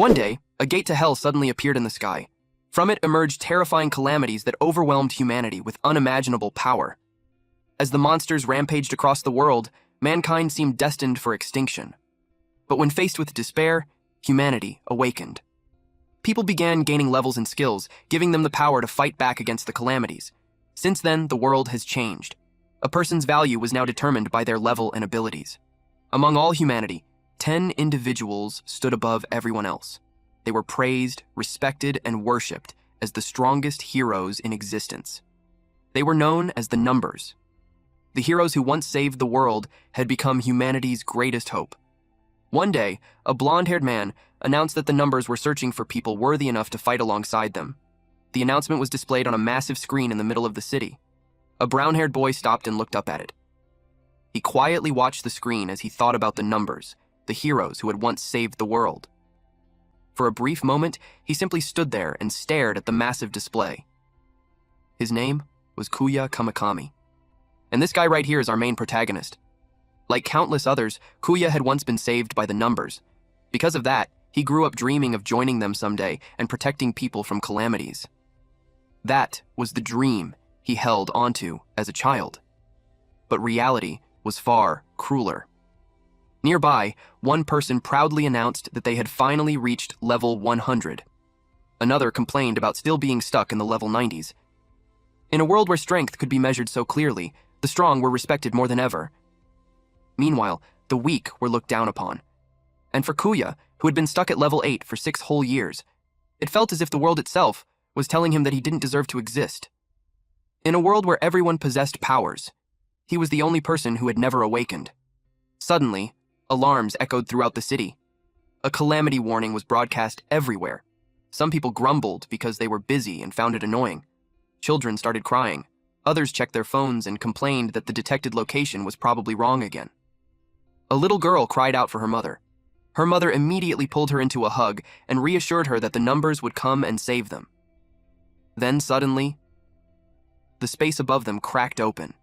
One day, a gate to hell suddenly appeared in the sky. From it emerged terrifying calamities that overwhelmed humanity with unimaginable power. As the monsters rampaged across the world, mankind seemed destined for extinction. But when faced with despair, humanity awakened. People began gaining levels and skills, giving them the power to fight back against the calamities. Since then, the world has changed. A person's value was now determined by their level and abilities. Among all humanity, 10 individuals stood above everyone else. They were praised, respected, and worshipped as the strongest heroes in existence. They were known as the Numbers. The heroes who once saved the world had become humanity's greatest hope. One day, a blonde-haired man announced that the Numbers were searching for people worthy enough to fight alongside them. The announcement was displayed on a massive screen in the middle of the city. A brown-haired boy stopped and looked up at it. He quietly watched the screen as he thought about the Numbers, the heroes who had once saved the world. For a brief moment, he simply stood there and stared at the massive display. His name was Kuya Kamakami. And this guy right here is our main protagonist. Like countless others, Kuya had once been saved by the Numbers. Because of that, he grew up dreaming of joining them someday and protecting people from calamities. That was the dream he held onto as a child. But reality was far crueler. Nearby, one person proudly announced that they had finally reached level 100. Another complained about still being stuck in the level 90s. In a world where strength could be measured so clearly, the strong were respected more than ever. Meanwhile, the weak were looked down upon. And for Kuya, who had been stuck at level 8 for 6 whole years, it felt as if the world itself was telling him that he didn't deserve to exist. In a world where everyone possessed powers, he was the only person who had never awakened. Suddenly, alarms echoed throughout the city. A calamity warning was broadcast everywhere. Some people grumbled because they were busy and found it annoying. Children started crying. Others checked their phones and complained that the detected location was probably wrong again. A little girl cried out for her mother. Her mother immediately pulled her into a hug and reassured her that the Numbers would come and save them. Then suddenly, the space above them cracked open.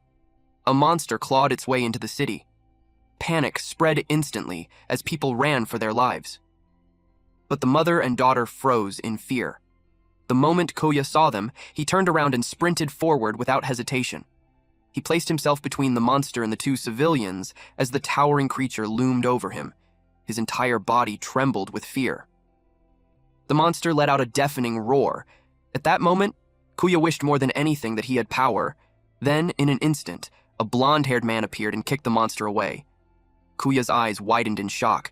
A monster clawed its way into the city. Panic spread instantly as people ran for their lives. But the mother and daughter froze in fear. The moment Kuya saw them, he turned around and sprinted forward without hesitation. He placed himself between the monster and the two civilians as the towering creature loomed over him. His entire body trembled with fear. The monster let out a deafening roar. At that moment, Kuya wished more than anything that he had power. Then, in an instant, a blonde-haired man appeared and kicked the monster away. Kuya's eyes widened in shock.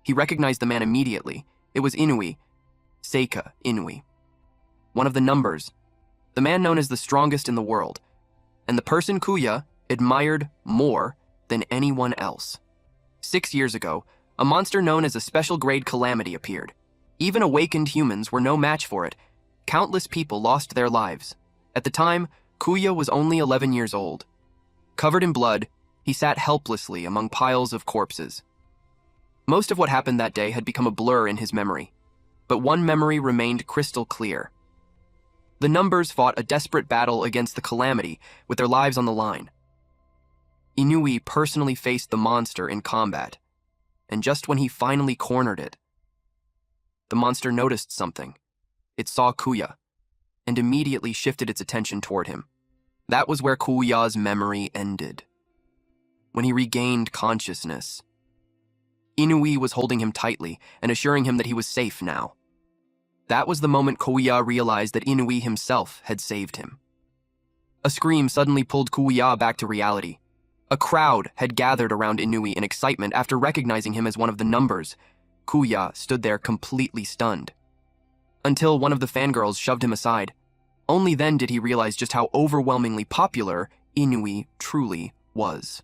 He recognized the man immediately. It was Inui, Seika Inui. One of the Numbers, the man known as the strongest in the world, and the person Kuya admired more than anyone else. 6 years ago, a monster known as a special grade calamity appeared. Even awakened humans were no match for it. Countless people lost their lives. At the time, Kuya was only 11 years old. Covered in blood, he sat helplessly among piles of corpses. Most of what happened that day had become a blur in his memory, but one memory remained crystal clear. The Numbers fought a desperate battle against the calamity with their lives on the line. Inui personally faced the monster in combat, and just when he finally cornered it, the monster noticed something. It saw Kuya, and immediately shifted its attention toward him. That was where Kuya's memory ended. When he regained consciousness, Inui was holding him tightly and assuring him that he was safe now. That was the moment Kuya realized that Inui himself had saved him. A scream suddenly pulled Kuya back to reality. A crowd had gathered around Inui in excitement after recognizing him as one of the Numbers. Kuya stood there completely stunned. Until one of the fangirls shoved him aside. Only then did he realize just how overwhelmingly popular Inui truly was.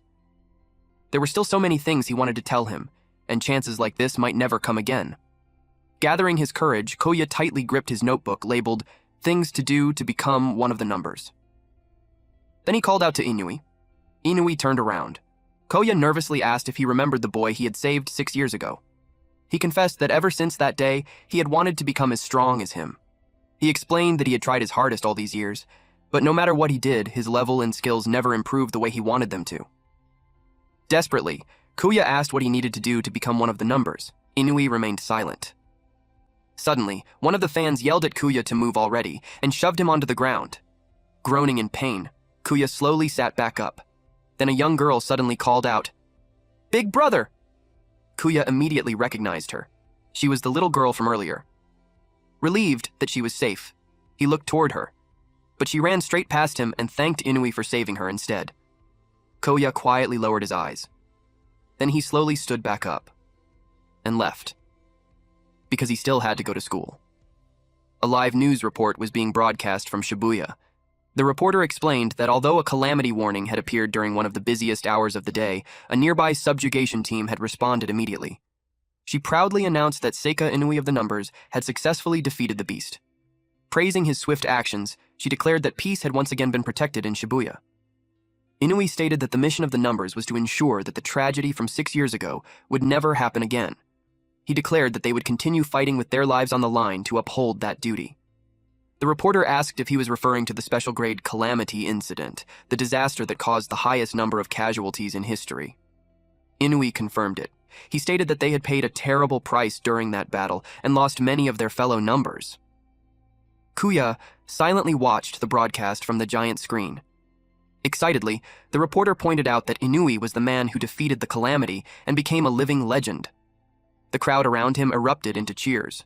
There were still so many things he wanted to tell him, and chances like this might never come again. Gathering his courage, Kuya tightly gripped his notebook labeled "Things to Do to Become One of the Numbers." Then he called out to Inui. Inui turned around. Kuya nervously asked if he remembered the boy he had saved 6 years ago. He confessed that ever since that day, he had wanted to become as strong as him. He explained that he had tried his hardest all these years, but no matter what he did, his level and skills never improved the way he wanted them to. Desperately, Kuya asked what he needed to do to become one of the Numbers. Inui remained silent. Suddenly, one of the fans yelled at Kuya to move already and shoved him onto the ground. Groaning in pain, Kuya slowly sat back up. Then a young girl suddenly called out, "Big brother!" Kuya immediately recognized her. She was the little girl from earlier. Relieved that she was safe, he looked toward her, but she ran straight past him and thanked Inui for saving her instead. Kuya quietly lowered his eyes. Then he slowly stood back up and left, because he still had to go to school. A live news report was being broadcast from Shibuya. The reporter explained that although a calamity warning had appeared during one of the busiest hours of the day, a nearby subjugation team had responded immediately. She proudly announced that Seika Inui of the Numbers had successfully defeated the beast. Praising his swift actions, she declared that peace had once again been protected in Shibuya. Inui stated that the mission of the Numbers was to ensure that the tragedy from 6 years ago would never happen again. He declared that they would continue fighting with their lives on the line to uphold that duty. The reporter asked if he was referring to the special grade Calamity incident, the disaster that caused the highest number of casualties in history. Inui confirmed it. He stated that they had paid a terrible price during that battle and lost many of their fellow Numbers. Kuya silently watched the broadcast from the giant screen. Excitedly, the reporter pointed out that Inui was the man who defeated the Calamity and became a living legend. The crowd around him erupted into cheers.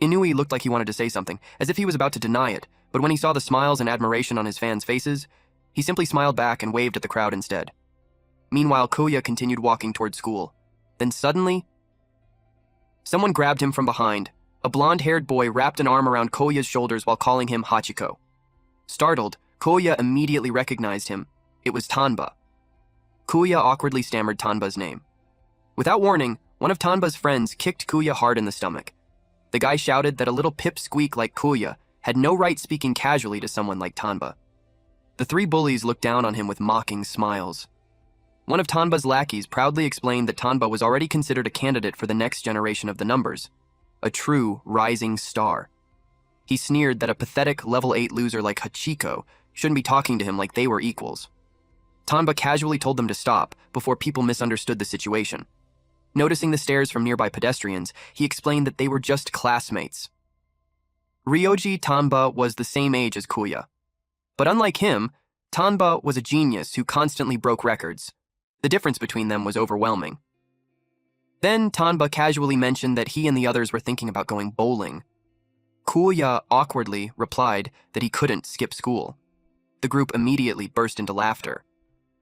Inui looked like he wanted to say something, as if he was about to deny it, but when he saw the smiles and admiration on his fans' faces, he simply smiled back and waved at the crowd instead. Meanwhile, Kuya continued walking toward school. Then suddenly, someone grabbed him from behind. A blonde-haired boy wrapped an arm around Koya's shoulders while calling him Hachiko. Startled, Koya immediately recognized him. It was Tanba. Kuya awkwardly stammered Tanba's name. Without warning, one of Tanba's friends kicked Kuya hard in the stomach. The guy shouted that a little pipsqueak like Kuya had no right speaking casually to someone like Tanba. The three bullies looked down on him with mocking smiles. One of Tanba's lackeys proudly explained that Tanba was already considered a candidate for the next generation of the Numbers, a true rising star. He sneered that a pathetic level 8 loser like Hachiko shouldn't be talking to him like they were equals. Tanba casually told them to stop before people misunderstood the situation. Noticing the stares from nearby pedestrians, he explained that they were just classmates. Ryoji Tanba was the same age as Kuya. But unlike him, Tanba was a genius who constantly broke records. The difference between them was overwhelming. Then Tanba casually mentioned that he and the others were thinking about going bowling. Kuya awkwardly replied that he couldn't skip school. The group immediately burst into laughter.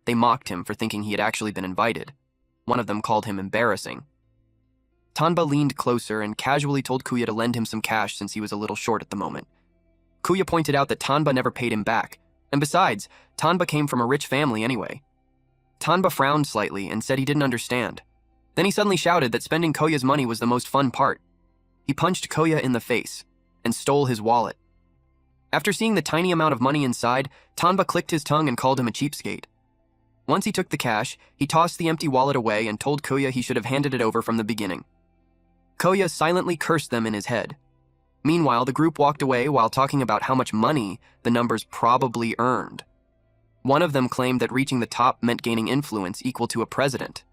They mocked him for thinking he had actually been invited. One of them called him embarrassing. Tanba leaned closer and casually told Kuya to lend him some cash since he was a little short at the moment. Kuya pointed out that Tanba never paid him back, and besides, Tanba came from a rich family anyway. Tanba frowned slightly and said he didn't understand. Then he suddenly shouted that spending Koya's money was the most fun part. He punched Koya in the face and stole his wallet. After seeing the tiny amount of money inside, Tanba clicked his tongue and called him a cheapskate. Once he took the cash, he tossed the empty wallet away and told Koya he should have handed it over from the beginning. Koya silently cursed them in his head. Meanwhile, the group walked away while talking about how much money the Numbers probably earned. One of them claimed that reaching the top meant gaining influence equal to a president.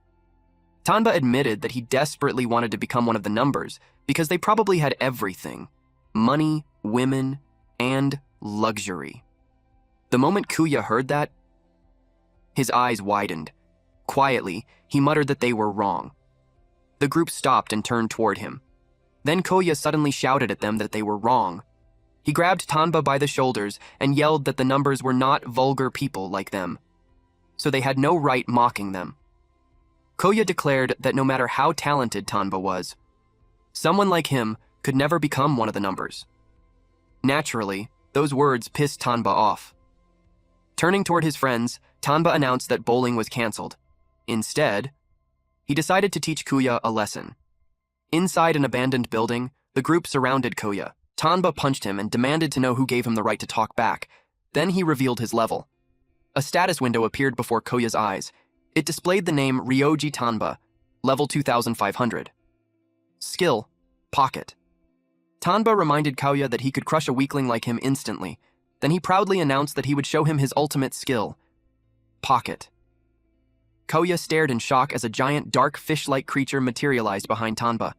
Tanba admitted that he desperately wanted to become one of the Numbers because they probably had everything: money, women, and luxury. The moment Kuya heard that, his eyes widened. Quietly, he muttered that they were wrong. The group stopped and turned toward him. Then Koya suddenly shouted at them that they were wrong. He grabbed Tanba by the shoulders and yelled that the Numbers were not vulgar people like them, so they had no right mocking them. Koya declared that no matter how talented Tanba was, someone like him could never become one of the Numbers. Naturally, those words pissed Tanba off. Turning toward his friends, Tanba announced that bowling was cancelled. Instead, he decided to teach Kuya a lesson. Inside an abandoned building, the group surrounded Kuya. Tanba punched him and demanded to know who gave him the right to talk back. Then he revealed his level. A status window appeared before Koya's eyes. It displayed the name Ryoji Tanba, level 2500. Skill: Pocket. Tanba reminded Koya that he could crush a weakling like him instantly. Then he proudly announced that he would show him his ultimate skill: Pocket. Koya stared in shock as a giant dark fish-like creature materialized behind Tanba.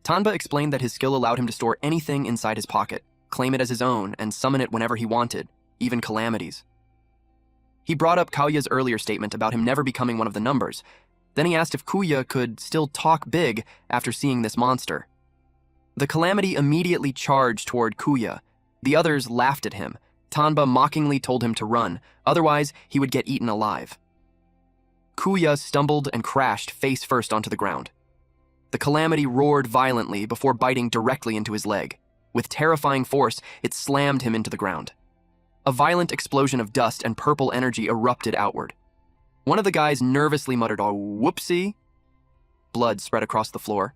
Tanba explained that his skill allowed him to store anything inside his pocket, claim it as his own, and summon it whenever he wanted, even calamities. He brought up Kauya's earlier statement about him never becoming one of the numbers. Then he asked if Kauya could still talk big after seeing this monster. The Calamity immediately charged toward Kauya. The others laughed at him. Tanba mockingly told him to run, otherwise he would get eaten alive. Kauya stumbled and crashed face first onto the ground. The Calamity roared violently before biting directly into his leg. With terrifying force, it slammed him into the ground. A violent explosion of dust and purple energy erupted outward. One of the guys nervously muttered, "Oh, whoopsie." Blood spread across the floor.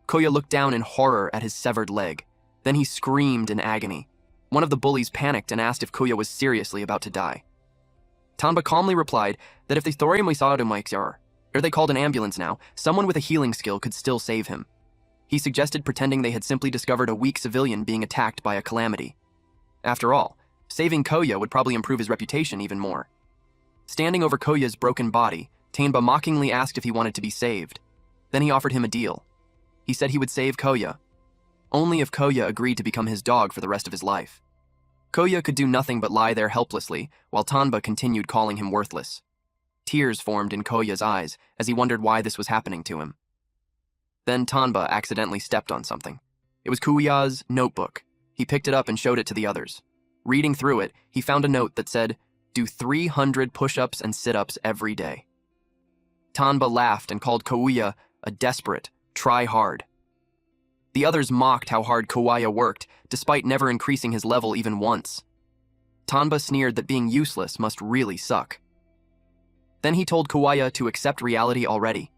Kauya looked down in horror at his severed leg. Then he screamed in agony. One of the bullies panicked and asked if Kauya was seriously about to die. Tanba calmly replied that if the thorium we saw or they called an ambulance now, someone with a healing skill could still save him. He suggested pretending they had simply discovered a weak civilian being attacked by a Calamity. After all, saving Kauya would probably improve his reputation even more. Standing over Kauya's broken body, Tanba mockingly asked if he wanted to be saved. Then he offered him a deal. He said he would save Kauya, only if Kauya agreed to become his dog for the rest of his life. Kauya could do nothing but lie there helplessly, while Tanba continued calling him worthless. Tears formed in Kauya's eyes as he wondered why this was happening to him. Then Tanba accidentally stepped on something. It was Kauya's notebook. He picked it up and showed it to the others. Reading through it, he found a note that said, "Do 300 push-ups and sit-ups every day." Tanba laughed and called Kauya a desperate, try hard. The others mocked how hard Kauya worked, despite never increasing his level even once. Tanba sneered that being useless must really suck. Then he told Kauya to accept reality already.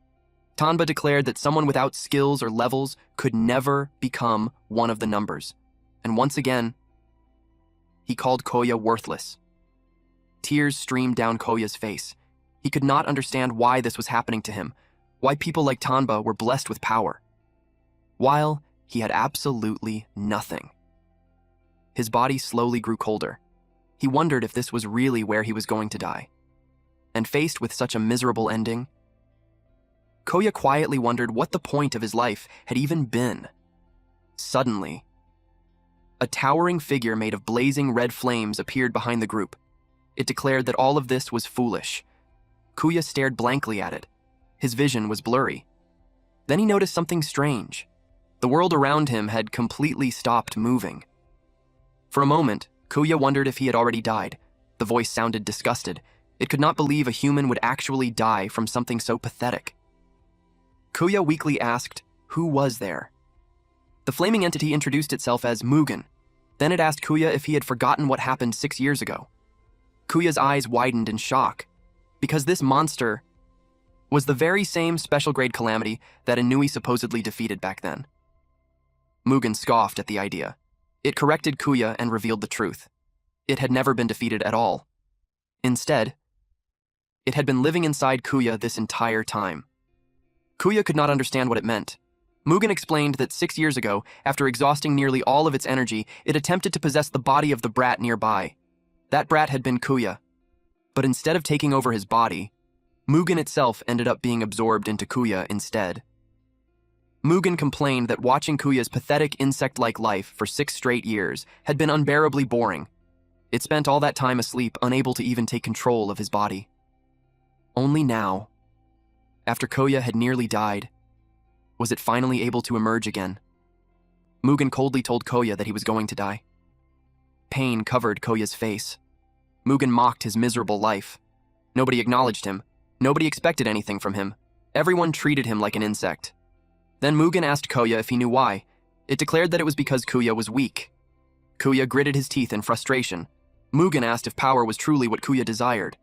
Tanba declared that someone without skills or levels could never become one of the numbers. And once again, he called Kauya worthless. Tears streamed down Kauya's face. He could not understand why this was happening to him, why people like Tanba were blessed with power, while he had absolutely nothing. His body slowly grew colder. He wondered if this was really where he was going to die. And faced with such a miserable ending, Kauya quietly wondered what the point of his life had even been. Suddenly, a towering figure made of blazing red flames appeared behind the group. It declared that all of this was foolish. Kauya stared blankly at it. His vision was blurry. Then he noticed something strange. The world around him had completely stopped moving. For a moment, Kauya wondered if he had already died. The voice sounded disgusted. It could not believe a human would actually die from something so pathetic. Kauya weakly asked, who was there? The flaming entity introduced itself as Mugen. Then it asked Kauya if he had forgotten what happened 6 years ago. Kauya's eyes widened in shock, because this monster was the very same special-grade Calamity that Inui supposedly defeated back then. Mugen scoffed at the idea. It corrected Kauya and revealed the truth. It had never been defeated at all. Instead, it had been living inside Kauya this entire time. Kauya could not understand what it meant. Mugen explained that 6 years ago, after exhausting nearly all of its energy, it attempted to possess the body of the brat nearby. That brat had been Kauya. But instead of taking over his body, Mugen itself ended up being absorbed into Kauya instead. Mugen complained that watching Kauya's pathetic insect-like life for 6 straight years had been unbearably boring. It spent all that time asleep, unable to even take control of his body. Only now, after Kauya had nearly died, was it finally able to emerge again. Mugen coldly told Kauya that he was going to die. Pain covered Kauya's face. Mugen mocked his miserable life. Nobody acknowledged him. Nobody expected anything from him. Everyone treated him like an insect. Then Mugen asked Kauya if he knew why. It declared that it was because Kauya was weak. Kauya gritted his teeth in frustration. Mugen asked if power was truly what Kauya desired.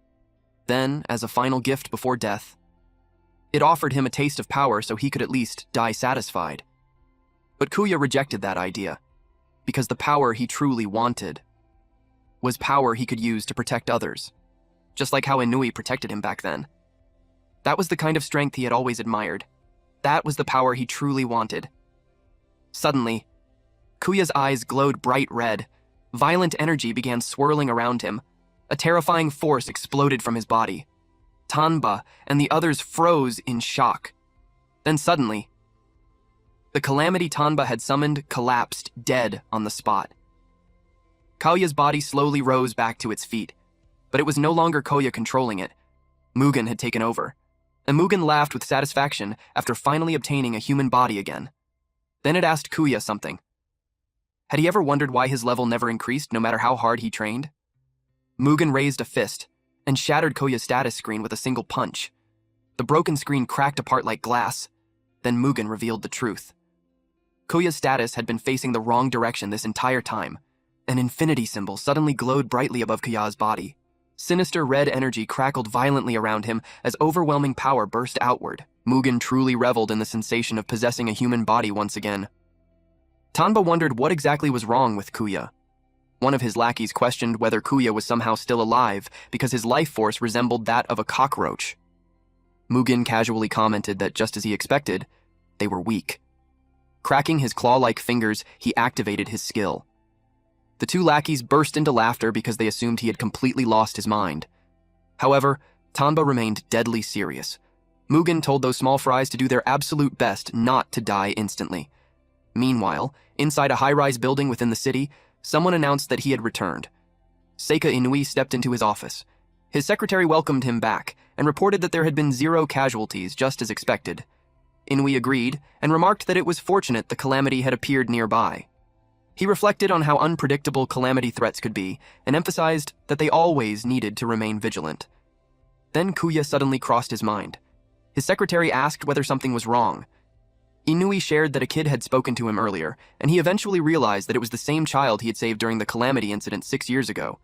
Then, as a final gift before death, it offered him a taste of power so he could at least die satisfied. But Kauya rejected that idea, because the power he truly wanted was power he could use to protect others, just like how Inui protected him back then. That was the kind of strength he had always admired. That was the power he truly wanted. Suddenly, Kauya's eyes glowed bright red. Violent energy began swirling around him. A terrifying force exploded from his body. Tanba and the others froze in shock. Then suddenly, The Calamity Tanba had summoned collapsed, dead on the spot. Koya's body slowly rose back to its feet, but it was no longer Koya controlling it. Mugen had taken over, and Mugen laughed with satisfaction after finally obtaining a human body again. Then it asked Kuya something. Had he ever wondered why his level never increased no matter how hard he trained? Mugen raised a fist and shattered Koya's status screen with a single punch. The broken screen cracked apart like glass. Then Mugen revealed the truth. Koya's status had been facing the wrong direction this entire time. An infinity symbol suddenly glowed brightly above Koya's body. Sinister red energy crackled violently around him as overwhelming power burst outward. Mugen truly reveled in the sensation of possessing a human body once again. Tanba wondered what exactly was wrong with Kuya. One of his lackeys questioned whether Kuya was somehow still alive because his life force resembled that of a cockroach. Mugen casually commented that just as he expected, they were weak. Cracking his claw-like fingers, he activated his skill. The two lackeys burst into laughter because they assumed he had completely lost his mind. However, Tanba remained deadly serious. Mugen told those small fries to do their absolute best not to die instantly. Meanwhile, inside a high-rise building within the city, someone announced that he had returned. Seika Inui stepped into his office. His secretary welcomed him back and reported that there had been 0 casualties, just as expected. Inui agreed and remarked that it was fortunate the Calamity had appeared nearby. He reflected on how unpredictable Calamity threats could be and emphasized that they always needed to remain vigilant. Then Kuya suddenly crossed his mind. His secretary asked whether something was wrong. Inui shared that a kid had spoken to him earlier, and he eventually realized that it was the same child he had saved during the Calamity incident 6 years ago.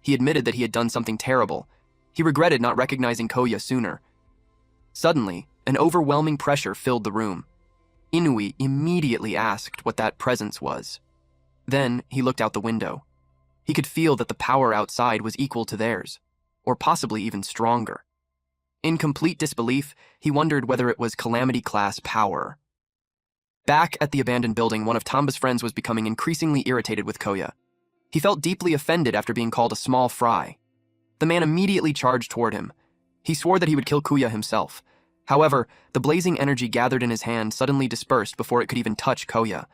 He admitted that he had done something terrible. He regretted not recognizing Koya sooner. Suddenly, an overwhelming pressure filled the room. Inui immediately asked what that presence was. Then he looked out the window. He could feel that the power outside was equal to theirs, or possibly even stronger. In complete disbelief, he wondered whether it was Calamity-class power. Back at the abandoned building, one of Tanba's friends was becoming increasingly irritated with Koya. He felt deeply offended after being called a small fry. The man immediately charged toward him. He swore that he would kill Kuya himself. However, the blazing energy gathered in his hand suddenly dispersed before it could even touch Koya.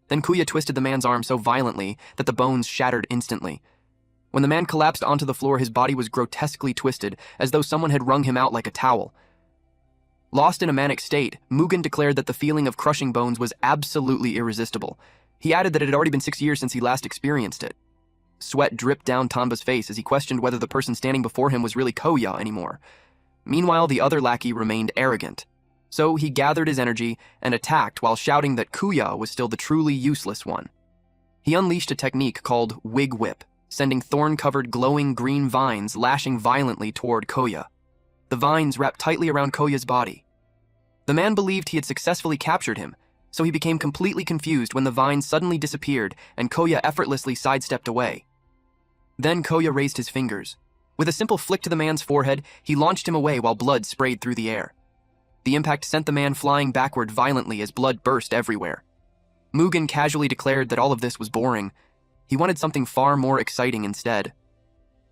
Then Kuya twisted the man's arm so violently that the bones shattered instantly. When the man collapsed onto the floor, his body was grotesquely twisted, as though someone had wrung him out like a towel. Lost in a manic state, Mugen declared that the feeling of crushing bones was absolutely irresistible. He added that it had already been 6 years since he last experienced it. Sweat dripped down Tanba's face as he questioned whether the person standing before him was really Koya anymore. Meanwhile, the other lackey remained arrogant. So he gathered his energy and attacked while shouting that Kuya was still the truly useless one. He unleashed a technique called Wig Whip, sending thorn-covered glowing green vines lashing violently toward Koya. The vines wrapped tightly around Koya's body. The man believed he had successfully captured him, so he became completely confused when the vines suddenly disappeared and Koya effortlessly sidestepped away. Then Koya raised his fingers. With a simple flick to the man's forehead, he launched him away while blood sprayed through the air. The impact sent the man flying backward violently as blood burst everywhere. Mugen casually declared that all of this was boring. He wanted something far more exciting instead.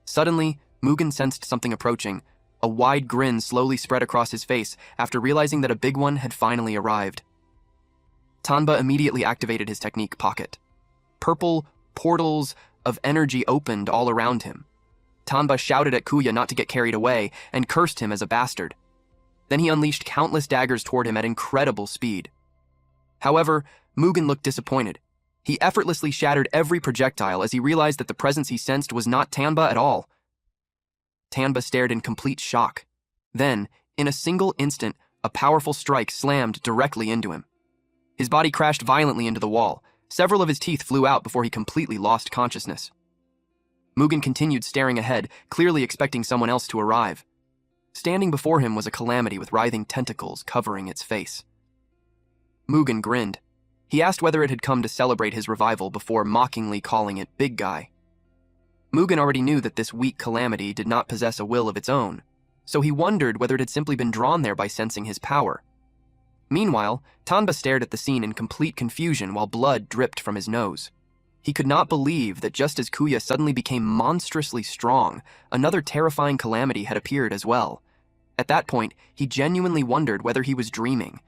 Suddenly, Mugen sensed something approaching. A wide grin slowly spread across his face after realizing that a big one had finally arrived. Tanba immediately activated his technique Pocket. Purple portals of energy opened all around him. Tanba shouted at Kuya not to get carried away and cursed him as a bastard. Then he unleashed countless daggers toward him at incredible speed. However, Mugen looked disappointed. He effortlessly shattered every projectile as he realized that the presence he sensed was not Tanba at all. Tanba stared in complete shock. Then, in a single instant, a powerful strike slammed directly into him. His body crashed violently into the wall. Several of his teeth flew out before he completely lost consciousness. Mugen continued staring ahead, clearly expecting someone else to arrive. Standing before him was a Calamity with writhing tentacles covering its face. Mugen grinned. He asked whether it had come to celebrate his revival before mockingly calling it Big Guy. Mugen already knew that this weak Calamity did not possess a will of its own, so he wondered whether it had simply been drawn there by sensing his power. Meanwhile, Tanba stared at the scene in complete confusion while blood dripped from his nose. He could not believe that just as Kuya suddenly became monstrously strong, another terrifying Calamity had appeared as well. At that point, he genuinely wondered whether he was dreaming.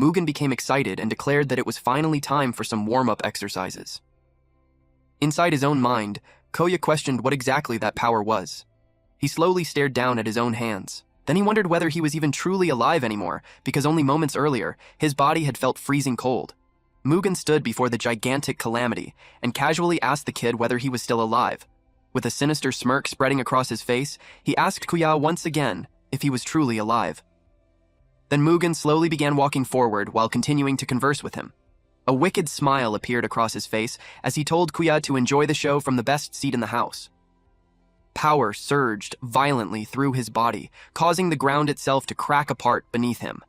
Mugen became excited and declared that it was finally time for some warm-up exercises. Inside his own mind, Koya questioned what exactly that power was. He slowly stared down at his own hands. Then he wondered whether he was even truly alive anymore, because only moments earlier, his body had felt freezing cold. Mugen stood before the gigantic Calamity and casually asked the kid whether he was still alive. With a sinister smirk spreading across his face, he asked Kuya once again if he was truly alive. Then Mugen slowly began walking forward while continuing to converse with him. A wicked smile appeared across his face as he told Kuya to enjoy the show from the best seat in the house. Power surged violently through his body, causing the ground itself to crack apart beneath him.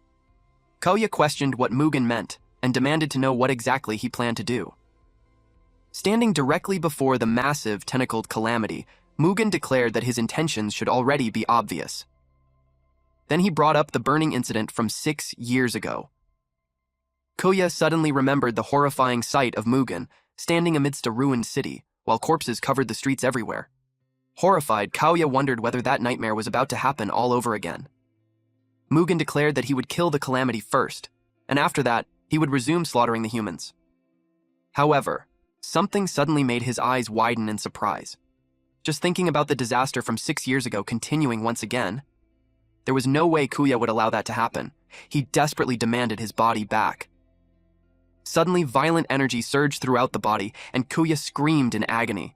Kuya questioned what Mugen meant and demanded to know what exactly he planned to do. Standing directly before the massive, tentacled Calamity, Mugen declared that his intentions should already be obvious. Then he brought up the burning incident from 6 years ago. Kuya suddenly remembered the horrifying sight of Mugen standing amidst a ruined city, while corpses covered the streets everywhere. Horrified, Kuya wondered whether that nightmare was about to happen all over again. Mugen declared that he would kill the Calamity first, and after that, he would resume slaughtering the humans. However, something suddenly made his eyes widen in surprise. Just thinking about the disaster from 6 years ago continuing once again, there was no way Kuya would allow that to happen. He desperately demanded his body back. Suddenly, violent energy surged throughout the body, and Kuya screamed in agony.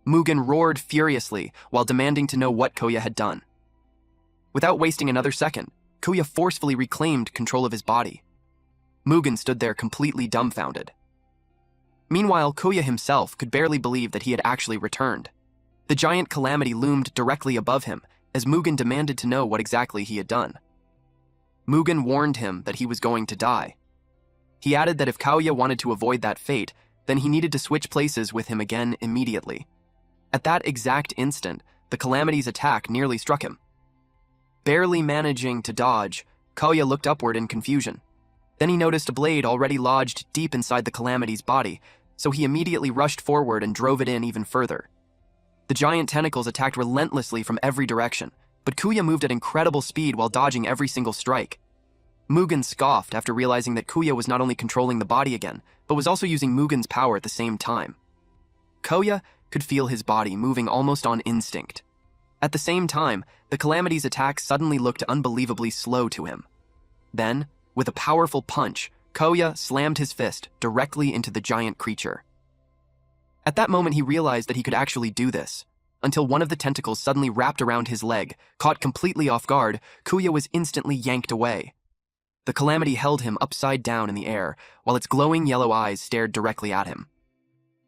Mugen roared furiously while demanding to know what Kuya had done. Without wasting another second, Kuya forcefully reclaimed control of his body. Mugen stood there completely dumbfounded. Meanwhile, Kuya himself could barely believe that he had actually returned. The giant Calamity loomed directly above him as Mugen demanded to know what exactly he had done. Mugen warned him that he was going to die. He added that if Kuya wanted to avoid that fate, then he needed to switch places with him again immediately. At that exact instant, the Calamity's attack nearly struck him. Barely managing to dodge, Kuya looked upward in confusion. Then he noticed a blade already lodged deep inside the Calamity's body, so he immediately rushed forward and drove it in even further. The giant tentacles attacked relentlessly from every direction, but Kuya moved at incredible speed while dodging every single strike. Mugen scoffed after realizing that Kuya was not only controlling the body again, but was also using Mugen's power at the same time. Kuya could feel his body moving almost on instinct. At the same time, the Calamity's attack suddenly looked unbelievably slow to him. Then, with a powerful punch, Kuya slammed his fist directly into the giant creature. At that moment, he realized that he could actually do this. Until one of the tentacles suddenly wrapped around his leg. Caught completely off guard, Kuya was instantly yanked away. The Calamity held him upside down in the air, while its glowing yellow eyes stared directly at him.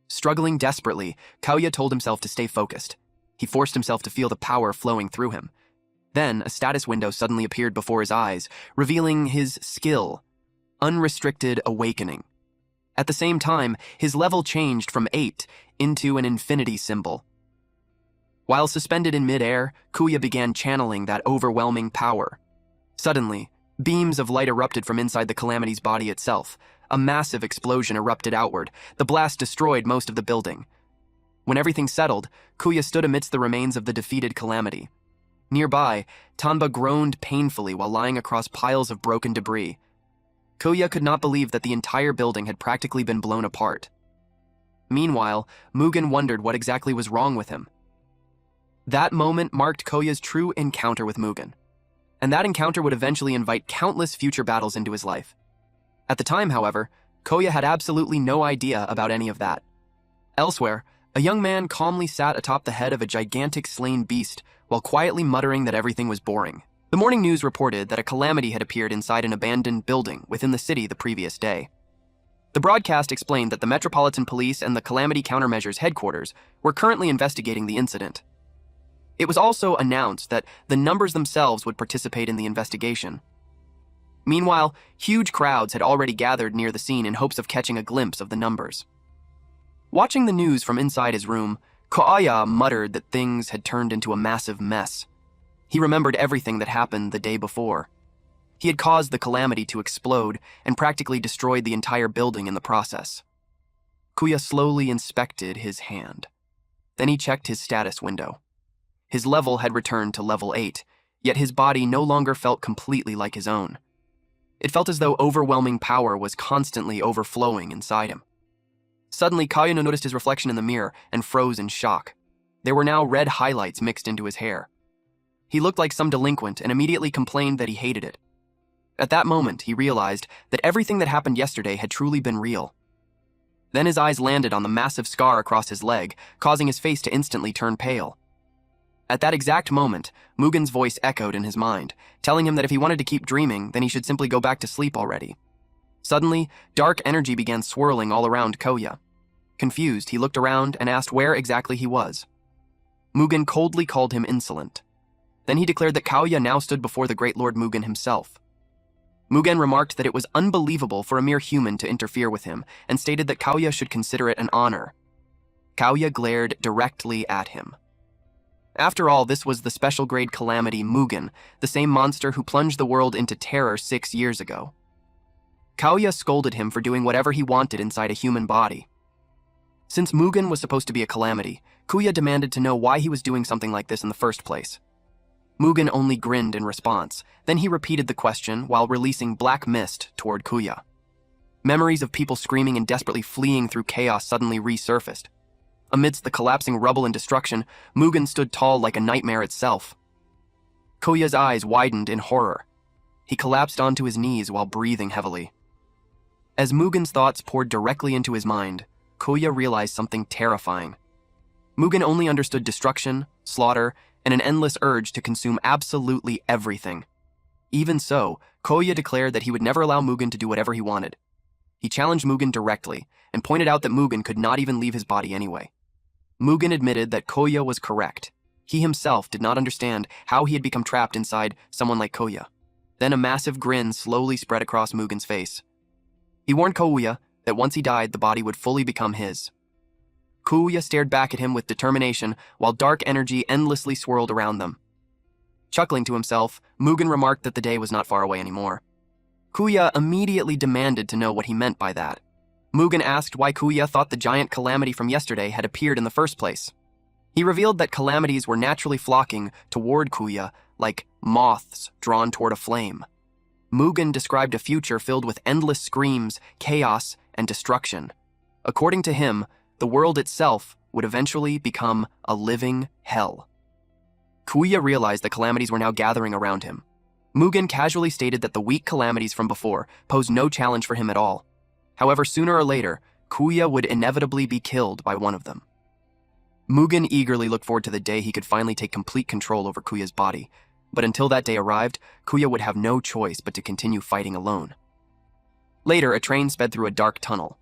Struggling desperately, Kuya told himself to stay focused. He forced himself to feel the power flowing through him. Then, a status window suddenly appeared before his eyes, revealing his skill, Unrestricted Awakening. At the same time, his level changed from 8 into an infinity symbol. While suspended in mid-air, Kuya began channeling that overwhelming power. Suddenly, beams of light erupted from inside the Calamity's body itself. A massive explosion erupted outward. The blast destroyed most of the building. When everything settled, Kuya stood amidst the remains of the defeated Calamity. Nearby, Tanba groaned painfully while lying across piles of broken debris. Kuya could not believe that the entire building had practically been blown apart. Meanwhile, Mugen wondered what exactly was wrong with him. That moment marked Kuya's true encounter with Mugen, and that encounter would eventually invite countless future battles into his life. At the time, however, Kuya had absolutely no idea about any of that. Elsewhere, a young man calmly sat atop the head of a gigantic slain beast while quietly muttering that everything was boring. The morning news reported that a Calamity had appeared inside an abandoned building within the city the previous day. The broadcast explained that the Metropolitan Police and the Calamity Countermeasures headquarters were currently investigating the incident. It was also announced that the numbers themselves would participate in the investigation. Meanwhile, huge crowds had already gathered near the scene in hopes of catching a glimpse of the numbers. Watching the news from inside his room, Kuya muttered that things had turned into a massive mess. He remembered everything that happened the day before. He had caused the Calamity to explode and practically destroyed the entire building in the process. Kuya slowly inspected his hand. Then he checked his status window. His level had returned to level 8, yet his body no longer felt completely like his own. It felt as though overwhelming power was constantly overflowing inside him. Suddenly, Kayano noticed his reflection in the mirror and froze in shock. There were now red highlights mixed into his hair. He looked like some delinquent and immediately complained that he hated it. At that moment, he realized that everything that happened yesterday had truly been real. Then his eyes landed on the massive scar across his leg, causing his face to instantly turn pale. At that exact moment, Mugen's voice echoed in his mind, telling him that if he wanted to keep dreaming, then he should simply go back to sleep already. Suddenly, dark energy began swirling all around Koya. Confused, he looked around and asked where exactly he was. Mugen coldly called him insolent. Then he declared that Koya now stood before the Great Lord Mugen himself. Mugen remarked that it was unbelievable for a mere human to interfere with him, and stated that Koya should consider it an honor. Koya glared directly at him. After all, this was the special grade Calamity Mugen, the same monster who plunged the world into terror 6 years ago. Koya scolded him for doing whatever he wanted inside a human body. Since Mugen was supposed to be a Calamity, Koya demanded to know why he was doing something like this in the first place. Mugen only grinned in response, then he repeated the question while releasing black mist toward Koya. Memories of people screaming and desperately fleeing through chaos suddenly resurfaced. Amidst the collapsing rubble and destruction, Mugen stood tall like a nightmare itself. Koya's eyes widened in horror. He collapsed onto his knees while breathing heavily. As Mugen's thoughts poured directly into his mind, Koya realized something terrifying. Mugen only understood destruction, slaughter, and an endless urge to consume absolutely everything. Even so, Koya declared that he would never allow Mugen to do whatever he wanted. He challenged Mugen directly, and pointed out that Mugen could not even leave his body anyway. Mugen admitted that Koya was correct. He himself did not understand how he had become trapped inside someone like Koya. Then a massive grin slowly spread across Mugen's face. He warned Koya that once he died, the body would fully become his. Koya stared back at him with determination while dark energy endlessly swirled around them. Chuckling to himself, Mugen remarked that the day was not far away anymore. Koya immediately demanded to know what he meant by that. Mugen asked why Koya thought the giant Calamity from yesterday had appeared in the first place. He revealed that calamities were naturally flocking toward Koya like moths drawn toward a flame. Mugen described a future filled with endless screams, chaos, and destruction. According to him, the world itself would eventually become a living hell. Koya realized that calamities were now gathering around him. Mugen casually stated that the weak calamities from before posed no challenge for him at all. However, sooner or later, Koya would inevitably be killed by one of them. Mugen eagerly looked forward to the day he could finally take complete control over Kuya's body, but until that day arrived, Koya would have no choice but to continue fighting alone. Later, a train sped through a dark tunnel.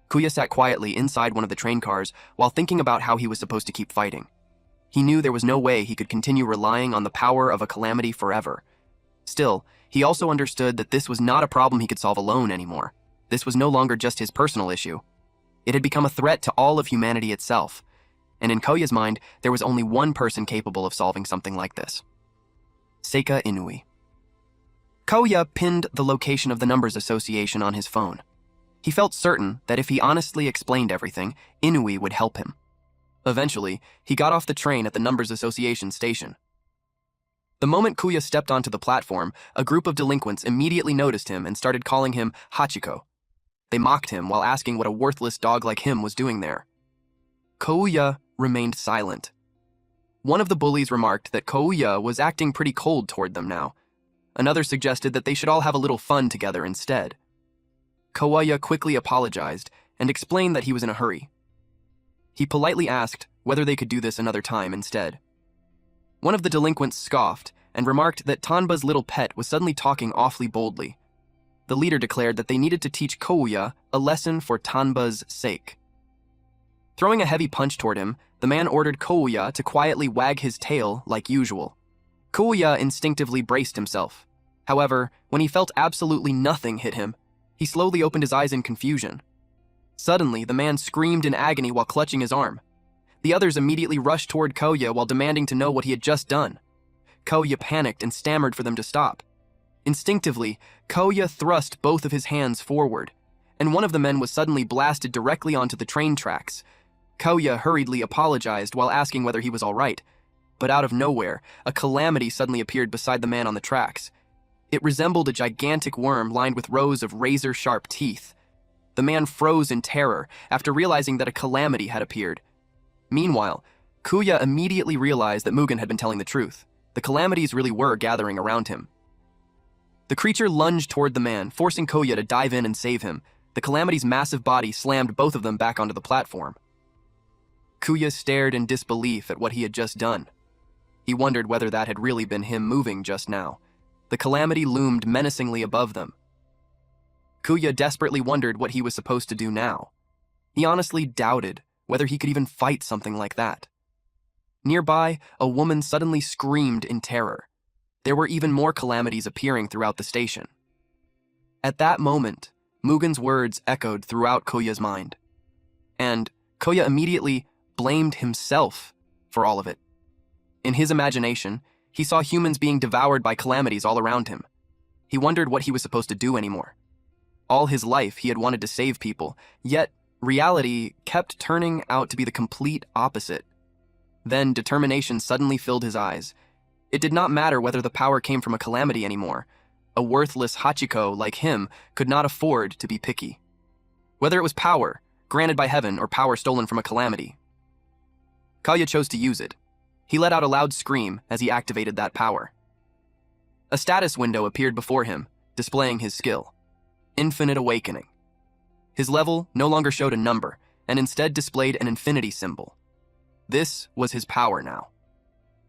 Koya sat quietly inside one of the train cars while thinking about how he was supposed to keep fighting. He knew there was no way he could continue relying on the power of a calamity forever. Still, he also understood that this was not a problem he could solve alone anymore. This was no longer just his personal issue. It had become a threat to all of humanity itself, and in Koya's mind, there was only one person capable of solving something like this. Seika Inui. Koya pinned the location of the numbers association on his phone. He felt certain that if he honestly explained everything, Inui would help him. Eventually, he got off the train at the numbers association station. The moment Koya stepped onto the platform, a group of delinquents immediately noticed him and started calling him Hachiko. They mocked him while asking what a worthless dog like him was doing there. Koya remained silent. One of the bullies remarked that Koya was acting pretty cold toward them now. Another suggested that they should all have a little fun together instead. Koya quickly apologized and explained that he was in a hurry. He politely asked whether they could do this another time instead. One of the delinquents scoffed and remarked that Tanba's little pet was suddenly talking awfully boldly. The leader declared that they needed to teach Koya a lesson for Tanba's sake. Throwing a heavy punch toward him, the man ordered Koya to quietly wag his tail like usual. Koya instinctively braced himself. However, when he felt absolutely nothing hit him, he slowly opened his eyes in confusion. Suddenly, the man screamed in agony while clutching his arm. The others immediately rushed toward Koya while demanding to know what he had just done. Koya panicked and stammered for them to stop. Instinctively, Koya thrust both of his hands forward, and one of the men was suddenly blasted directly onto the train tracks. Koya hurriedly apologized while asking whether he was all right, but out of nowhere, a calamity suddenly appeared beside the man on the tracks. It resembled a gigantic worm lined with rows of razor-sharp teeth. The man froze in terror after realizing that a calamity had appeared. Meanwhile, Kuya immediately realized that Mugen had been telling the truth. The calamities really were gathering around him. The creature lunged toward the man, forcing Kuya to dive in and save him. The calamity's massive body slammed both of them back onto the platform. Kuya stared in disbelief at what he had just done. He wondered whether that had really been him moving just now. The calamity loomed menacingly above them. Kuya desperately wondered what he was supposed to do now. He honestly doubted whether he could even fight something like that. Nearby, a woman suddenly screamed in terror. There were even more calamities appearing throughout the station. At that moment, Mugen's words echoed throughout Kuya's mind. And Kuya immediately blamed himself for all of it. In his imagination, he saw humans being devoured by calamities all around him. He wondered what he was supposed to do anymore. All his life, he had wanted to save people, yet reality kept turning out to be the complete opposite. Then determination suddenly filled his eyes. It did not matter whether the power came from a calamity anymore. A worthless Hachiko like him could not afford to be picky. Whether it was power, granted by heaven, or power stolen from a calamity, Kuya chose to use it. He let out a loud scream as he activated that power. A status window appeared before him, displaying his skill. Infinite Awakening. His level no longer showed a number, and instead displayed an infinity symbol. This was his power now.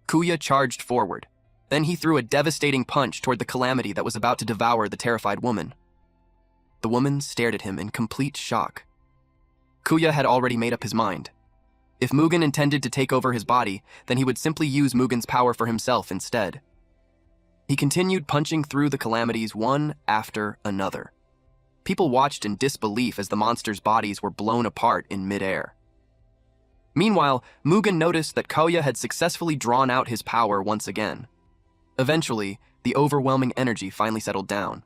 Kuya charged forward. Then he threw a devastating punch toward the calamity that was about to devour the terrified woman. The woman stared at him in complete shock. Kuya had already made up his mind. If Mugen intended to take over his body, then he would simply use Mugen's power for himself instead. He continued punching through the calamities one after another. People watched in disbelief as the monsters' bodies were blown apart in midair. Meanwhile, Mugen noticed that Kuya had successfully drawn out his power once again. Eventually, the overwhelming energy finally settled down.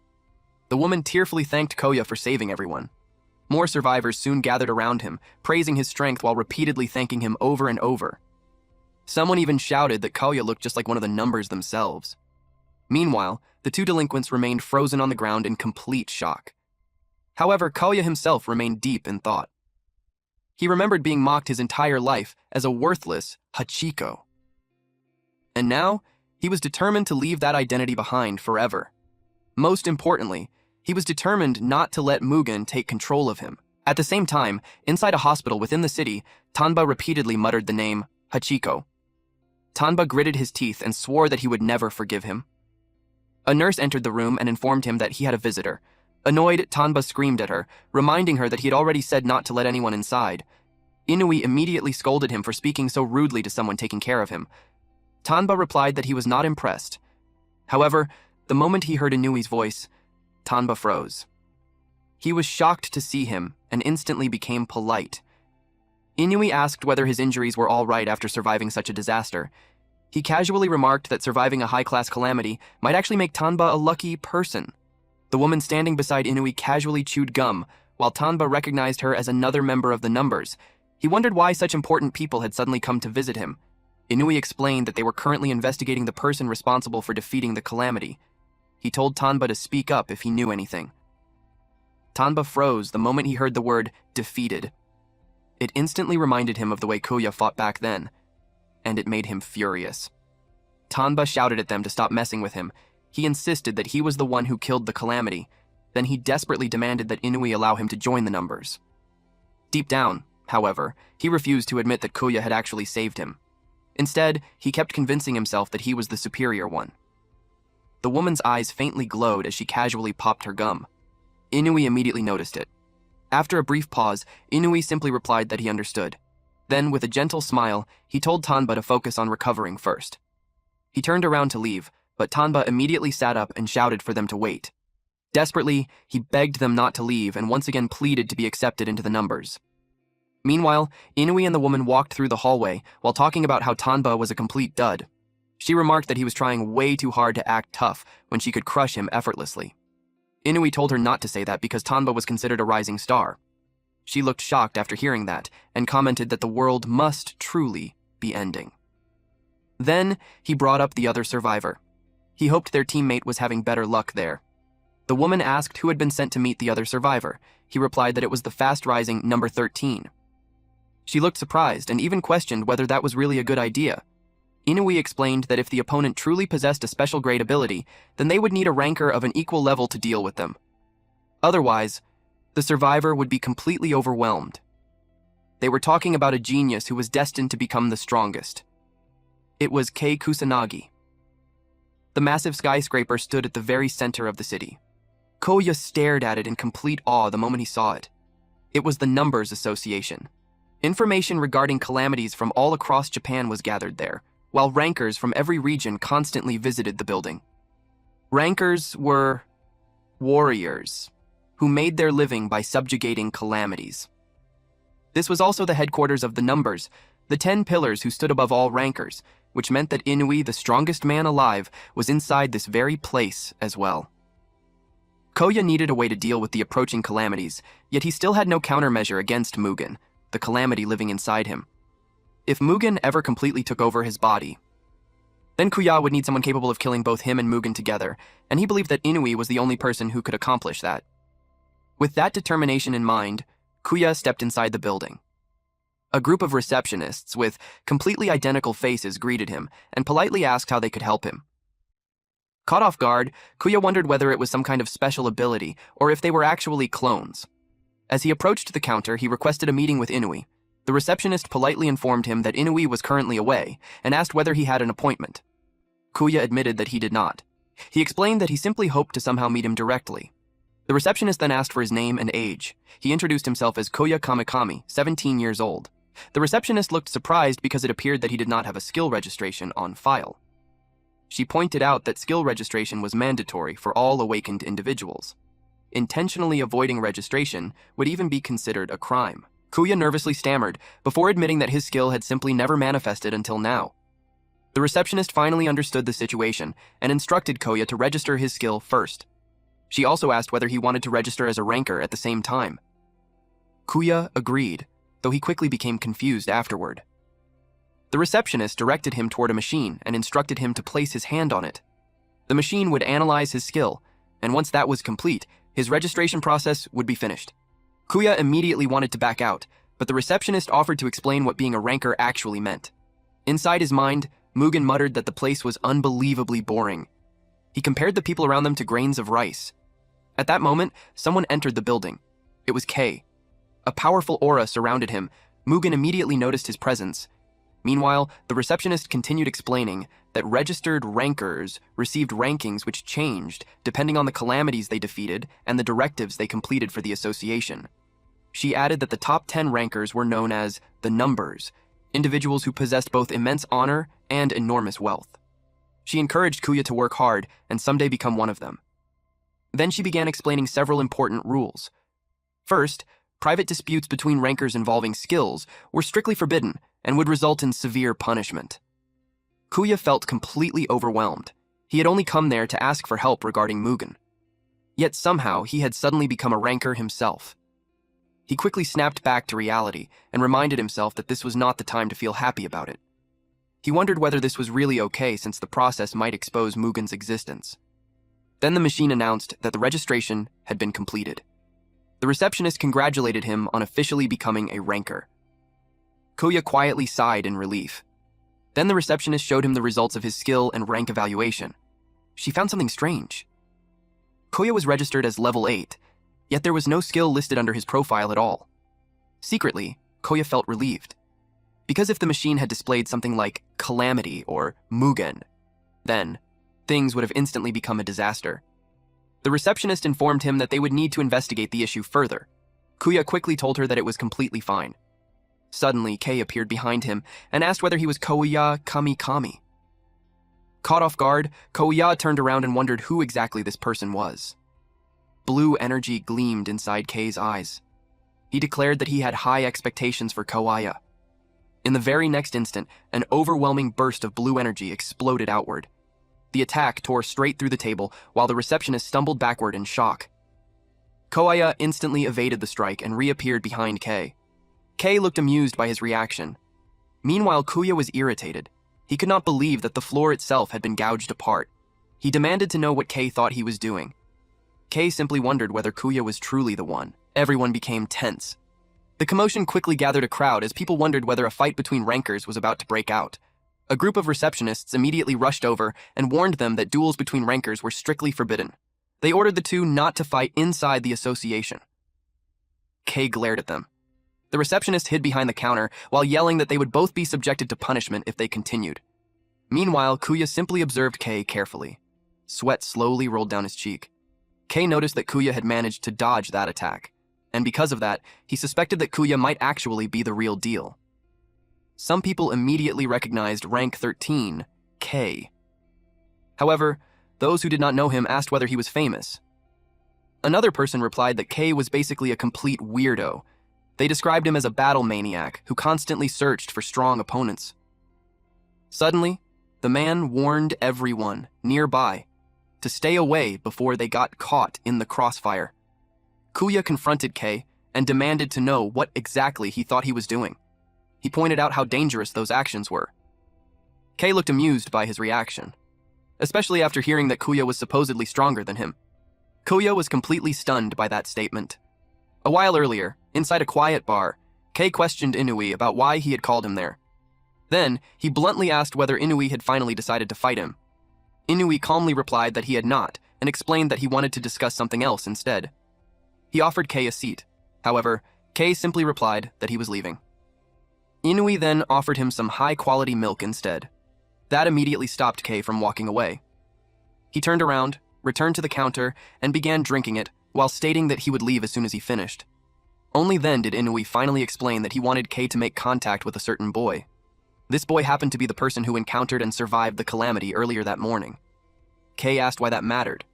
The woman tearfully thanked Kuya for saving everyone. More survivors soon gathered around him, praising his strength while repeatedly thanking him over and over. Someone even shouted that Kuya looked just like one of the numbers themselves. Meanwhile, the two delinquents remained frozen on the ground in complete shock. However, Kuya himself remained deep in thought. He remembered being mocked his entire life as a worthless Hachiko. And now, he was determined to leave that identity behind forever. Most importantly, he was determined not to let Mugen take control of him. At the same time, inside a hospital within the city, Tanba repeatedly muttered the name Hachiko. Tanba gritted his teeth and swore that he would never forgive him. A nurse entered the room and informed him that he had a visitor. Annoyed, Tanba screamed at her, reminding her that he had already said not to let anyone inside. Inui immediately scolded him for speaking so rudely to someone taking care of him. Tanba replied that he was not impressed. However, the moment he heard Inui's voice, Tanba froze. He was shocked to see him and instantly became polite. Inui asked whether his injuries were all right after surviving such a disaster. He casually remarked that surviving a high-class calamity might actually make Tanba a lucky person. The woman standing beside Inui casually chewed gum, while Tanba recognized her as another member of the numbers. He wondered why such important people had suddenly come to visit him. Inui explained that they were currently investigating the person responsible for defeating the calamity. He told Tanba to speak up if he knew anything. Tanba froze the moment he heard the word defeated. It instantly reminded him of the way Kuya fought back then, and it made him furious. Tanba shouted at them to stop messing with him. He insisted that he was the one who killed the calamity. Then he desperately demanded that Inui allow him to join the numbers. Deep down, however, he refused to admit that Kuya had actually saved him. Instead, he kept convincing himself that he was the superior one. The woman's eyes faintly glowed as she casually popped her gum. Inui immediately noticed it. After a brief pause, Inui simply replied that he understood. Then, with a gentle smile, he told Tanba to focus on recovering first. He turned around to leave, but Tanba immediately sat up and shouted for them to wait. Desperately, he begged them not to leave and once again pleaded to be accepted into the numbers. Meanwhile, Inui and the woman walked through the hallway while talking about how Tanba was a complete dud. She remarked that he was trying way too hard to act tough when she could crush him effortlessly. Inui told her not to say that because Tanba was considered a rising star. She looked shocked after hearing that and commented that the world must truly be ending. Then he brought up the other survivor. He hoped their teammate was having better luck there. The woman asked who had been sent to meet the other survivor. He replied that it was the fast-rising number 13. She looked surprised and even questioned whether that was really a good idea. Inui explained that if the opponent truly possessed a special grade ability, then they would need a ranker of an equal level to deal with them. Otherwise, the survivor would be completely overwhelmed. They were talking about a genius who was destined to become the strongest. It was Kei Kusanagi. The massive skyscraper stood at the very center of the city. Koya stared at it in complete awe the moment he saw it. It was the Numbers Association. Information regarding calamities from all across Japan was gathered there, while rankers from every region constantly visited the building. Rankers were warriors who made their living by subjugating calamities. This was also the headquarters of the Numbers, the 10 pillars who stood above all rankers, which meant that Inui, the strongest man alive, was inside this very place as well. Koya needed a way to deal with the approaching calamities, yet he still had no countermeasure against Mugen, the calamity living inside him. If Mugen ever completely took over his body, then Kuya would need someone capable of killing both him and Mugen together, and he believed that Inui was the only person who could accomplish that. With that determination in mind, Kuya stepped inside the building. A group of receptionists with completely identical faces greeted him and politely asked how they could help him. Caught off guard, Kuya wondered whether it was some kind of special ability or if they were actually clones. As he approached the counter, he requested a meeting with Inui. The receptionist politely informed him that Inui was currently away and asked whether he had an appointment. Kuya admitted that he did not. He explained that he simply hoped to somehow meet him directly. The receptionist then asked for his name and age. He introduced himself as Koya Kamikami, 17 years old. The receptionist looked surprised because it appeared that he did not have a skill registration on file. She pointed out that skill registration was mandatory for all awakened individuals. Intentionally avoiding registration would even be considered a crime. Kuya nervously stammered before admitting that his skill had simply never manifested until now. The receptionist finally understood the situation and instructed Koya to register his skill first. She also asked whether he wanted to register as a ranker at the same time. Kuya agreed, though he quickly became confused afterward. The receptionist directed him toward a machine and instructed him to place his hand on it. The machine would analyze his skill, and once that was complete, his registration process would be finished. Kuya immediately wanted to back out, but the receptionist offered to explain what being a ranker actually meant. Inside his mind, Mugen muttered that the place was unbelievably boring. He compared the people around them to grains of rice. At that moment, someone entered the building. It was Kei. A powerful aura surrounded him. Mugen immediately noticed his presence. Meanwhile, the receptionist continued explaining that registered rankers received rankings which changed depending on the calamities they defeated and the directives they completed for the association. She added that the top 10 rankers were known as the Numbers, individuals who possessed both immense honor and enormous wealth. She encouraged Kuya to work hard and someday become one of them. Then she began explaining several important rules. First, private disputes between rankers involving skills were strictly forbidden and would result in severe punishment. Kuya felt completely overwhelmed. He had only come there to ask for help regarding Mugen. Yet somehow he had suddenly become a ranker himself. He quickly snapped back to reality and reminded himself that this was not the time to feel happy about it. He wondered whether this was really okay since the process might expose Mugen's existence. Then the machine announced that the registration had been completed. The receptionist congratulated him on officially becoming a ranker. Kuya quietly sighed in relief. Then the receptionist showed him the results of his skill and rank evaluation. She found something strange. Kuya was registered as level 8, yet there was no skill listed under his profile at all. Secretly, Kuya felt relieved. Because if the machine had displayed something like Calamity or Mugen, then things would have instantly become a disaster. The receptionist informed him that they would need to investigate the issue further. Kuya quickly told her that it was completely fine. Suddenly, Kei appeared behind him and asked whether he was Koya Kamikami. Caught off guard, Koya turned around and wondered who exactly this person was. Blue energy gleamed inside Kei's eyes. He declared that he had high expectations for Koya. In the very next instant, an overwhelming burst of blue energy exploded outward. The attack tore straight through the table while the receptionist stumbled backward in shock. Koya instantly evaded the strike and reappeared behind Kei. Kei looked amused by his reaction. Meanwhile, Kuya was irritated. He could not believe that the floor itself had been gouged apart. He demanded to know what Kei thought he was doing. Kei simply wondered whether Kuya was truly the one. Everyone became tense. The commotion quickly gathered a crowd as people wondered whether a fight between rankers was about to break out. A group of receptionists immediately rushed over and warned them that duels between rankers were strictly forbidden. They ordered the two not to fight inside the association. Kei glared at them. The receptionist hid behind the counter while yelling that they would both be subjected to punishment if they continued. Meanwhile, Kuya simply observed Kei carefully. Sweat slowly rolled down his cheek. Kei noticed that Kuya had managed to dodge that attack, and because of that, he suspected that Kuya might actually be the real deal. Some people immediately recognized rank 13, Kei. However, those who did not know him asked whether he was famous. Another person replied that Kei was basically a complete weirdo. They described him as a battle maniac who constantly searched for strong opponents. Suddenly, the man warned everyone nearby to stay away before they got caught in the crossfire. Kuya confronted Kei and demanded to know what exactly he thought he was doing. He pointed out how dangerous those actions were. Kei looked amused by his reaction, especially after hearing that Kuya was supposedly stronger than him. Kuya was completely stunned by that statement. A while earlier, inside a quiet bar, Kei questioned Inui about why he had called him there. Then, he bluntly asked whether Inui had finally decided to fight him. Inui calmly replied that he had not, and explained that he wanted to discuss something else instead. He offered Kei a seat. However, Kei simply replied that he was leaving. Inui then offered him some high-quality milk instead. That immediately stopped Kei from walking away. He turned around, returned to the counter, and began drinking it, while stating that he would leave as soon as he finished. Only then did Inui finally explain that he wanted Kei to make contact with a certain boy. This boy happened to be the person who encountered and survived the Calamity earlier that morning. Kei asked why that mattered.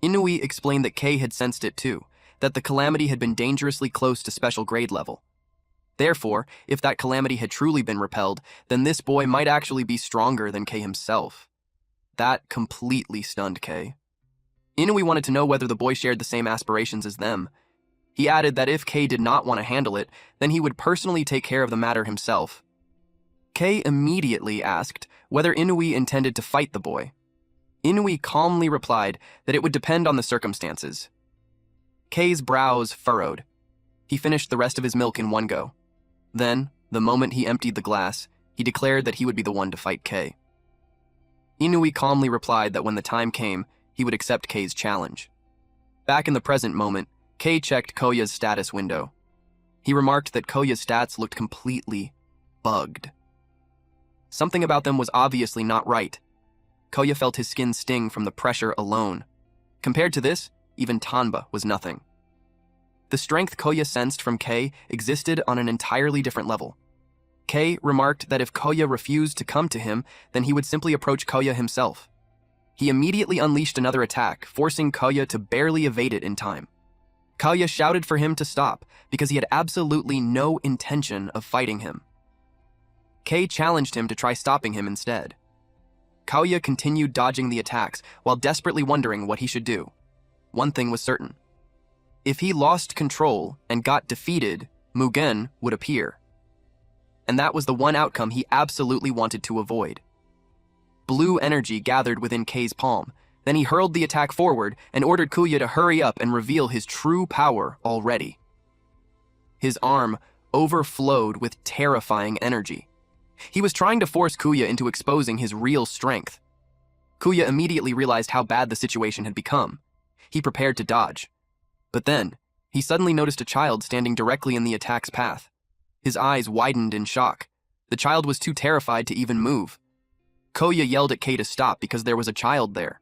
Inui explained that Kei had sensed it too, that the Calamity had been dangerously close to special grade level. Therefore, if that Calamity had truly been repelled, then this boy might actually be stronger than Kei himself. That completely stunned Kei. Inui wanted to know whether the boy shared the same aspirations as them. He added that if Kei did not want to handle it, then he would personally take care of the matter himself. Kei immediately asked whether Inui intended to fight the boy. Inui calmly replied that it would depend on the circumstances. Kei's brows furrowed. He finished the rest of his milk in one go. Then, the moment he emptied the glass, he declared that he would be the one to fight Kei. Inui calmly replied that when the time came, he would accept Kei's challenge. Back in the present moment, Kei checked Koya's status window. He remarked that Koya's stats looked completely bugged. Something about them was obviously not right. Koya felt his skin sting from the pressure alone. Compared to this, even Tanba was nothing. The strength Koya sensed from Kei existed on an entirely different level. Kei remarked that if Koya refused to come to him, then he would simply approach Koya himself. He immediately unleashed another attack, forcing Koya to barely evade it in time. Koya shouted for him to stop because he had absolutely no intention of fighting him. Kei challenged him to try stopping him instead. Koya continued dodging the attacks while desperately wondering what he should do. One thing was certain. If he lost control and got defeated, Mugen would appear. And that was the one outcome he absolutely wanted to avoid. Blue energy gathered within Kei's palm. Then he hurled the attack forward and ordered Kuya to hurry up and reveal his true power already. His arm overflowed with terrifying energy. He was trying to force Kuya into exposing his real strength. Kuya immediately realized how bad the situation had become. He prepared to dodge. But then, he suddenly noticed a child standing directly in the attack's path. His eyes widened in shock. The child was too terrified to even move. Koya yelled at Kei to stop because there was a child there.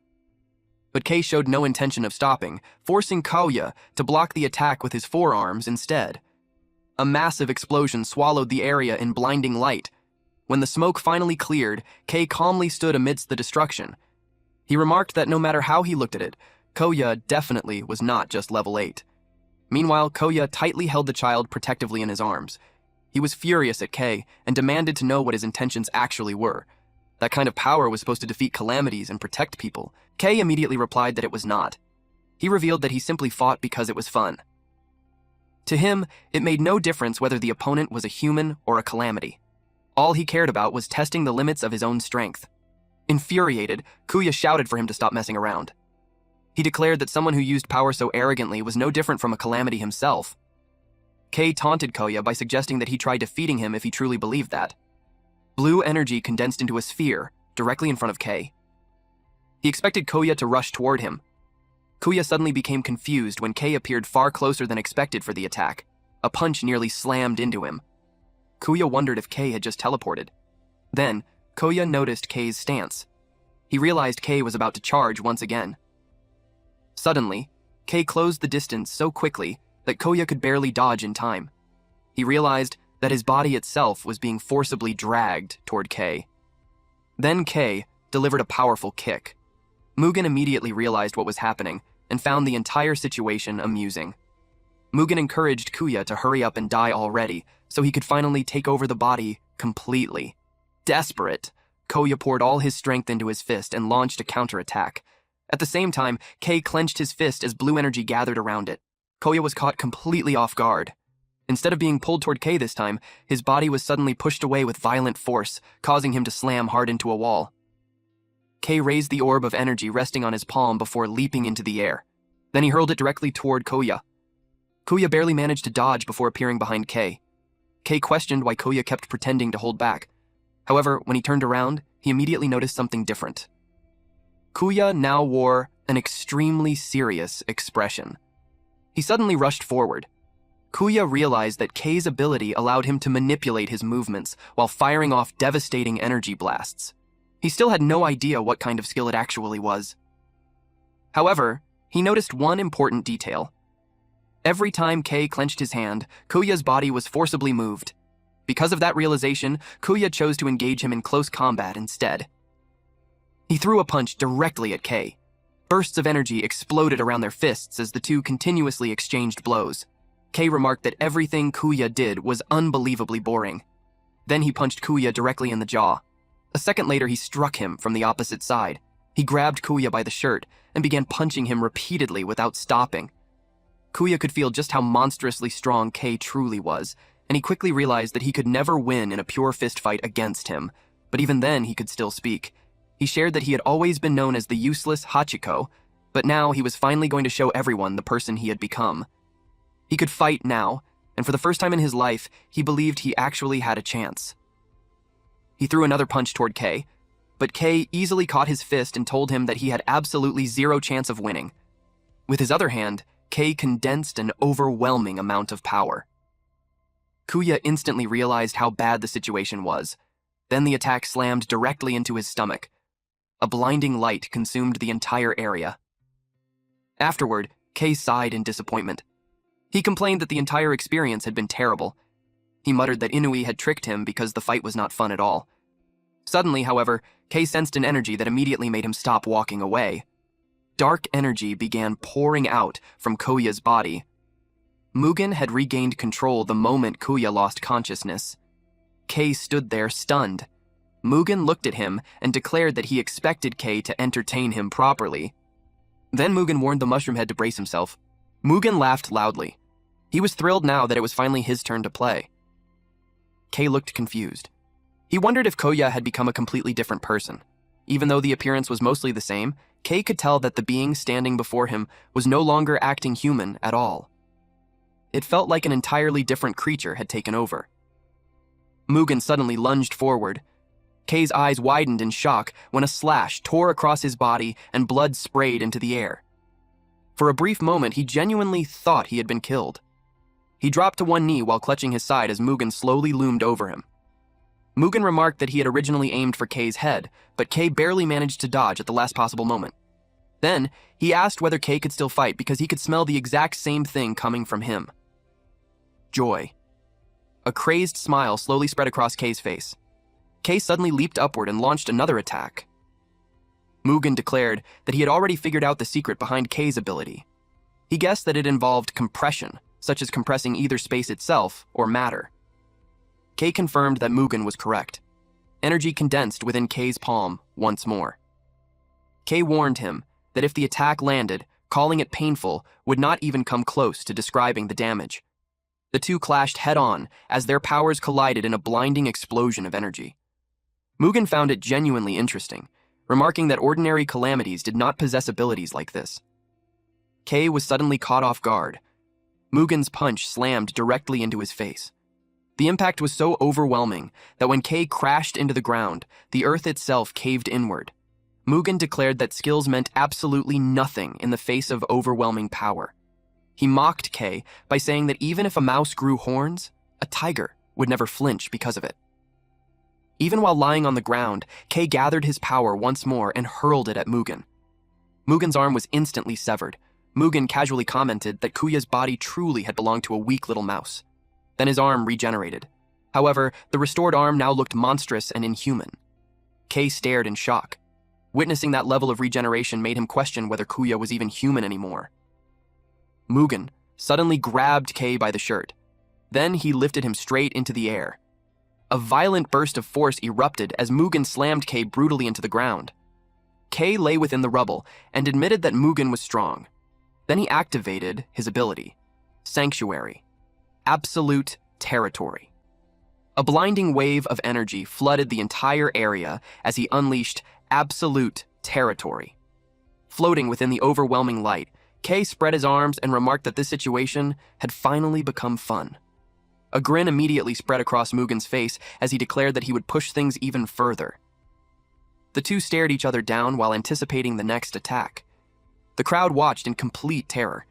But Kei showed no intention of stopping, forcing Koya to block the attack with his forearms instead. A massive explosion swallowed the area in blinding light. When the smoke finally cleared, Kei calmly stood amidst the destruction. He remarked that no matter how he looked at it, Koya definitely was not just level 8. Meanwhile, Koya tightly held the child protectively in his arms. He was furious at Kei and demanded to know what his intentions actually were. That kind of power was supposed to defeat calamities and protect people. Kei immediately replied that it was not. He revealed that he simply fought because it was fun. To him, it made no difference whether the opponent was a human or a calamity. All he cared about was testing the limits of his own strength. Infuriated, Kuya shouted for him to stop messing around. He declared that someone who used power so arrogantly was no different from a Calamity himself. Kei taunted Kuya by suggesting that he tried defeating him if he truly believed that. Blue energy condensed into a sphere, directly in front of Kei. He expected Kuya to rush toward him. Kuya suddenly became confused when Kei appeared far closer than expected for the attack. A punch nearly slammed into him. Kuya wondered if Kei had just teleported. Then, Kuya noticed Kei's stance. He realized Kei was about to charge once again. Suddenly, Kei closed the distance so quickly that Kuya could barely dodge in time. He realized that his body itself was being forcibly dragged toward Kei. Then Kei delivered a powerful kick. Mugen immediately realized what was happening and found the entire situation amusing. Mugen encouraged Kuya to hurry up and die already so he could finally take over the body completely. Desperate, Kuya poured all his strength into his fist and launched a counterattack. At the same time, Kei clenched his fist as blue energy gathered around it. Kuya was caught completely off guard. Instead of being pulled toward Kei this time, his body was suddenly pushed away with violent force, causing him to slam hard into a wall. Kei raised the orb of energy resting on his palm before leaping into the air. Then he hurled it directly toward Kuya. Kuya barely managed to dodge before appearing behind Kei. Kei questioned why Kuya kept pretending to hold back. However, when he turned around, he immediately noticed something different. Kuya now wore an extremely serious expression. He suddenly rushed forward. Kuya realized that Kei's ability allowed him to manipulate his movements while firing off devastating energy blasts. He still had no idea what kind of skill it actually was. However, he noticed one important detail. Every time Kei clenched his hand, Kuya's body was forcibly moved. Because of that realization, Kuya chose to engage him in close combat instead. He threw a punch directly at Kei. Bursts of energy exploded around their fists as the two continuously exchanged blows. Kei remarked that everything Kuya did was unbelievably boring. Then he punched Kuya directly in the jaw. A second later, he struck him from the opposite side. He grabbed Kuya by the shirt and began punching him repeatedly without stopping. Kuya could feel just how monstrously strong Kei truly was, and he quickly realized that he could never win in a pure fist fight against him. But even then, he could still speak. He shared that he had always been known as the useless Hachiko, but now he was finally going to show everyone the person he had become. He could fight now, and for the first time in his life, he believed he actually had a chance. He threw another punch toward Kei, but Kei easily caught his fist and told him that he had absolutely zero chance of winning. With his other hand, Kei condensed an overwhelming amount of power. Kuya instantly realized how bad the situation was. Then the attack slammed directly into his stomach. A blinding light consumed the entire area. Afterward, Kei sighed in disappointment. He complained that the entire experience had been terrible. He muttered that Inui had tricked him because the fight was not fun at all. Suddenly, however, Kei sensed an energy that immediately made him stop walking away. Dark energy began pouring out from Kuya's body. Mugen had regained control the moment Kuya lost consciousness. Kei stood there stunned. Mugen looked at him and declared that he expected Kei to entertain him properly. Then Mugen warned the mushroom head to brace himself. Mugen laughed loudly. He was thrilled now that it was finally his turn to play. Kei looked confused. He wondered if Kuya had become a completely different person. Even though the appearance was mostly the same, Kei could tell that the being standing before him was no longer acting human at all. It felt like an entirely different creature had taken over. Mugen suddenly lunged forward. Kei's eyes widened in shock when a slash tore across his body and blood sprayed into the air. For a brief moment, he genuinely thought he had been killed. He dropped to one knee while clutching his side as Mugen slowly loomed over him. Mugen remarked that he had originally aimed for Kei's head, but Kei barely managed to dodge at the last possible moment. Then, he asked whether Kei could still fight because he could smell the exact same thing coming from him. Joy. A crazed smile slowly spread across Kei's face. Kei suddenly leaped upward and launched another attack. Mugen declared that he had already figured out the secret behind Kei's ability. He guessed that it involved compression, such as compressing either space itself or matter. Kei confirmed that Mugen was correct. Energy condensed within Kei's palm once more. Kei warned him that if the attack landed, calling it painful would not even come close to describing the damage. The two clashed head-on as their powers collided in a blinding explosion of energy. Mugen found it genuinely interesting, remarking that ordinary calamities did not possess abilities like this. Kay was suddenly caught off guard. Mugen's punch slammed directly into his face. The impact was so overwhelming that when Kay crashed into the ground, the earth itself caved inward. Mugen declared that skills meant absolutely nothing in the face of overwhelming power. He mocked Kay by saying that even if a mouse grew horns, a tiger would never flinch because of it. Even while lying on the ground, Kay gathered his power once more and hurled it at Mugen. Mugen's arm was instantly severed. Mugen casually commented that Kuya's body truly had belonged to a weak little mouse. Then his arm regenerated. However, the restored arm now looked monstrous and inhuman. Kay stared in shock. Witnessing that level of regeneration made him question whether Kuya was even human anymore. Mugen suddenly grabbed Kay by the shirt. Then he lifted him straight into the air. A violent burst of force erupted as Mugen slammed Kay brutally into the ground. Kay lay within the rubble and admitted that Mugen was strong. Then he activated his ability, Sanctuary, Absolute Territory. A blinding wave of energy flooded the entire area as he unleashed Absolute Territory. Floating within the overwhelming light, Kay spread his arms and remarked that this situation had finally become fun. A grin immediately spread across Mugen's face as he declared that he would push things even further. The two stared each other down while anticipating the next attack. The crowd watched in complete terror.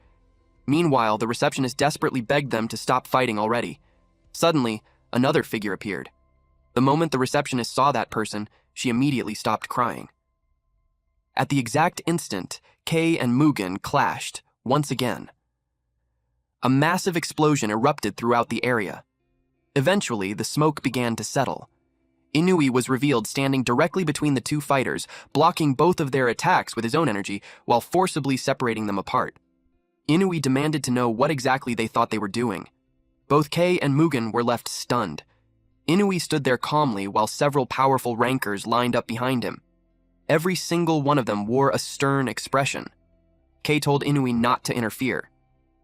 Meanwhile, the receptionist desperately begged them to stop fighting already. Suddenly, another figure appeared. The moment the receptionist saw that person, she immediately stopped crying. At the exact instant, Kay and Mugen clashed once again. A massive explosion erupted throughout the area. Eventually, the smoke began to settle. Inui was revealed standing directly between the two fighters, blocking both of their attacks with his own energy while forcibly separating them apart. Inui demanded to know what exactly they thought they were doing. Both Kay and Mugen were left stunned. Inui stood there calmly while several powerful rankers lined up behind him. Every single one of them wore a stern expression. Kay told Inui not to interfere.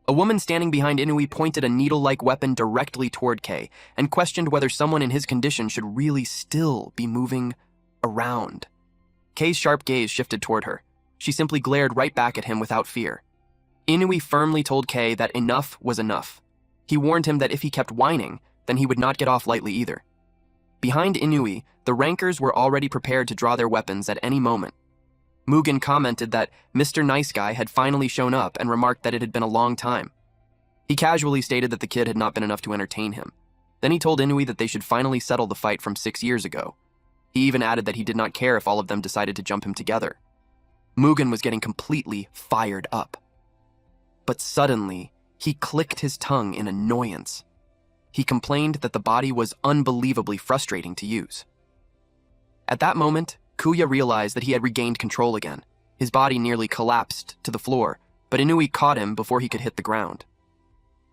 A woman standing behind Inui pointed a needle-like weapon directly toward Kay and questioned whether someone in his condition should really still be moving around. Kay's sharp gaze shifted toward her. She simply glared right back at him without fear. Inui firmly told Kay that enough was enough. He warned him that if he kept whining, then he would not get off lightly either. Behind Inui, the rankers were already prepared to draw their weapons at any moment. Mugen commented that Mr. Nice Guy had finally shown up and remarked that it had been a long time. He casually stated that the kid had not been enough to entertain him. Then he told Inui that they should finally settle the fight from 6 years ago. He even added that he did not care if all of them decided to jump him together. Mugen was getting completely fired up. But suddenly, he clicked his tongue in annoyance. He complained that the body was unbelievably frustrating to use. At that moment, Kuya realized that he had regained control again. His body nearly collapsed to the floor, but Inui caught him before he could hit the ground.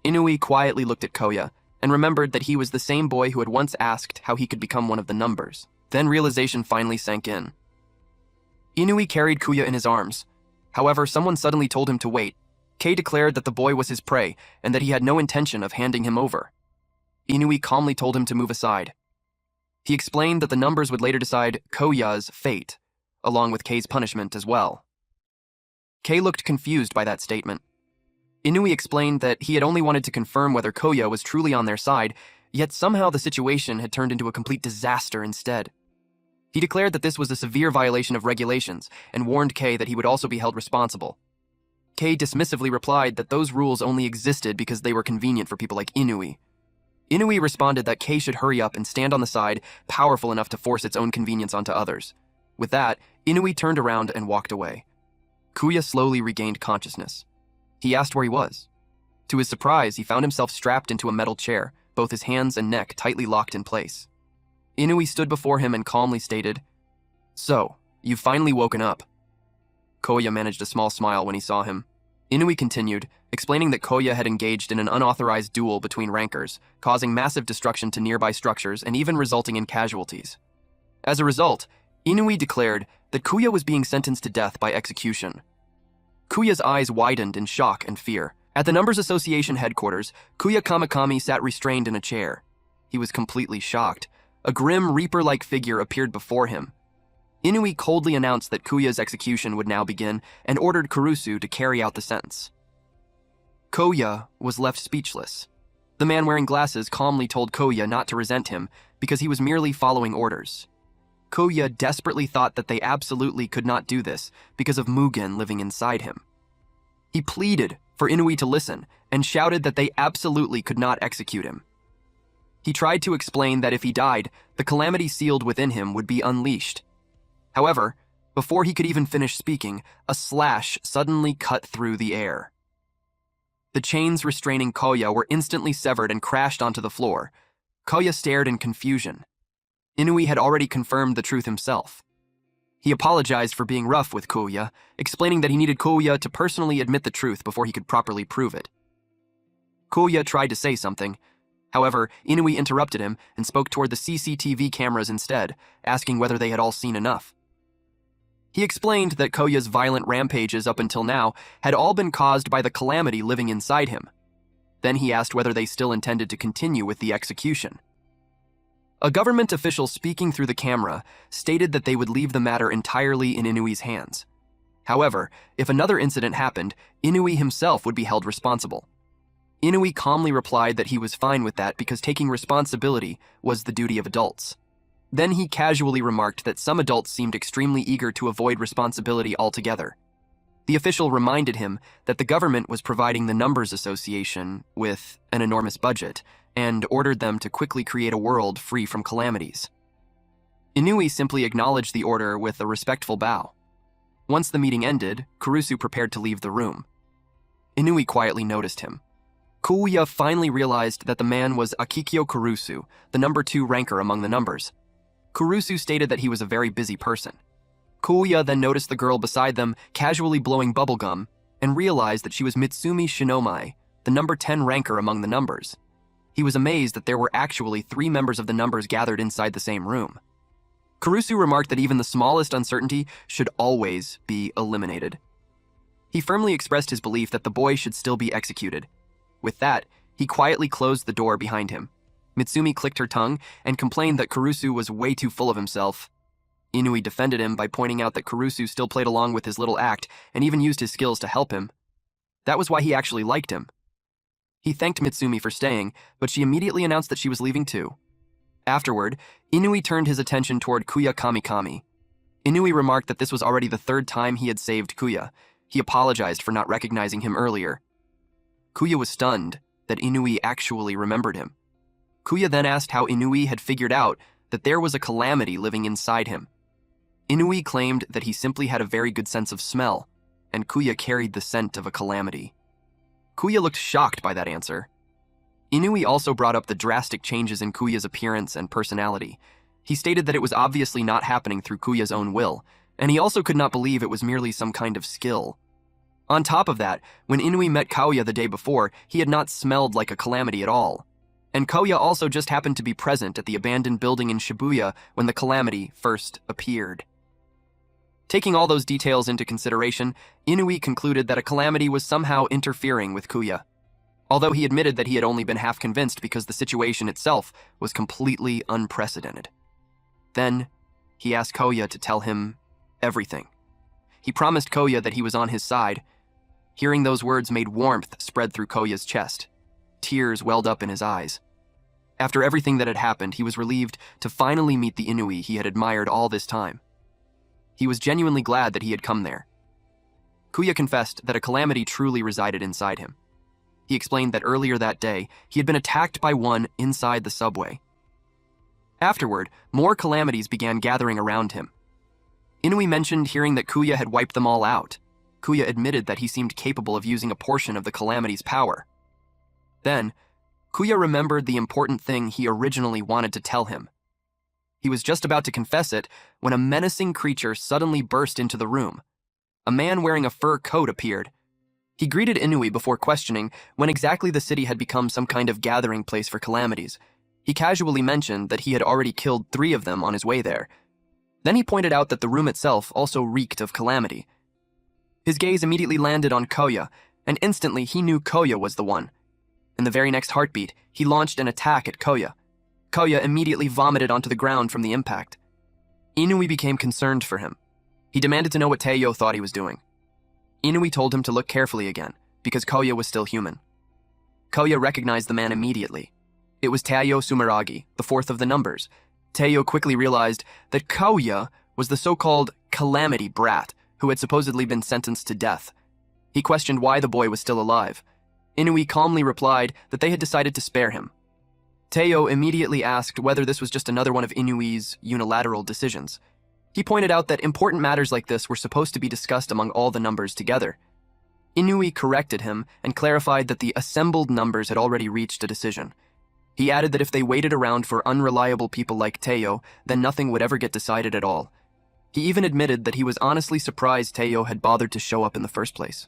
Inui quietly looked at Koya and remembered that he was the same boy who had once asked how he could become one of the numbers. Then realization finally sank in. Inui carried Kuya in his arms. However, someone suddenly told him to wait. Kay declared that the boy was his prey and that he had no intention of handing him over. Inui calmly told him to move aside. He explained that the numbers would later decide Koya's fate, along with Kay's punishment as well. Kay looked confused by that statement. Inui explained that he had only wanted to confirm whether Koya was truly on their side, yet somehow the situation had turned into a complete disaster instead. He declared that this was a severe violation of regulations and warned Kay that he would also be held responsible. Kay dismissively replied that those rules only existed because they were convenient for people like Inui. Inui responded that Kay should hurry up and stand on the side, powerful enough to force its own convenience onto others. With that, Inui turned around and walked away. Kuya slowly regained consciousness. He asked where he was. To his surprise, he found himself strapped into a metal chair, both his hands and neck tightly locked in place. Inui stood before him and calmly stated, "So, you've finally woken up." Koya managed a small smile when he saw him. Inui continued, explaining that Koya had engaged in an unauthorized duel between rankers, causing massive destruction to nearby structures and even resulting in casualties. As a result, Inui declared that Kuya was being sentenced to death by execution. Kuya's eyes widened in shock and fear. At the Numbers Association headquarters, Kuya Kamakami sat restrained in a chair. He was completely shocked. A grim Reaper-like figure appeared before him. Inui coldly announced that Kuya's execution would now begin and ordered Kurusu to carry out the sentence. Koya was left speechless. The man wearing glasses calmly told Koya not to resent him because he was merely following orders. Koya desperately thought that they absolutely could not do this because of Mugen living inside him. He pleaded for Inui to listen and shouted that they absolutely could not execute him. He tried to explain that if he died, the calamity sealed within him would be unleashed. However, before he could even finish speaking, a slash suddenly cut through the air. The chains restraining Koya were instantly severed and crashed onto the floor. Koya stared in confusion. Inui had already confirmed the truth himself. He apologized for being rough with Koya, explaining that he needed Koya to personally admit the truth before he could properly prove it. Koya tried to say something. However, Inui interrupted him and spoke toward the CCTV cameras instead, asking whether they had all seen enough. He explained that Koya's violent rampages up until now had all been caused by the calamity living inside him. Then he asked whether they still intended to continue with the execution. A government official speaking through the camera stated that they would leave the matter entirely in Inui's hands. However, if another incident happened, Inui himself would be held responsible. Inui calmly replied that he was fine with that because taking responsibility was the duty of adults. Then he casually remarked that some adults seemed extremely eager to avoid responsibility altogether. The official reminded him that the government was providing the Numbers Association with an enormous budget and ordered them to quickly create a world free from calamities. Inui simply acknowledged the order with a respectful bow. Once the meeting ended, Kurusu prepared to leave the room. Inui quietly noticed him. Kuya finally realized that the man was Akikyo Kurusu, the number 2 ranker among the numbers. Kurusu stated that he was a very busy person. Kuya then noticed the girl beside them casually blowing bubblegum and realized that she was Mitsumi Shinomai, the number 10 ranker among the numbers. He was amazed that there were actually 3 members of the numbers gathered inside the same room. Kurusu remarked that even the smallest uncertainty should always be eliminated. He firmly expressed his belief that the boy should still be executed. With that, he quietly closed the door behind him. Mitsumi clicked her tongue and complained that Kurusu was way too full of himself. Inui defended him by pointing out that Kurusu still played along with his little act and even used his skills to help him. That was why he actually liked him. He thanked Mitsumi for staying, but she immediately announced that she was leaving too. Afterward, Inui turned his attention toward Kuya Kamikami. Inui remarked that this was already the 3rd time he had saved Kuya. He apologized for not recognizing him earlier. Kuya was stunned that Inui actually remembered him. Kuya then asked how Inui had figured out that there was a calamity living inside him. Inui claimed that he simply had a very good sense of smell, and Kuya carried the scent of a calamity. Kuya looked shocked by that answer. Inui also brought up the drastic changes in Kuya's appearance and personality. He stated that it was obviously not happening through Kuya's own will, and he also could not believe it was merely some kind of skill. On top of that, when Inui met Koya the day before, he had not smelled like a calamity at all. And Koya also just happened to be present at the abandoned building in Shibuya when the calamity first appeared. Taking all those details into consideration, Inui concluded that a calamity was somehow interfering with Kuya, although he admitted that he had only been half convinced because the situation itself was completely unprecedented. Then, he asked Koya to tell him everything. He promised Koya that he was on his side. Hearing those words made warmth spread through Koya's chest. Tears welled up in his eyes. After everything that had happened, he was relieved to finally meet the Inui he had admired all this time. He was genuinely glad that he had come there. Kuya confessed that a calamity truly resided inside him. He explained that earlier that day, he had been attacked by one inside the subway. Afterward, more calamities began gathering around him. Inui mentioned hearing that Kuya had wiped them all out. Kuya admitted that he seemed capable of using a portion of the calamity's power. Then, Kuya remembered the important thing he originally wanted to tell him. He was just about to confess it when a menacing creature suddenly burst into the room. A man wearing a fur coat appeared. He greeted Inui before questioning when exactly the city had become some kind of gathering place for calamities. He casually mentioned that he had already killed 3 of them on his way there. Then he pointed out that the room itself also reeked of calamity. His gaze immediately landed on Koya, and instantly he knew Koya was the one. In the very next heartbeat, he launched an attack at Koya. Koya immediately vomited onto the ground from the impact. Inui became concerned for him. He demanded to know what Teo thought he was doing. Inui told him to look carefully again, because Koya was still human. Koya recognized the man immediately. It was Teo Sumeragi, the fourth of the numbers. Teo quickly realized that Koya was the so-called Calamity brat who had supposedly been sentenced to death. He questioned why the boy was still alive. Inui calmly replied that they had decided to spare him. Teo immediately asked whether this was just another one of Inui's unilateral decisions. He pointed out that important matters like this were supposed to be discussed among all the numbers together. Inui corrected him and clarified that the assembled numbers had already reached a decision. He added that if they waited around for unreliable people like Teo, then nothing would ever get decided at all. He even admitted that he was honestly surprised Teo had bothered to show up in the first place.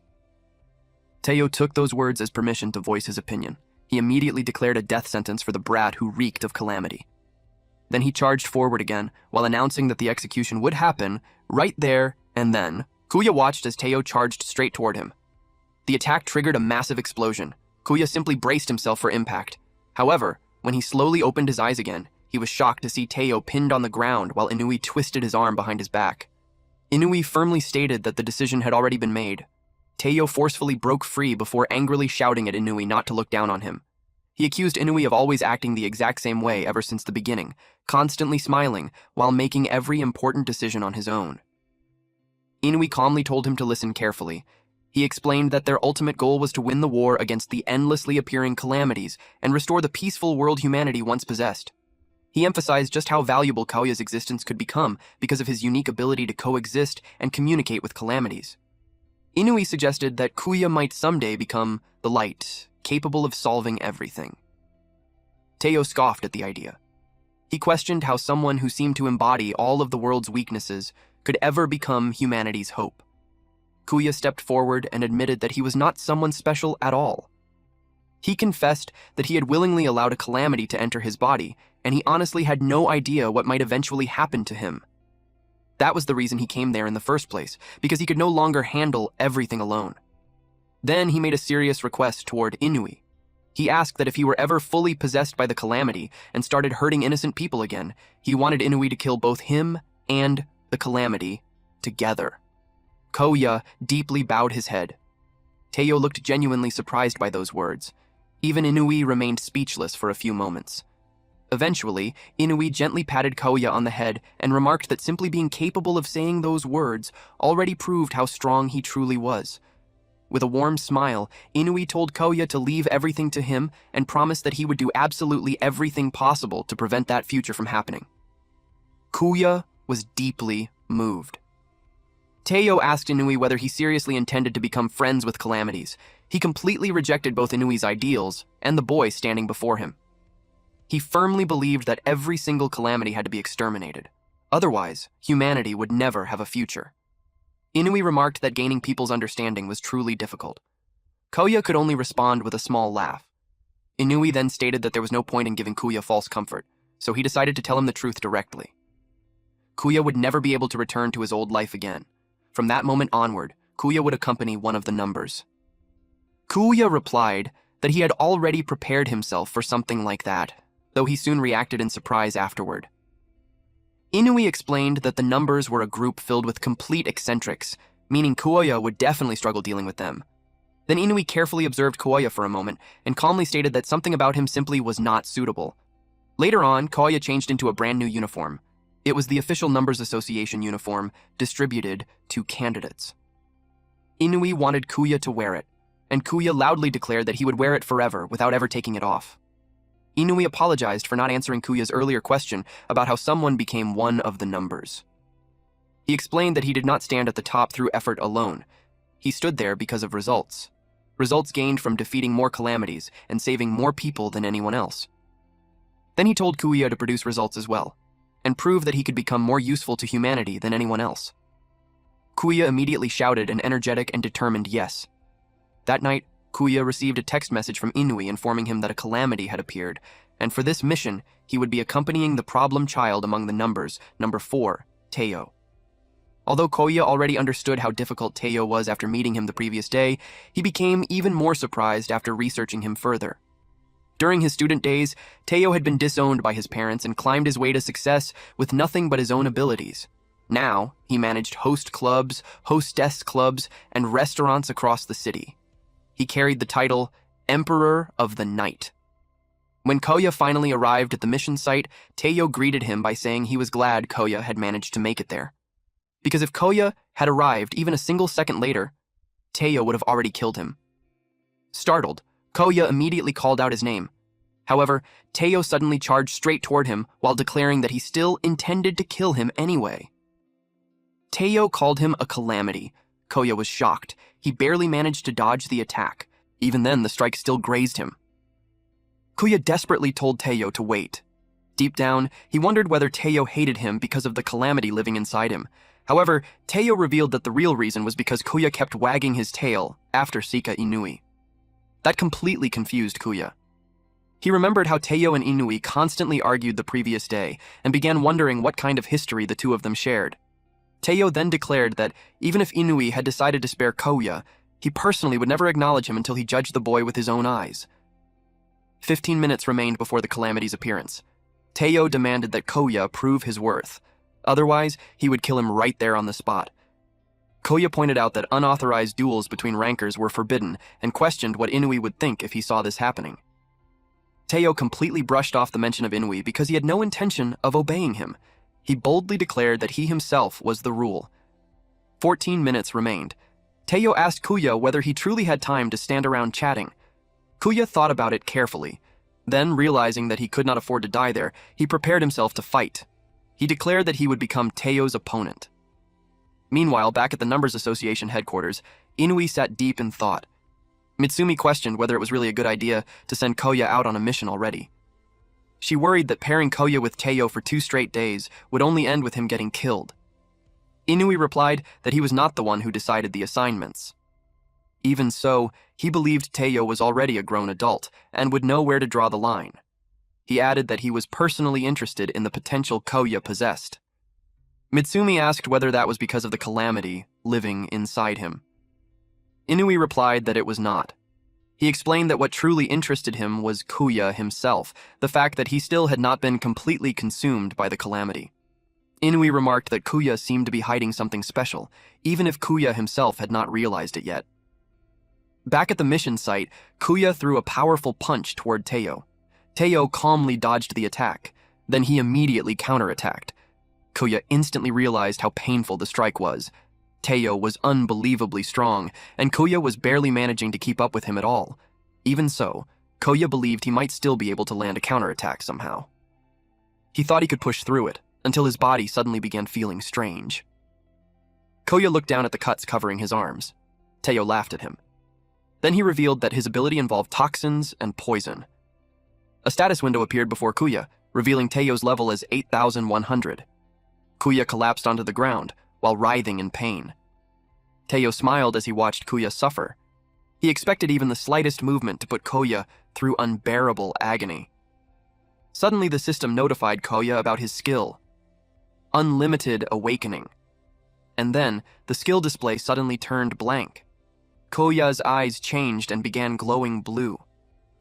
Teo took those words as permission to voice his opinion. He immediately declared a death sentence for the brat who reeked of calamity. Then he charged forward again, while announcing that the execution would happen right there and then. Kuya watched as Teo charged straight toward him. The attack triggered a massive explosion. Kuya simply braced himself for impact. However, when he slowly opened his eyes again, he was shocked to see Teo pinned on the ground while Inui twisted his arm behind his back. Inui firmly stated that the decision had already been made. Teo forcefully broke free before angrily shouting at Inui not to look down on him. He accused Inui of always acting the exact same way ever since the beginning, constantly smiling while making every important decision on his own. Inui calmly told him to listen carefully. He explained that their ultimate goal was to win the war against the endlessly appearing calamities and restore the peaceful world humanity once possessed. He emphasized just how valuable Kaoya's existence could become because of his unique ability to coexist and communicate with calamities. Inui suggested that Kuya might someday become the light, capable of solving everything. Teo scoffed at the idea. He questioned how someone who seemed to embody all of the world's weaknesses could ever become humanity's hope. Kuya stepped forward and admitted that he was not someone special at all. He confessed that he had willingly allowed a calamity to enter his body, and he honestly had no idea what might eventually happen to him. That was the reason he came there in the first place, because he could no longer handle everything alone. Then he made a serious request toward Inui. He asked that if he were ever fully possessed by the calamity and started hurting innocent people again, he wanted Inui to kill both him and the calamity together. Koya deeply bowed his head. Teo looked genuinely surprised by those words. Even Inui remained speechless for a few moments. Eventually, Inui gently patted Koya on the head and remarked that simply being capable of saying those words already proved how strong he truly was. With a warm smile, Inui told Koya to leave everything to him and promised that he would do absolutely everything possible to prevent that future from happening. Koya was deeply moved. Teo asked Inui whether he seriously intended to become friends with calamities. He completely rejected both Inui's ideals and the boy standing before him. He firmly believed that every single calamity had to be exterminated. Otherwise, humanity would never have a future. Inui remarked that gaining people's understanding was truly difficult. Koya could only respond with a small laugh. Inui then stated that there was no point in giving Kuya false comfort, so he decided to tell him the truth directly. Kuya would never be able to return to his old life again. From that moment onward, Kuya would accompany one of the numbers. Kuya replied that he had already prepared himself for something like that, though he soon reacted in surprise afterward. Inui explained that the numbers were a group filled with complete eccentrics, meaning Kuya would definitely struggle dealing with them. Then Inui carefully observed Kuya for a moment and calmly stated that something about him simply was not suitable. Later on, Kuya changed into a brand new uniform. It was the official Numbers Association uniform distributed to candidates. Inui wanted Kuya to wear it, and Kuya loudly declared that he would wear it forever without ever taking it off. Inui apologized for not answering Kuya's earlier question about how someone became one of the numbers. He explained that he did not stand at the top through effort alone. He stood there because of results. Results gained from defeating more calamities and saving more people than anyone else. Then he told Kuya to produce results as well, and prove that he could become more useful to humanity than anyone else. Kuya immediately shouted an energetic and determined yes. That night, Kuya received a text message from Inui informing him that a calamity had appeared, and for this mission, he would be accompanying the problem child among the numbers, number 4, Teo. Although Kuya already understood how difficult Teo was after meeting him the previous day, he became even more surprised after researching him further. During his student days, Teo had been disowned by his parents and climbed his way to success with nothing but his own abilities. Now, he managed host clubs, hostess clubs, and restaurants across the city. He carried the title Emperor of the Night. When Koya finally arrived at the mission site, Teo greeted him by saying he was glad Koya had managed to make it there. Because if Koya had arrived even a single second later, Teo would have already killed him. Startled, Koya immediately called out his name. However, Teo suddenly charged straight toward him while declaring that he still intended to kill him anyway. Teo called him a calamity. Koya was shocked. He barely managed to dodge the attack. Even then, the strike still grazed him. Koya desperately told Teo to wait. Deep down, he wondered whether Teo hated him because of the calamity living inside him. However, Teo revealed that the real reason was because Koya kept wagging his tail after Sika Inui. That completely confused Koya. He remembered how Teo and Inui constantly argued the previous day and began wondering what kind of history the two of them shared. Teo then declared that even if Inui had decided to spare Koya, he personally would never acknowledge him until he judged the boy with his own eyes. 15 minutes remained before the Calamity's appearance. Teo demanded that Koya prove his worth. Otherwise, he would kill him right there on the spot. Koya pointed out that unauthorized duels between rankers were forbidden and questioned what Inui would think if he saw this happening. Teo completely brushed off the mention of Inui because he had no intention of obeying him. He boldly declared that he himself was the rule. 14 minutes remained. Teo asked Koya whether he truly had time to stand around chatting. Koya thought about it carefully. Then, realizing that he could not afford to die there, he prepared himself to fight. He declared that he would become Teo's opponent. Meanwhile, back at the Numbers Association headquarters, Inui sat deep in thought. Mitsumi questioned whether it was really a good idea to send Koya out on a mission already. She worried that pairing Koya with Teo for 2 straight days would only end with him getting killed. Inui replied that he was not the one who decided the assignments. Even so, he believed Teo was already a grown adult and would know where to draw the line. He added that he was personally interested in the potential Koya possessed. Mitsumi asked whether that was because of the calamity living inside him. Inui replied that it was not. He explained that what truly interested him was Koya himself, the fact that he still had not been completely consumed by the calamity. Inui remarked that Koya seemed to be hiding something special, even if Koya himself had not realized it yet. Back at the mission site, Koya threw a powerful punch toward Teo. Teo calmly dodged the attack. Then he immediately counterattacked. Koya instantly realized how painful the strike was. Teo was unbelievably strong, and Koya was barely managing to keep up with him at all. Even so, Koya believed he might still be able to land a counterattack somehow. He thought he could push through it, until his body suddenly began feeling strange. Koya looked down at the cuts covering his arms. Teo laughed at him. Then he revealed that his ability involved toxins and poison. A status window appeared before Koya, revealing Teo's level as 8,100. Koya collapsed onto the ground, while writhing in pain. Teo smiled as he watched Koya suffer. He expected even the slightest movement to put Koya through unbearable agony. Suddenly the system notified Koya about his skill. Unlimited Awakening. And then, the skill display suddenly turned blank. Koya's eyes changed and began glowing blue.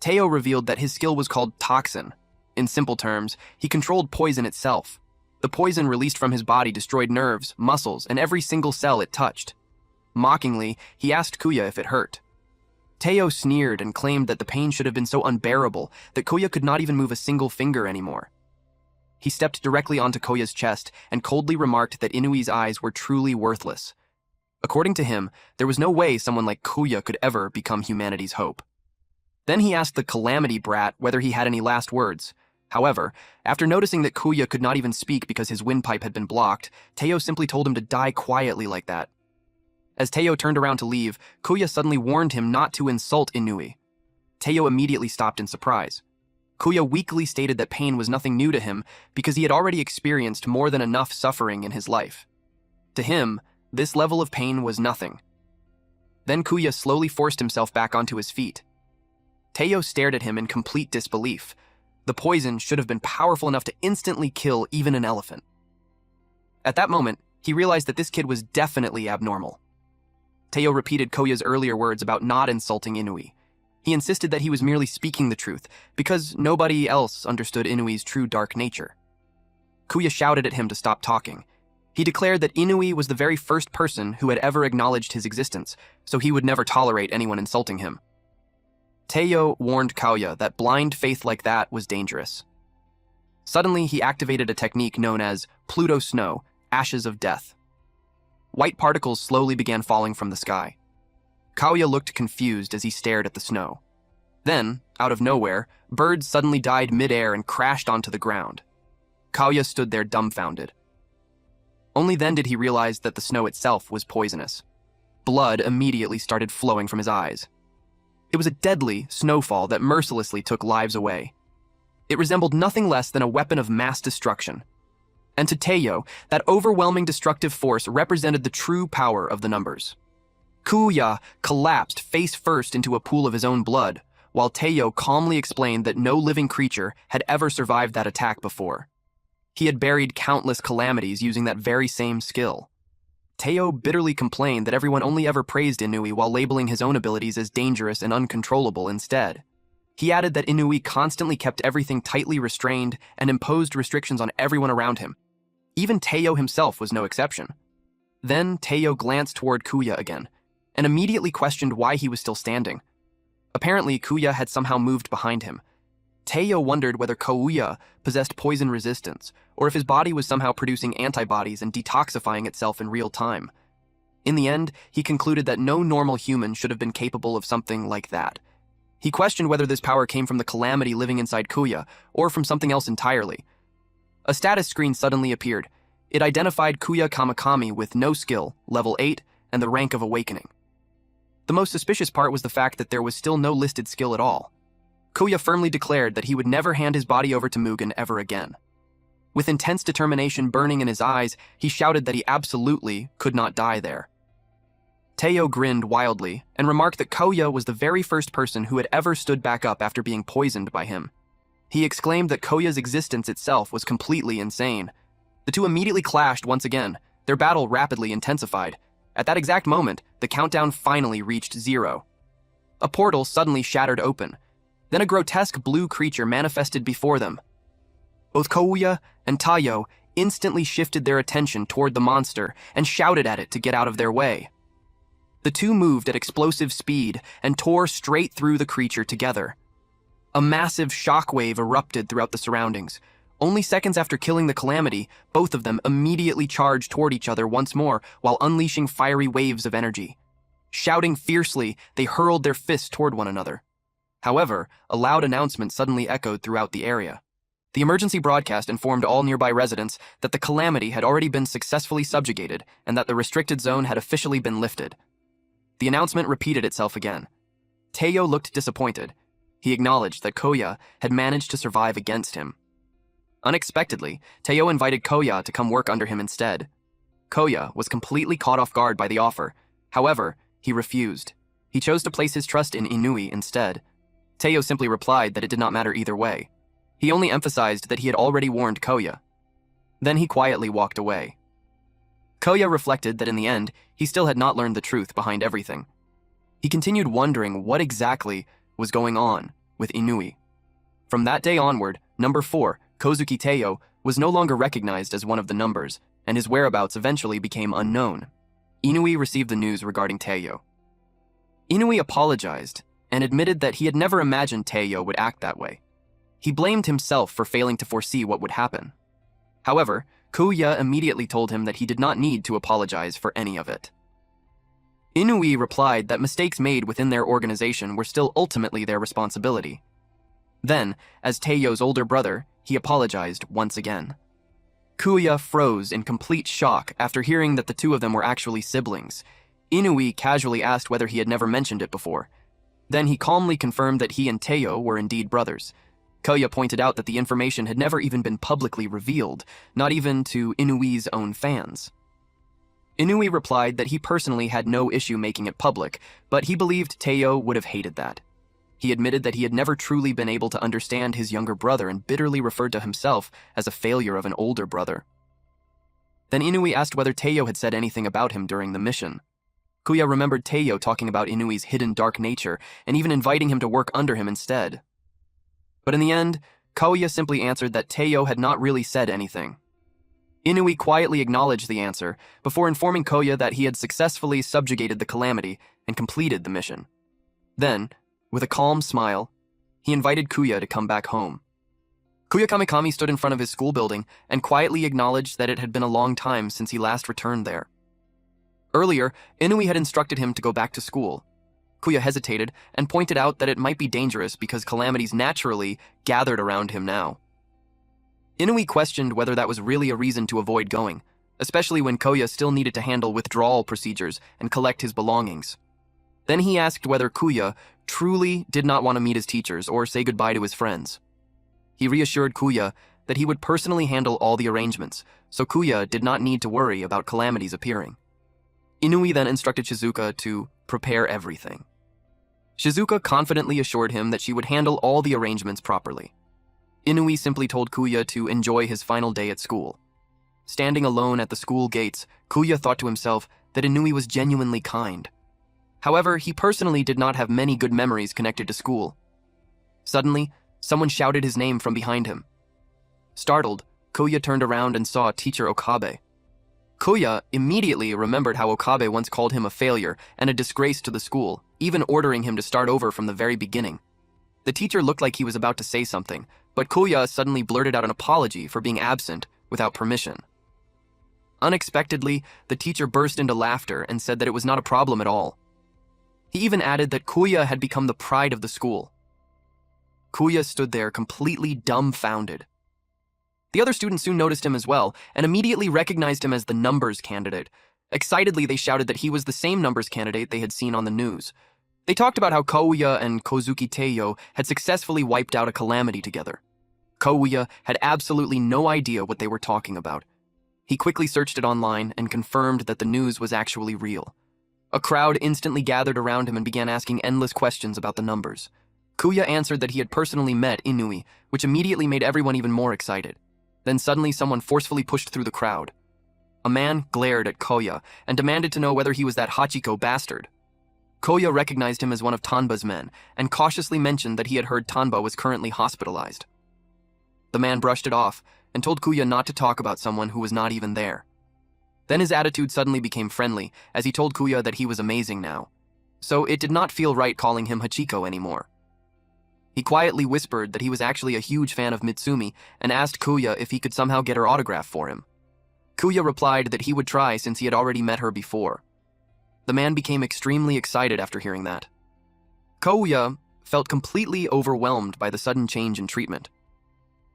Teo revealed that his skill was called Toxin. In simple terms, he controlled poison itself. The poison released from his body destroyed nerves, muscles, and every single cell it touched. Mockingly, he asked Koya if it hurt. Teo sneered and claimed that the pain should have been so unbearable that Koya could not even move a single finger anymore. He stepped directly onto Koya's chest and coldly remarked that Inui's eyes were truly worthless. According to him, there was no way someone like Koya could ever become humanity's hope. Then he asked the Calamity brat whether he had any last words. However, after noticing that Koya could not even speak because his windpipe had been blocked, Teo simply told him to die quietly like that. As Teo turned around to leave, Koya suddenly warned him not to insult Inui. Teo immediately stopped in surprise. Koya weakly stated that pain was nothing new to him because he had already experienced more than enough suffering in his life. To him, this level of pain was nothing. Then Koya slowly forced himself back onto his feet. Teo stared at him in complete disbelief. The poison should have been powerful enough to instantly kill even an elephant. At that moment, he realized that this kid was definitely abnormal. Teo repeated Koya's earlier words about not insulting Inui. He insisted that he was merely speaking the truth, because nobody else understood Inui's true dark nature. Kuya shouted at him to stop talking. He declared that Inui was the very first person who had ever acknowledged his existence, so he would never tolerate anyone insulting him. Teo warned Kauya that blind faith like that was dangerous. Suddenly, he activated a technique known as Pluto Snow, Ashes of Death. White particles slowly began falling from the sky. Kauya looked confused as he stared at the snow. Then, out of nowhere, birds suddenly died mid-air and crashed onto the ground. Kauya stood there dumbfounded. Only then did he realize that the snow itself was poisonous. Blood immediately started flowing from his eyes. It was a deadly snowfall that mercilessly took lives away. It resembled nothing less than a weapon of mass destruction. And to Teo, that overwhelming destructive force represented the true power of the numbers. Kuya collapsed face first into a pool of his own blood, while Teo calmly explained that no living creature had ever survived that attack before. He had buried countless calamities using that very same skill. Teo bitterly complained that everyone only ever praised Inui while labeling his own abilities as dangerous and uncontrollable instead. He added that Inui constantly kept everything tightly restrained and imposed restrictions on everyone around him. Even Teo himself was no exception. Then Teo glanced toward Kuya again, and immediately questioned why he was still standing. Apparently, Kuya had somehow moved behind him. Teo wondered whether Kuya possessed poison resistance, or if his body was somehow producing antibodies and detoxifying itself in real time. In the end, he concluded that no normal human should have been capable of something like that. He questioned whether this power came from the calamity living inside Kuya, or from something else entirely. A status screen suddenly appeared. It identified Kuya Kamakami with no skill, level 8, and the rank of Awakening. The most suspicious part was the fact that there was still no listed skill at all. Kuya firmly declared that he would never hand his body over to Mugen ever again. With intense determination burning in his eyes, he shouted that he absolutely could not die there. Teo grinned wildly and remarked that Kuya was the very first person who had ever stood back up after being poisoned by him. He exclaimed that Kuya's existence itself was completely insane. The two immediately clashed once again, their battle rapidly intensified. At that exact moment, the countdown finally reached 0. A portal suddenly shattered open. Then a grotesque blue creature manifested before them. Both Kuya and Teo instantly shifted their attention toward the monster and shouted at it to get out of their way. The two moved at explosive speed and tore straight through the creature together. A massive shockwave erupted throughout the surroundings. Only seconds after killing the Calamity, both of them immediately charged toward each other once more while unleashing fiery waves of energy. Shouting fiercely, they hurled their fists toward one another. However, a loud announcement suddenly echoed throughout the area. The emergency broadcast informed all nearby residents that the Calamity had already been successfully subjugated and that the restricted zone had officially been lifted. The announcement repeated itself again. Teo looked disappointed. He acknowledged that Kuya had managed to survive against him. Unexpectedly, Teo invited Kuya to come work under him instead. Kuya was completely caught off guard by the offer. However, he refused. He chose to place his trust in Inui instead. Teo simply replied that it did not matter either way. He only emphasized that he had already warned Kuya. Then he quietly walked away. Kuya reflected that in the end, he still had not learned the truth behind everything. He continued wondering what exactly was going on with Inui. From that day onward, number 4, Kozuki Teo, was no longer recognized as one of the numbers, and his whereabouts eventually became unknown. Inui received the news regarding Teo. Inui apologized and admitted that he had never imagined Teo would act that way. He blamed himself for failing to foresee what would happen. However, Kuya immediately told him that he did not need to apologize for any of it. Inui replied that mistakes made within their organization were still ultimately their responsibility. Then, as Teo's older brother, he apologized once again. Kuya froze in complete shock after hearing that the two of them were actually siblings. Inui casually asked whether he had never mentioned it before. Then he calmly confirmed that he and Teo were indeed brothers. Kuya pointed out that the information had never even been publicly revealed, not even to Inui's own fans. Inui replied that he personally had no issue making it public, but he believed Teo would have hated that. He admitted that he had never truly been able to understand his younger brother and bitterly referred to himself as a failure of an older brother. Then Inui asked whether Teo had said anything about him during the mission. Kuya remembered Teiyo talking about Inui's hidden dark nature and even inviting him to work under him instead. But in the end, Kuya simply answered that Teiyo had not really said anything. Inui quietly acknowledged the answer before informing Kuya that he had successfully subjugated the Calamity and completed the mission. Then, with a calm smile, he invited Kuya to come back home. Kuya Kamikami stood in front of his school building and quietly acknowledged that it had been a long time since he last returned there. Earlier, Inui had instructed him to go back to school. Kuya hesitated and pointed out that it might be dangerous because calamities naturally gathered around him now. Inui questioned whether that was really a reason to avoid going, especially when Kuya still needed to handle withdrawal procedures and collect his belongings. Then he asked whether Kuya truly did not want to meet his teachers or say goodbye to his friends. He reassured Kuya that he would personally handle all the arrangements, so Kuya did not need to worry about calamities appearing. Inui then instructed Shizuka to prepare everything. Shizuka confidently assured him that she would handle all the arrangements properly. Inui simply told Kuya to enjoy his final day at school. Standing alone at the school gates, Kuya thought to himself that Inui was genuinely kind. However, he personally did not have many good memories connected to school. Suddenly, someone shouted his name from behind him. Startled, Kuya turned around and saw teacher Okabe. Kuya immediately remembered how Okabe once called him a failure and a disgrace to the school, even ordering him to start over from the very beginning. The teacher looked like he was about to say something, but Kuya suddenly blurted out an apology for being absent without permission. Unexpectedly, the teacher burst into laughter and said that it was not a problem at all. He even added that Kuya had become the pride of the school. Kuya stood there completely dumbfounded. The other students soon noticed him as well and immediately recognized him as the numbers candidate. Excitedly, they shouted that he was the same numbers candidate they had seen on the news. They talked about how Kuya and Kozuki Teiyo had successfully wiped out a calamity together. Kuya had absolutely no idea what they were talking about. He quickly searched it online and confirmed that the news was actually real. A crowd instantly gathered around him and began asking endless questions about the numbers. Kuya answered that he had personally met Inui, which immediately made everyone even more excited. Then suddenly someone forcefully pushed through the crowd. A man glared at Kuya and demanded to know whether he was that Hachiko bastard. Kuya recognized him as one of Tanba's men and cautiously mentioned that he had heard Tanba was currently hospitalized. The man brushed it off and told Kuya not to talk about someone who was not even there. Then his attitude suddenly became friendly as he told Kuya that he was amazing now, so it did not feel right calling him Hachiko anymore. He quietly whispered that he was actually a huge fan of Mitsumi and asked Kuya if he could somehow get her autograph for him. Kuya replied that he would try since he had already met her before. The man became extremely excited after hearing that. Kuya felt completely overwhelmed by the sudden change in treatment.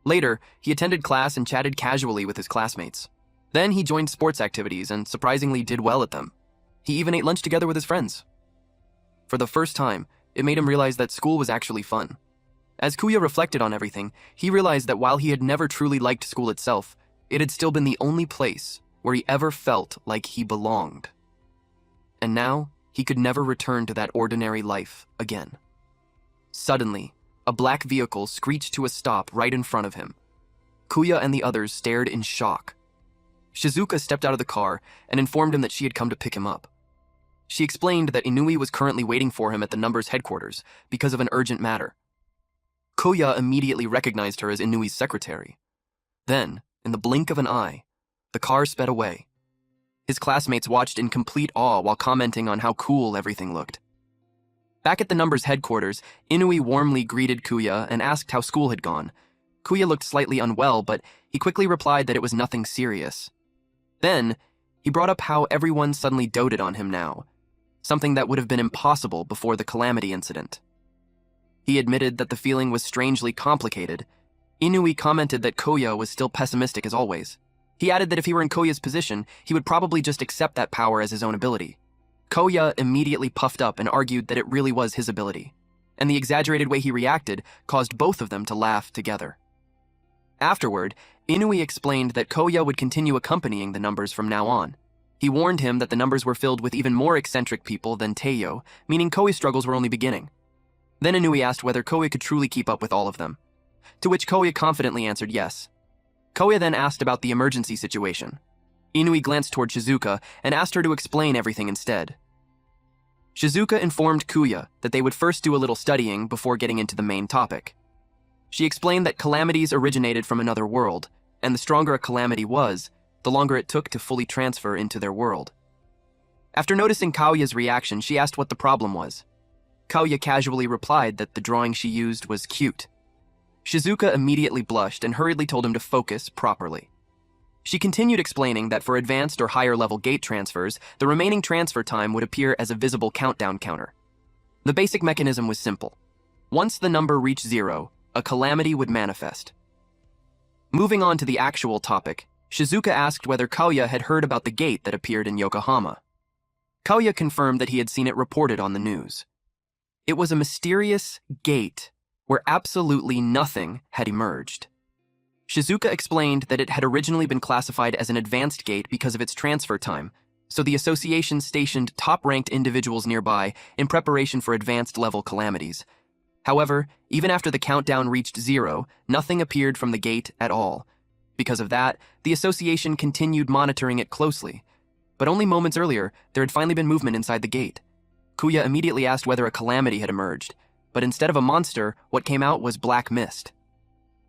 Later, he attended class and chatted casually with his classmates. Then he joined sports activities and surprisingly did well at them. He even ate lunch together with his friends. For the first time, it made him realize that school was actually fun. As Kuya reflected on everything, he realized that while he had never truly liked school itself, it had still been the only place where he ever felt like he belonged. And now, he could never return to that ordinary life again. Suddenly, a black vehicle screeched to a stop right in front of him. Kuya and the others stared in shock. Shizuka stepped out of the car and informed him that she had come to pick him up. She explained that Inui was currently waiting for him at the numbers headquarters because of an urgent matter. Kuya immediately recognized her as Inui's secretary. Then, in the blink of an eye, the car sped away. His classmates watched in complete awe while commenting on how cool everything looked. Back at the numbers headquarters, Inui warmly greeted Kuya and asked how school had gone. Kuya looked slightly unwell, but he quickly replied that it was nothing serious. Then, he brought up how everyone suddenly doted on him now, something that would have been impossible before the Calamity incident. He admitted that the feeling was strangely complicated. Inui commented that Kuya was still pessimistic as always. He added that if he were in Koya's position, he would probably just accept that power as his own ability. Kuya immediately puffed up and argued that it really was his ability, and the exaggerated way he reacted caused both of them to laugh together. Afterward, Inui explained that Kuya would continue accompanying the numbers from now on. He warned him that the numbers were filled with even more eccentric people than Teiyo, meaning Koya's struggles were only beginning. Then Inui asked whether Kuya could truly keep up with all of them, to which Kuya confidently answered yes. Kuya then asked about the emergency situation. Inui glanced toward Shizuka and asked her to explain everything instead. Shizuka informed Kuya that they would first do a little studying before getting into the main topic. She explained that calamities originated from another world, and the stronger a calamity was, the longer it took to fully transfer into their world. After noticing Kaoya's reaction, she asked what the problem was. Kaoya casually replied that the drawing she used was cute. Shizuka immediately blushed and hurriedly told him to focus properly. She continued explaining that for advanced or higher level gate transfers, the remaining transfer time would appear as a visible countdown counter. The basic mechanism was simple. Once the number reached 0, a calamity would manifest. Moving on to the actual topic, Shizuka asked whether Kaoya had heard about the gate that appeared in Yokohama. Kaoya confirmed that he had seen it reported on the news. It was a mysterious gate where absolutely nothing had emerged. Shizuka explained that it had originally been classified as an advanced gate because of its transfer time, so the association stationed top-ranked individuals nearby in preparation for advanced-level calamities. However, even after the countdown reached 0, nothing appeared from the gate at all. Because of that, the association continued monitoring it closely. But only moments earlier, there had finally been movement inside the gate. Kuya immediately asked whether a calamity had emerged, but instead of a monster, what came out was black mist.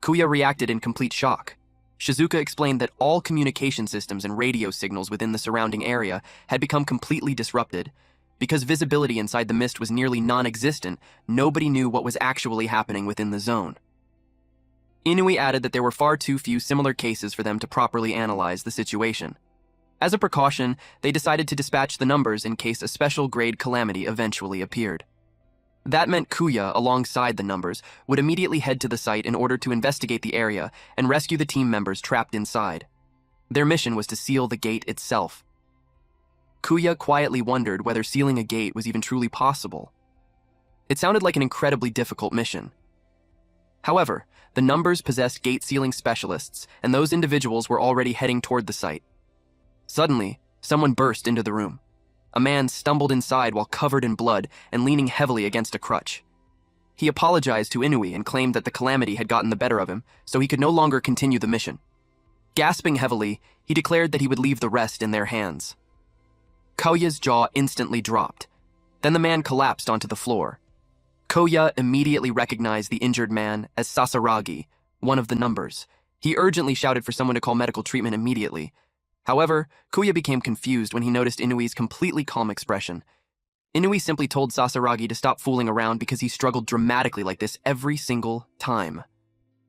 Kuya reacted in complete shock. Shizuka explained that all communication systems and radio signals within the surrounding area had become completely disrupted. Because visibility inside the mist was nearly non-existent, nobody knew what was actually happening within the zone. Inui added that there were far too few similar cases for them to properly analyze the situation. As a precaution, they decided to dispatch the numbers in case a special grade calamity eventually appeared. That meant Kuya, alongside the numbers, would immediately head to the site in order to investigate the area and rescue the team members trapped inside. Their mission was to seal the gate itself. Kuya quietly wondered whether sealing a gate was even truly possible. It sounded like an incredibly difficult mission. However, the numbers possessed gate sealing specialists, and those individuals were already heading toward the site. Suddenly, someone burst into the room. A man stumbled inside while covered in blood and leaning heavily against a crutch. He apologized to Inui and claimed that the calamity had gotten the better of him, so he could no longer continue the mission. Gasping heavily, he declared that he would leave the rest in their hands. Kaoya's jaw instantly dropped. Then the man collapsed onto the floor. Koya immediately recognized the injured man as Sasaragi, one of the numbers. He urgently shouted for someone to call medical treatment immediately. However, Kuya became confused when he noticed Inui's completely calm expression. Inui simply told Sasaragi to stop fooling around because he struggled dramatically like this every single time.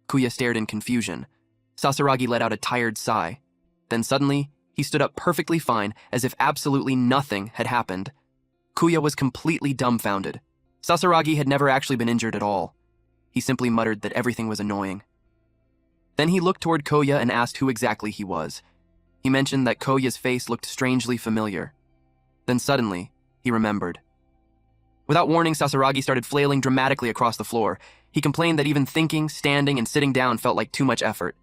Kuya stared in confusion. Sasaragi let out a tired sigh. Then suddenly, he stood up perfectly fine as if absolutely nothing had happened. Kuya was completely dumbfounded. Sasaragi had never actually been injured at all. He simply muttered that everything was annoying. Then he looked toward Koya and asked who exactly he was. He mentioned that Koya's face looked strangely familiar. Then suddenly, he remembered. Without warning, Sasaragi started flailing dramatically across the floor. He complained that even thinking, standing, and sitting down felt like too much effort.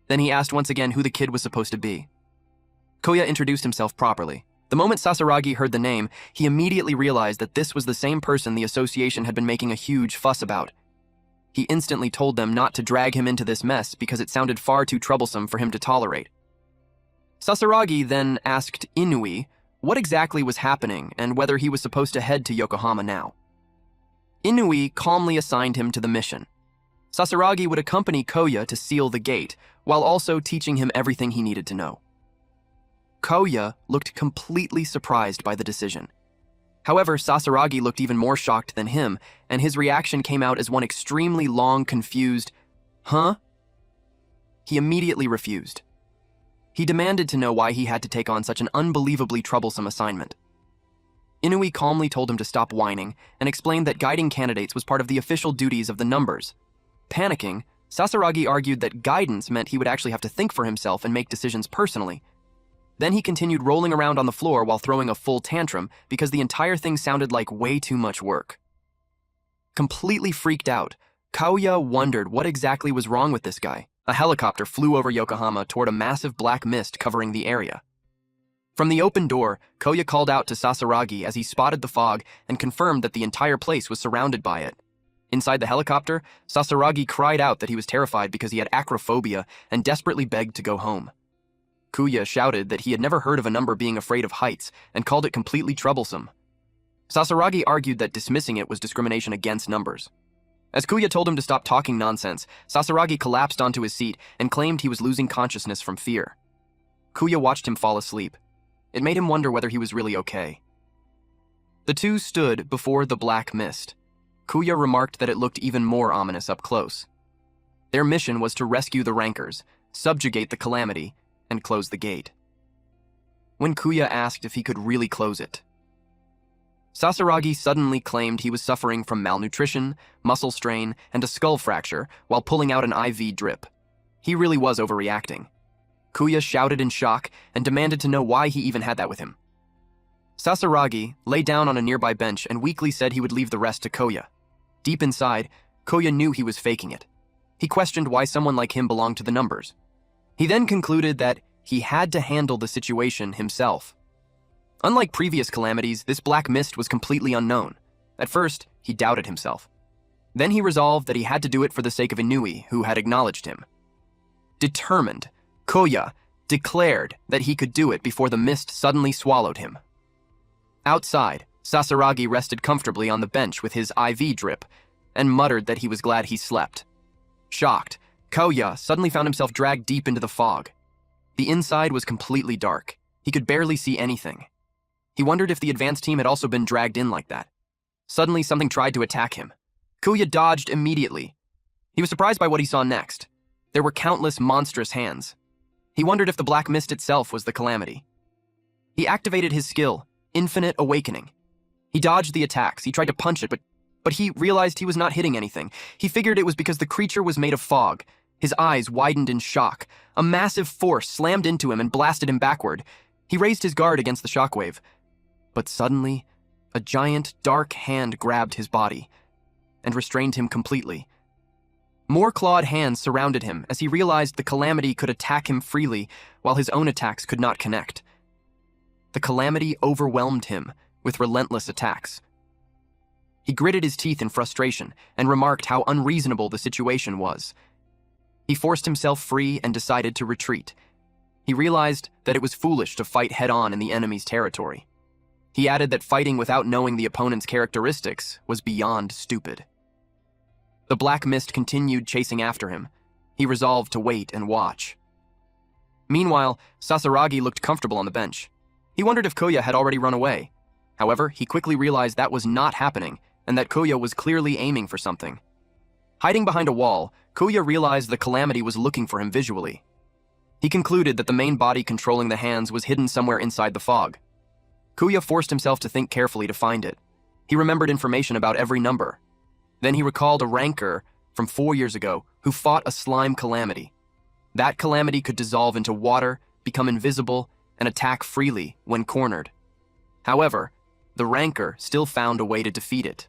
Then he asked once again who the kid was supposed to be. Koya introduced himself properly. The moment Sasaragi heard the name, he immediately realized that this was the same person the association had been making a huge fuss about. He instantly told them not to drag him into this mess because it sounded far too troublesome for him to tolerate. Sasaragi then asked Inui what exactly was happening and whether he was supposed to head to Yokohama now. Inui calmly assigned him to the mission. Sasaragi would accompany Koya to seal the gate, while also teaching him everything he needed to know. Koya looked completely surprised by the decision. However, Sasaragi looked even more shocked than him, and his reaction came out as one extremely long, confused, "Huh?" He immediately refused. He demanded to know why he had to take on such an unbelievably troublesome assignment. Inui calmly told him to stop whining and explained that guiding candidates was part of the official duties of the numbers. Panicking, Sasaragi argued that guidance meant he would actually have to think for himself and make decisions personally. Then he continued rolling around on the floor while throwing a full tantrum because the entire thing sounded like way too much work. Completely freaked out, Kaoya wondered what exactly was wrong with this guy. A helicopter flew over Yokohama toward a massive black mist covering the area. From the open door, Koya called out to Sasaragi as he spotted the fog and confirmed that the entire place was surrounded by it. Inside the helicopter, Sasaragi cried out that he was terrified because he had acrophobia and desperately begged to go home. Kuya shouted that he had never heard of a number being afraid of heights and called it completely troublesome. Sasaragi argued that dismissing it was discrimination against numbers. As Kuya told him to stop talking nonsense, Sasaragi collapsed onto his seat and claimed he was losing consciousness from fear. Kuya watched him fall asleep. It made him wonder whether he was really okay. The two stood before the black mist. Kuya remarked that it looked even more ominous up close. Their mission was to rescue the rankers, subjugate the Calamity, and close the gate. When Kuya asked if he could really close it, Sasaragi suddenly claimed he was suffering from malnutrition, muscle strain, and a skull fracture while pulling out an IV drip. He really was overreacting. Kuya shouted in shock and demanded to know why he even had that with him. Sasaragi lay down on a nearby bench and weakly said he would leave the rest to Kuya. Deep inside, Kuya knew he was faking it. He questioned why someone like him belonged to the numbers. He then concluded that he had to handle the situation himself. Unlike previous calamities, this black mist was completely unknown. At first, he doubted himself. Then he resolved that he had to do it for the sake of Inui, who had acknowledged him. Determined, Kuya declared that he could do it before the mist suddenly swallowed him. Outside, Sasaragi rested comfortably on the bench with his IV drip and muttered that he was glad he slept. Shocked, Kuya suddenly found himself dragged deep into the fog. The inside was completely dark. He could barely see anything. He wondered if the advance team had also been dragged in like that. Suddenly, something tried to attack him. Kuya dodged immediately. He was surprised by what he saw next. There were countless monstrous hands. He wondered if the black mist itself was the Calamity. He activated his skill, Infinite Awakening. He dodged the attacks. He tried to punch it, but he realized he was not hitting anything. He figured it was because the creature was made of fog. His eyes widened in shock. A massive force slammed into him and blasted him backward. He raised his guard against the shockwave. But suddenly, a giant, dark hand grabbed his body and restrained him completely. More clawed hands surrounded him as he realized the Calamity could attack him freely while his own attacks could not connect. The Calamity overwhelmed him with relentless attacks. He gritted his teeth in frustration and remarked how unreasonable the situation was. He forced himself free and decided to retreat. He realized that it was foolish to fight head-on in the enemy's territory. He added that fighting without knowing the opponent's characteristics was beyond stupid. The black mist continued chasing after him. He resolved to wait and watch. Meanwhile, Sasaragi looked comfortable on the bench. He wondered if Kuya had already run away. However, he quickly realized that was not happening and that Kuya was clearly aiming for something. Hiding behind a wall, Kuya realized the Calamity was looking for him visually. He concluded that the main body controlling the hands was hidden somewhere inside the fog. Kuya forced himself to think carefully to find it. He remembered information about every number. Then he recalled a ranker from 4 years ago who fought a slime Calamity. That Calamity could dissolve into water, become invisible, and attack freely when cornered. However, the ranker still found a way to defeat it.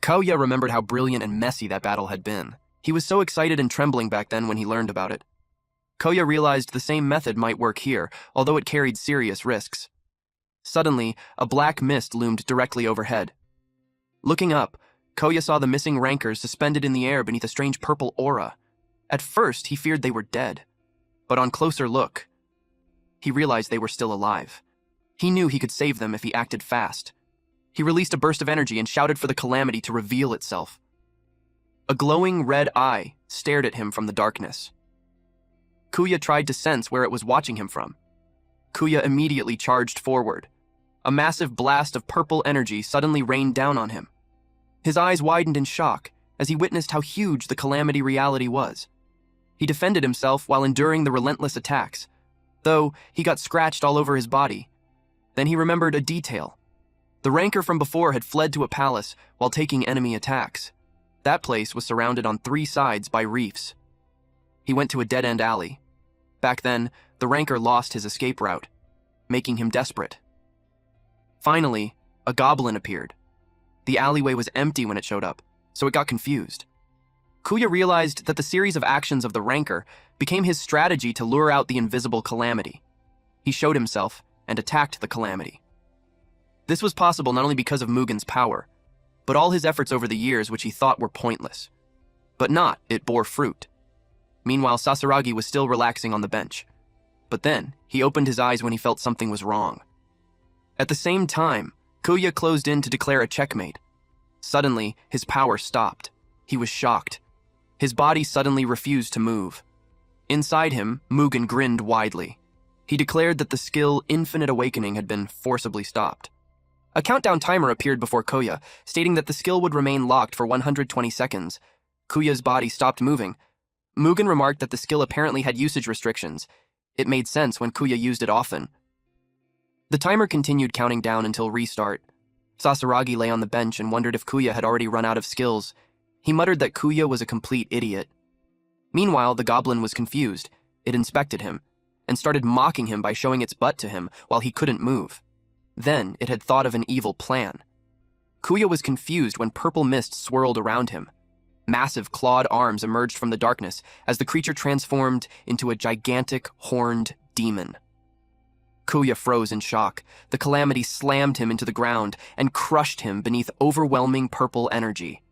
Kuya remembered how brilliant and messy that battle had been. He was so excited and trembling back then when he learned about it. Kuya realized the same method might work here, although it carried serious risks. Suddenly, a black mist loomed directly overhead. Looking up, Kuya saw the missing rankers suspended in the air beneath a strange purple aura. At first, he feared they were dead. But on closer look, he realized they were still alive. He knew he could save them if he acted fast. He released a burst of energy and shouted for the Calamity to reveal itself. A glowing red eye stared at him from the darkness. Kuya tried to sense where it was watching him from. Kuya immediately charged forward. A massive blast of purple energy suddenly rained down on him. His eyes widened in shock as he witnessed how huge the Calamity reality was. He defended himself while enduring the relentless attacks, though he got scratched all over his body. Then he remembered a detail. The ranker from before had fled to a palace while taking enemy attacks. That place was surrounded on 3 sides by reefs. He went to a dead-end alley. Back then, the ranker lost his escape route, making him desperate. Finally, a goblin appeared. The alleyway was empty when it showed up, so it got confused. Kuya realized that the series of actions of the ranker became his strategy to lure out the invisible Calamity. He showed himself and attacked the Calamity. This was possible not only because of Mugen's power, but all his efforts over the years which he thought were pointless. But not, it bore fruit. Meanwhile, Sasaragi was still relaxing on the bench. But then, he opened his eyes when he felt something was wrong. At the same time, Kuya closed in to declare a checkmate. Suddenly, his power stopped. He was shocked. His body suddenly refused to move. Inside him, Mugen grinned widely. He declared that the skill Infinite Awakening had been forcibly stopped. A countdown timer appeared before Kuya, stating that the skill would remain locked for 120 seconds. Kuya's body stopped moving. Mugen remarked that the skill apparently had usage restrictions. It made sense when Kuya used it often. The timer continued counting down until restart. Sasaragi lay on the bench and wondered if Kuya had already run out of skills. He muttered that Kuya was a complete idiot. Meanwhile, the goblin was confused. It inspected him, and started mocking him by showing its butt to him while he couldn't move. Then it had thought of an evil plan. Kuya was confused when purple mist swirled around him. Massive clawed arms emerged from the darkness as the creature transformed into a gigantic, horned demon. Kuya froze in shock. The Calamity slammed him into the ground and crushed him beneath overwhelming purple energy.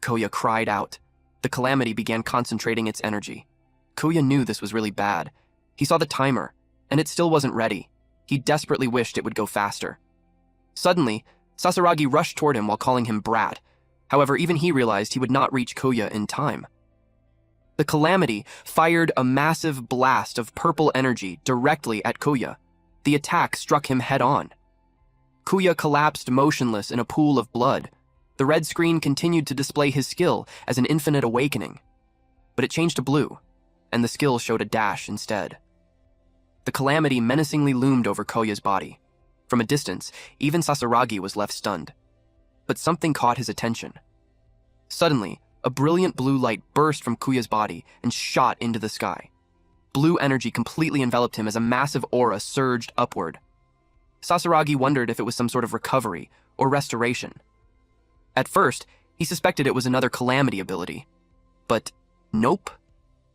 Kuya cried out. The Calamity began concentrating its energy. Kuya knew this was really bad. He saw the timer, and it still wasn't ready. He desperately wished it would go faster. Suddenly, Sasaragi rushed toward him while calling him brat. However, even he realized he would not reach Kuya in time. The Calamity fired a massive blast of purple energy directly at Kuya. The attack struck him head-on. Kuya collapsed motionless in a pool of blood. The red screen continued to display his skill as an Infinite Awakening. But it changed to blue, and the skill showed a dash instead. The Calamity menacingly loomed over Kuya's body. From a distance, even Sasaragi was left stunned. But something caught his attention. Suddenly, a brilliant blue light burst from Kuya's body and shot into the sky. Blue energy completely enveloped him as a massive aura surged upward. Sasaragi wondered if it was some sort of recovery or restoration. At first, he suspected it was another Calamity ability. But nope.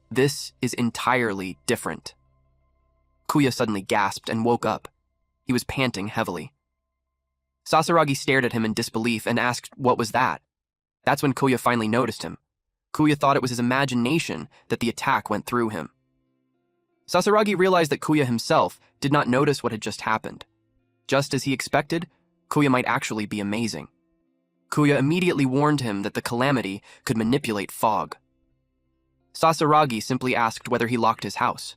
This is entirely different. Kuya suddenly gasped and woke up. He was panting heavily. Sasaragi stared at him in disbelief and asked what was that. That's when Kuya finally noticed him. Kuya thought it was his imagination that the attack went through him. Sasaragi realized that Kuya himself did not notice what had just happened. Just as he expected, Kuya might actually be amazing. Kuya immediately warned him that the Calamity could manipulate fog. Sasaragi simply asked whether he locked his house.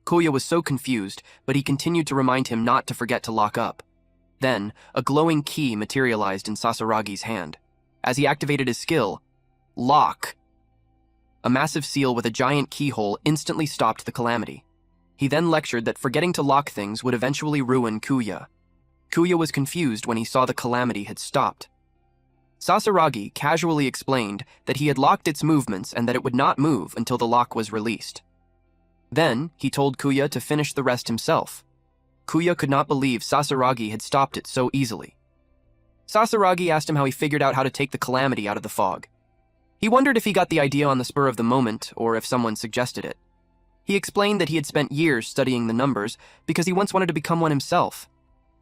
Kuya was so confused, but he continued to remind him not to forget to lock up. Then, a glowing key materialized in Sasaragi's hand. As he activated his skill, Lock! A massive seal with a giant keyhole instantly stopped the Calamity. He then lectured that forgetting to lock things would eventually ruin Kuya. Kuya was confused when he saw the Calamity had stopped. Sasaragi casually explained that he had locked its movements and that it would not move until the lock was released. Then, he told Kuya to finish the rest himself. Kuya could not believe Sasaragi had stopped it so easily. Sasaragi asked him how he figured out how to take the Calamity out of the fog. He wondered if he got the idea on the spur of the moment or if someone suggested it. He explained that he had spent years studying the numbers because he once wanted to become one himself.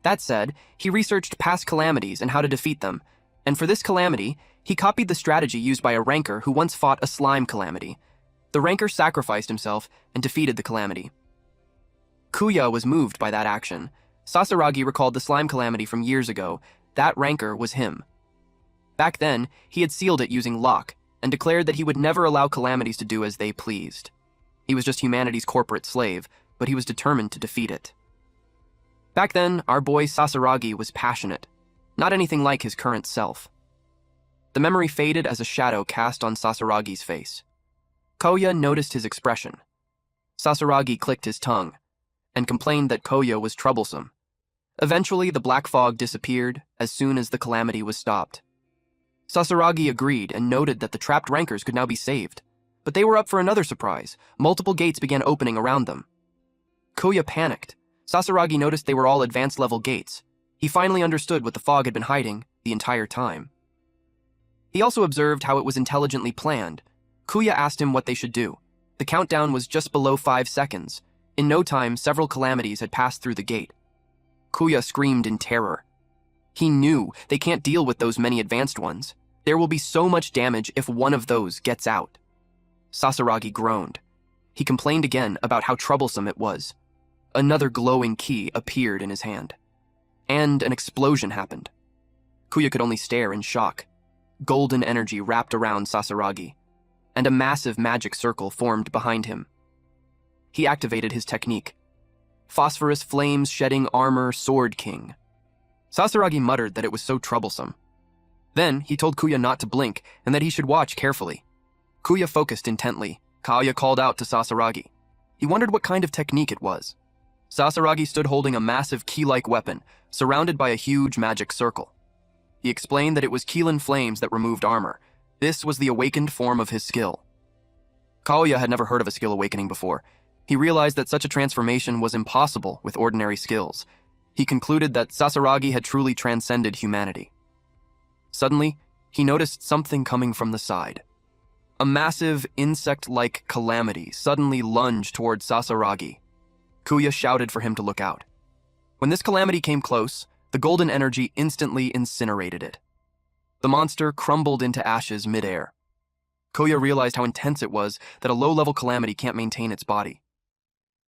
That said, he researched past calamities and how to defeat them, and for this calamity, he copied the strategy used by a ranker who once fought a slime calamity. The ranker sacrificed himself and defeated the calamity. Kuya was moved by that action. Sasaragi recalled the slime calamity from years ago. That ranker was him. Back then, he had sealed it using lock and declared that he would never allow calamities to do as they pleased. He was just humanity's corporate slave, but he was determined to defeat it. Back then, our boy Sasaragi was passionate, not anything like his current self. The memory faded as a shadow cast on Sasaragi's face. Kuya noticed his expression. Sasaragi clicked his tongue and complained that Kuya was troublesome. Eventually, the black fog disappeared as soon as the calamity was stopped. Sasaragi agreed and noted that the trapped rankers could now be saved. But they were up for another surprise. Multiple gates began opening around them. Kuya panicked. Sasaragi noticed they were all advanced-level gates. He finally understood what the fog had been hiding the entire time. He also observed how it was intelligently planned. Kuya asked him what they should do. The countdown was just below 5 seconds. In no time, several calamities had passed through the gate. Kuya screamed in terror. He knew they can't deal with those many advanced ones. There will be so much damage if one of those gets out. Sasaragi groaned. He complained again about how troublesome it was. Another glowing key appeared in his hand. and an explosion happened. Kuya could only stare in shock. Golden energy wrapped around Sasaragi, and a massive magic circle formed behind him. He activated his technique. Phosphorus flames shedding armor Sword King. Sasaragi muttered that it was so troublesome. Then he told Kuya not to blink and that he should watch carefully. Kuya focused intently. Kuya called out to Sasaragi. He wondered what kind of technique it was. Sasaragi stood holding a massive key-like weapon, surrounded by a huge magic circle. He explained that it was Keelan flames that removed armor. This was the awakened form of his skill. Kuya had never heard of a skill awakening before. He realized that such a transformation was impossible with ordinary skills. He concluded that Sasaragi had truly transcended humanity. Suddenly, he noticed something coming from the side. A massive, insect-like calamity suddenly lunged towards Sasaragi. Kuya shouted for him to look out. When this calamity came close, the golden energy instantly incinerated it. The monster crumbled into ashes midair. Kuya realized how intense it was that a low-level calamity can't maintain its body.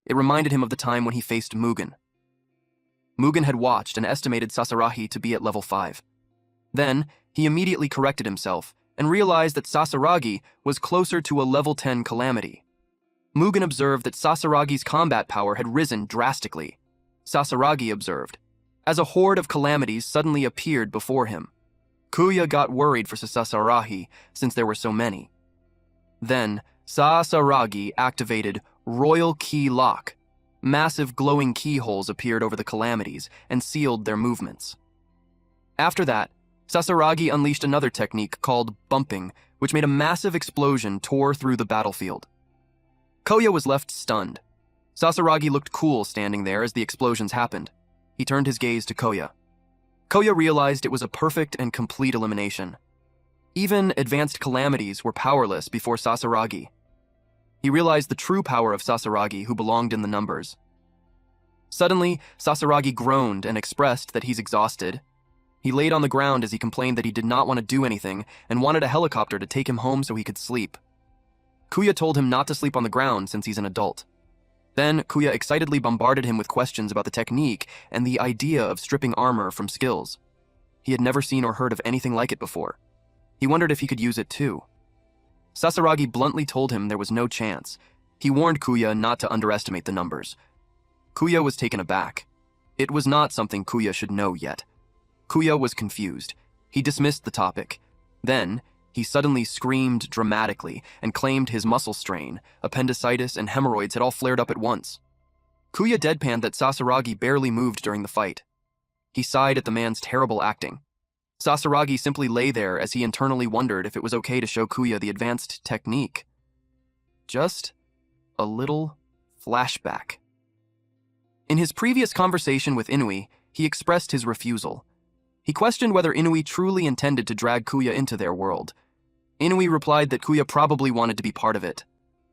It reminded him of the time when he faced Mugen. Mugen had watched and estimated Sasaragi to be at level 5. Then, he immediately corrected himself and realized that Sasaragi was closer to a level 10 calamity. Mugen observed that Sasaragi's combat power had risen drastically. Sasaragi observed, as a horde of calamities suddenly appeared before him. Kuya got worried for Sasaragi since there were so many. Then, Sasaragi activated Royal Key Lock. Massive glowing keyholes appeared over the calamities and sealed their movements. After that, Sasaragi unleashed another technique called bumping, which made a massive explosion tore through the battlefield. Kuya was left stunned. Sasaragi looked cool standing there as the explosions happened. He turned his gaze to Kuya. Kuya realized it was a perfect and complete elimination. Even advanced calamities were powerless before Sasaragi. He realized the true power of Sasaragi, who belonged in the numbers. Suddenly, Sasaragi groaned and expressed that he's exhausted. He laid on the ground as he complained that he did not want to do anything and wanted a helicopter to take him home so he could sleep. Kuya told him not to sleep on the ground since he's an adult. Then, Kuya excitedly bombarded him with questions about the technique and the idea of stripping armor from skills. He had never seen or heard of anything like it before. He wondered if he could use it too. Sasaragi bluntly told him there was no chance. He warned Kuya not to underestimate the numbers. Kuya was taken aback. It was not something Kuya should know yet. Kuya was confused. He dismissed the topic. Then, he suddenly screamed dramatically and claimed his muscle strain, appendicitis, and hemorrhoids had all flared up at once. Kuya deadpanned that Sasaragi barely moved during the fight. He sighed at the man's terrible acting. Sasaragi simply lay there as he internally wondered if it was okay to show Kuya the advanced technique. Just a little flashback. In his previous conversation with Inui, he expressed his refusal. He questioned whether Inui truly intended to drag Kuya into their world. Inui replied that Kuya probably wanted to be part of it.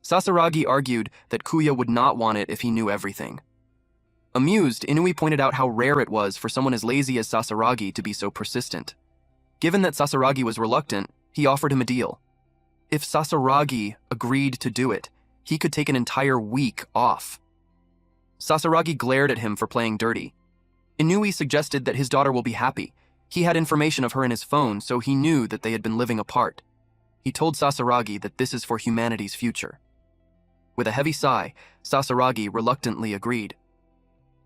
Sasaragi argued that Kuya would not want it if he knew everything. Amused, Inui pointed out how rare it was for someone as lazy as Sasaragi to be so persistent. Given that Sasaragi was reluctant, he offered him a deal. If Sasaragi agreed to do it, he could take an entire week off. Sasaragi glared at him for playing dirty. Inui suggested that his daughter will be happy. He had information of her in his phone, so he knew that they had been living apart. He told Sasaragi that this is for humanity's future. With a heavy sigh, Sasaragi reluctantly agreed.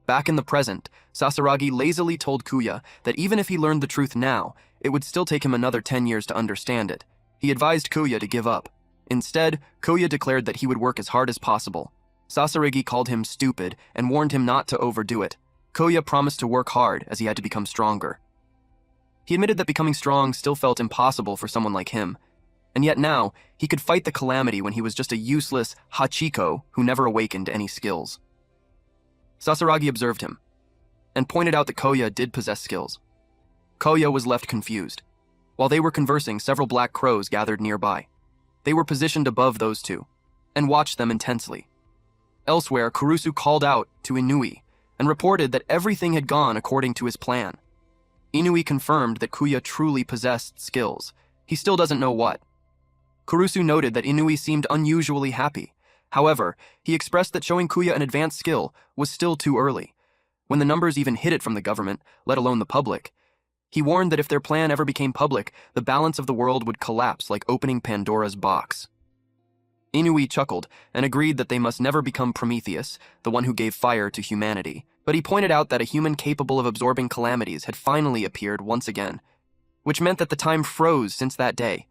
Back in the present, Sasaragi lazily told Kuya that even if he learned the truth now, it would still take him another 10 years to understand it. He advised Kuya to give up. Instead, Kuya declared that he would work as hard as possible. Sasaragi called him stupid and warned him not to overdo it. Kuya promised to work hard as he had to become stronger. He admitted that becoming strong still felt impossible for someone like him, and yet now he could fight the calamity when he was just a useless hachiko who never awakened any skills. Sasaragi observed him, and pointed out that Kuya did possess skills. Kuya was left confused. While they were conversing, several black crows gathered nearby. They were positioned above those two, and watched them intensely. Elsewhere, Kurusu called out to Inui, and reported that everything had gone according to his plan. Inui confirmed that Kuya truly possessed skills. He still doesn't know what. Kurusu noted that Inui seemed unusually happy. However, he expressed that showing Kuya an advanced skill was still too early. when the numbers even hid it from the government, let alone the public. He warned that if their plan ever became public, the balance of the world would collapse like opening Pandora's box. Inui chuckled and agreed that they must never become Prometheus, the one who gave fire to humanity, but he pointed out that a human capable of absorbing calamities had finally appeared once again, which meant that the time froze since that day,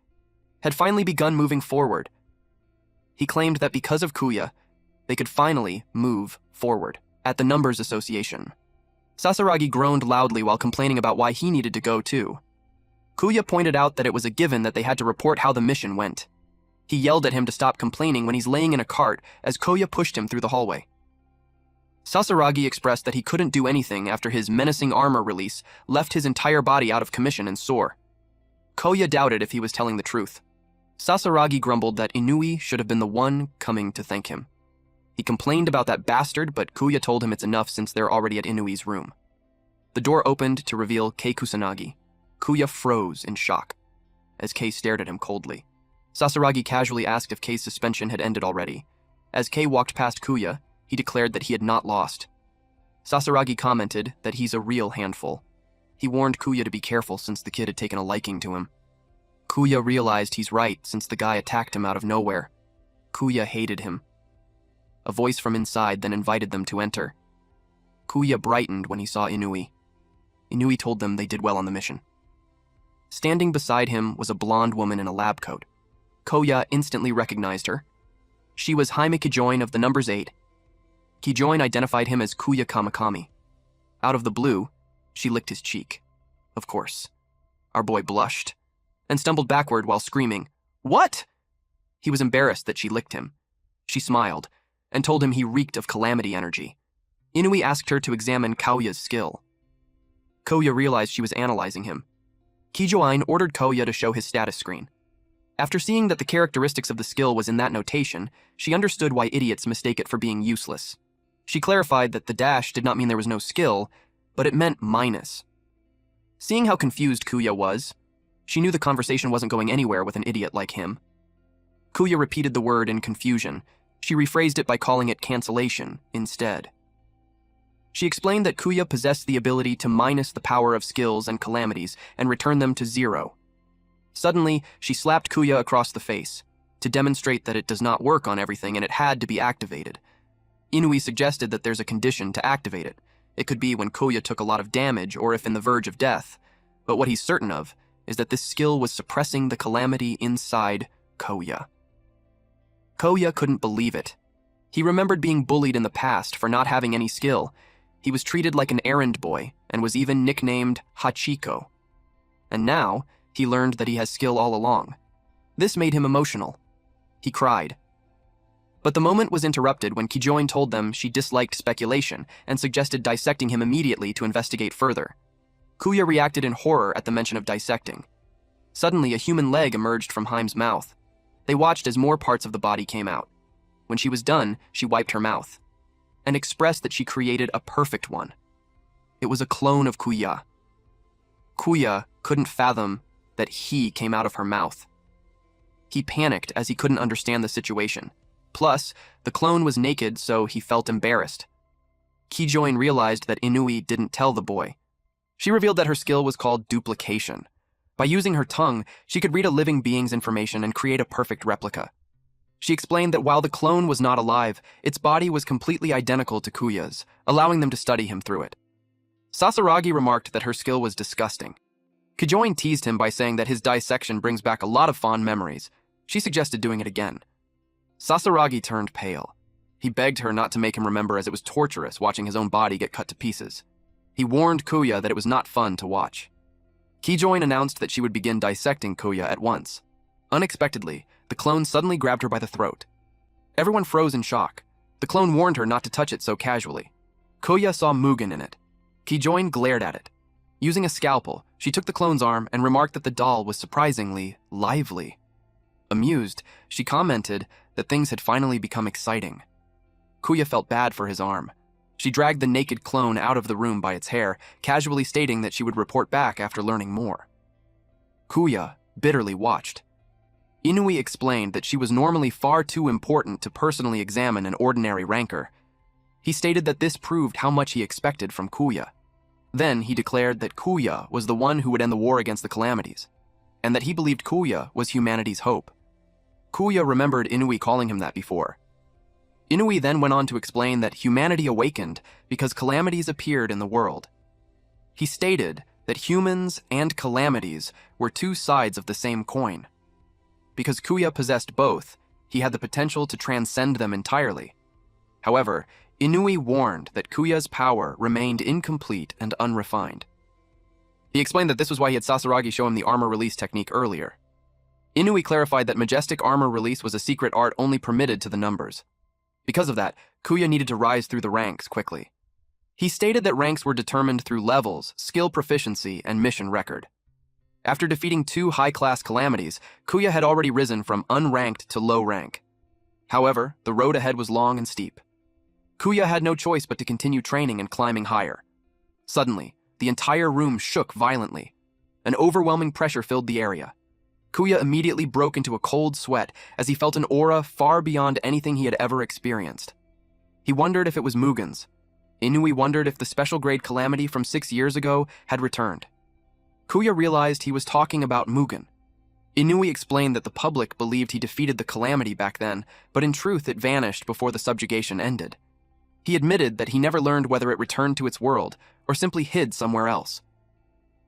had finally begun moving forward. He claimed that because of Kuya, they could finally move forward at the Numbers Association. Sasaragi groaned loudly while complaining about why he needed to go too. Kuya pointed out that it was a given that they had to report how the mission went. He yelled at him to stop complaining when he's laying in a cart as Koya pushed him through the hallway. Sasaragi expressed that he couldn't do anything after his menacing armor release left his entire body out of commission and sore. Koya doubted if he was telling the truth. Sasaragi grumbled that Inui should have been the one coming to thank him. He complained about that bastard, but Kuya told him it's enough since they're already at Inui's room. The door opened to reveal Kei Kusanagi. Kuya froze in shock as Kei stared at him coldly. Sasaragi casually asked if Kei's suspension had ended already. As Kei walked past Kuya, he declared that he had not lost. Sasaragi commented that he's a real handful. He warned Kuya to be careful since the kid had taken a liking to him. Kuya realized he's right since the guy attacked him out of nowhere. Kuya hated him. A voice from inside then invited them to enter. Kuya brightened when he saw Inui. Inui told them they did well on the mission. Standing beside him was a blonde woman in a lab coat. Koya instantly recognized her. She was Jaime Kijoin of the Numbers 8. Kijoin identified him as Kuya Kamakami. Out of the blue, she licked his cheek. Of course. Our boy blushed and stumbled backward while screaming, "What?" He was embarrassed that she licked him. She smiled and told him he reeked of calamity energy. Inui asked her to examine Koya's skill. Koya realized she was analyzing him. Kijoin ordered Koya to show his status screen. After seeing that the characteristics of the skill was in that notation, she understood why idiots mistake it for being useless. She clarified that the dash did not mean there was no skill, but it meant minus. Seeing how confused Kuya was, she knew the conversation wasn't going anywhere with an idiot like him. Kuya repeated the word in confusion. She rephrased it by calling it cancellation instead. She explained that Kuya possessed the ability to minus the power of skills and calamities and return them to 0. Suddenly, she slapped Kuya across the face to demonstrate that it does not work on everything and it had to be activated. Inui suggested that there's a condition to activate it. It could be when Kuya took a lot of damage or if in the verge of death. But what he's certain of is that this skill was suppressing the calamity inside Koya. Koya couldn't believe it. He remembered being bullied in the past for not having any skill. He was treated like an errand boy and was even nicknamed Hachiko. And now, he learned that he has skill all along. This made him emotional. He cried. But the moment was interrupted when Kijoin told them she disliked speculation and suggested dissecting him immediately to investigate further. Kuya reacted in horror at the mention of dissecting. Suddenly, a human leg emerged from Haim's mouth. They watched as more parts of the body came out. When she was done, she wiped her mouth and expressed that she created a perfect one. It was a clone of Kuya. Kuya couldn't fathom that he came out of her mouth. He panicked as he couldn't understand the situation. Plus, the clone was naked, so he felt embarrassed. Kijoin realized that Inui didn't tell the boy. She revealed that her skill was called duplication. By using her tongue, she could read a living being's information and create a perfect replica. She explained that while the clone was not alive, its body was completely identical to Kuya's, allowing them to study him through it. Sasaragi remarked that her skill was disgusting. Kijoin teased him by saying that his dissection brings back a lot of fond memories. She suggested doing it again. Sasaragi turned pale. He begged her not to make him remember as it was torturous watching his own body get cut to pieces. He warned Kuya that it was not fun to watch. Kijoin announced that she would begin dissecting Kuya at once. Unexpectedly, the clone suddenly grabbed her by the throat. Everyone froze in shock. The clone warned her not to touch it so casually. Kuya saw Mugen in it. Kijoin glared at it. Using a scalpel, she took the clone's arm and remarked that the doll was surprisingly lively. Amused, she commented that things had finally become exciting. Kuya felt bad for his arm. She dragged the naked clone out of the room by its hair, casually stating that she would report back after learning more. Kuya bitterly watched. Inui explained that she was normally far too important to personally examine an ordinary rancor. He stated that this proved how much he expected from Kuya. Then he declared that Kuya was the one who would end the war against the Calamities, and that he believed Kuya was humanity's hope. Kuya remembered Inui calling him that before. Inui then went on to explain that humanity awakened because calamities appeared in the world. He stated that humans and calamities were two sides of the same coin. Because Kuya possessed both, he had the potential to transcend them entirely. However, Inui warned that Kuya's power remained incomplete and unrefined. He explained that this was why he had Sasaragi show him the armor release technique earlier. Inui clarified that majestic armor release was a secret art only permitted to the numbers. Because of that, Kuya needed to rise through the ranks quickly. He stated that ranks were determined through levels, skill proficiency, and mission record. After defeating 2 high-class calamities, Kuya had already risen from unranked to low rank. However, the road ahead was long and steep. Kuya had no choice but to continue training and climbing higher. Suddenly, the entire room shook violently. An overwhelming pressure filled the area. Kuya immediately broke into a cold sweat as he felt an aura far beyond anything he had ever experienced. He wondered if it was Mugen's. Inui wondered if the special grade calamity from 6 years ago had returned. Kuya realized he was talking about Mugen. Inui explained that the public believed he defeated the calamity back then, but in truth it vanished before the subjugation ended. He admitted that he never learned whether it returned to its world or simply hid somewhere else.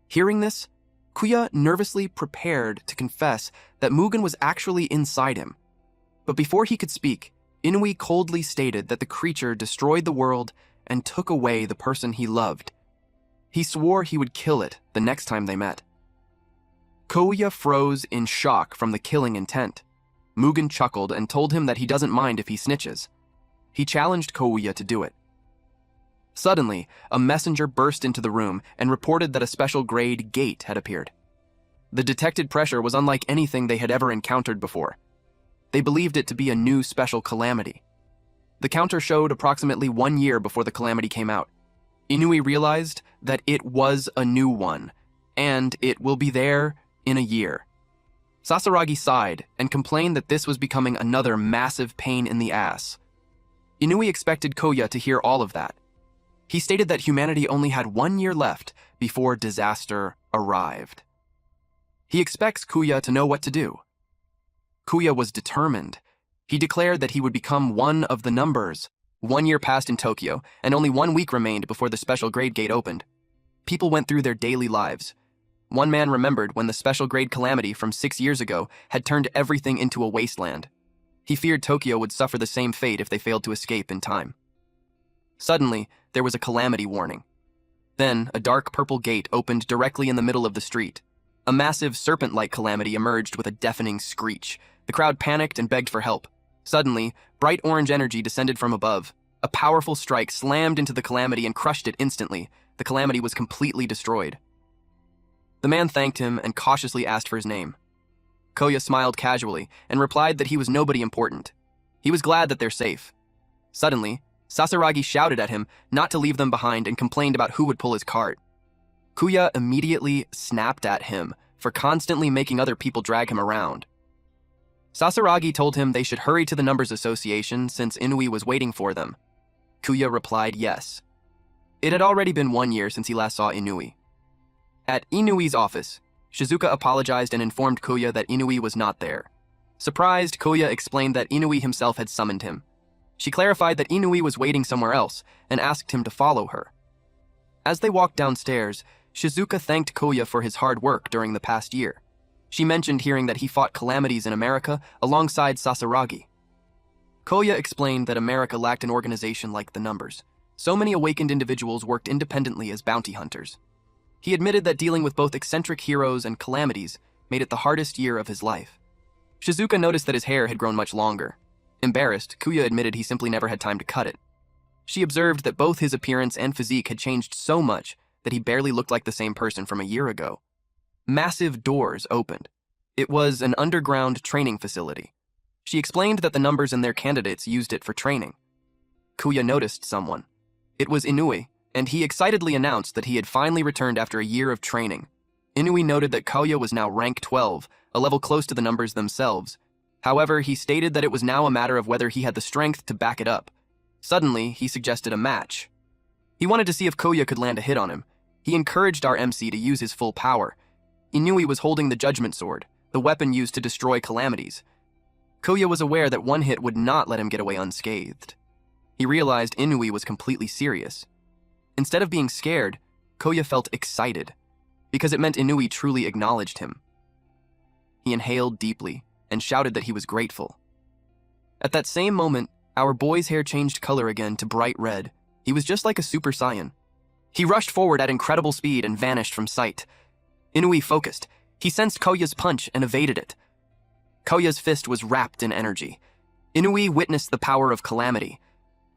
Hearing this, Kuya nervously prepared to confess that Mugen was actually inside him. But before he could speak, Inui coldly stated that the creature destroyed the world and took away the person he loved. He swore he would kill it the next time they met. Kuya froze in shock from the killing intent. Mugen chuckled and told him that he doesn't mind if he snitches. He challenged Kuya to do it. Suddenly, a messenger burst into the room and reported that a special grade gate had appeared. The detected pressure was unlike anything they had ever encountered before. They believed it to be a new special calamity. The counter showed approximately 1 year before the calamity came out. Inui realized that it was a new one, and it will be there in a year. Sasaragi sighed and complained that this was becoming another massive pain in the ass. Inui expected Kuya to hear all of that. He stated that humanity only had 1 year left before disaster arrived. He expects Kuya to know what to do. Kuya was determined. He declared that he would become one of the numbers. 1 year passed in Tokyo, and only 1 week remained before the special grade gate opened. People went through their daily lives. One man remembered when the special grade calamity from 6 years ago had turned everything into a wasteland. He feared Tokyo would suffer the same fate if they failed to escape in time. Suddenly, there was a calamity warning. Then, a dark purple gate opened directly in the middle of the street. A massive serpent-like calamity emerged with a deafening screech. The crowd panicked and begged for help. Suddenly, bright orange energy descended from above. A powerful strike slammed into the calamity and crushed it instantly. The calamity was completely destroyed. The man thanked him and cautiously asked for his name. Kuya smiled casually and replied that he was nobody important. He was glad that they're safe. Suddenly, Sasaragi shouted at him not to leave them behind and complained about who would pull his cart. Kuya immediately snapped at him for constantly making other people drag him around. Sasaragi told him they should hurry to the Numbers Association since Inui was waiting for them. Kuya replied yes. It had already been 1 year since he last saw Inui. At Inui's office, Shizuka apologized and informed Kuya that Inui was not there. Surprised, Kuya explained that Inui himself had summoned him. She clarified that Inui was waiting somewhere else and asked him to follow her. As they walked downstairs, Shizuka thanked Kuya for his hard work during the past year. She mentioned hearing that he fought calamities in America alongside Sasaragi. Kuya explained that America lacked an organization like the Numbers. So many awakened individuals worked independently as bounty hunters. He admitted that dealing with both eccentric heroes and calamities made it the hardest year of his life. Shizuka noticed that his hair had grown much longer. Embarrassed, Kuya admitted he simply never had time to cut it. She observed that both his appearance and physique had changed so much that he barely looked like the same person from a year ago. Massive doors opened. It was an underground training facility. She explained that the Numbers and their candidates used it for training. Kuya noticed someone. It was Inui, and he excitedly announced that he had finally returned after a year of training. Inui noted that Kuya was now rank 12, a level close to the Numbers themselves. However, he stated that it was now a matter of whether he had the strength to back it up. Suddenly, he suggested a match. He wanted to see if Koya could land a hit on him. He encouraged our MC to use his full power. Inui was holding the Judgment Sword, the weapon used to destroy calamities. Koya was aware that one hit would not let him get away unscathed. He realized Inui was completely serious. Instead of being scared, Koya felt excited, because it meant Inui truly acknowledged him. He inhaled deeply and shouted that he was grateful. At that same moment, our boy's hair changed color again to bright red. He was just like a Super Saiyan. He rushed forward at incredible speed and vanished from sight. Inui focused. He sensed Koya's punch and evaded it. Koya's fist was wrapped in energy. Inui witnessed the power of Calamity.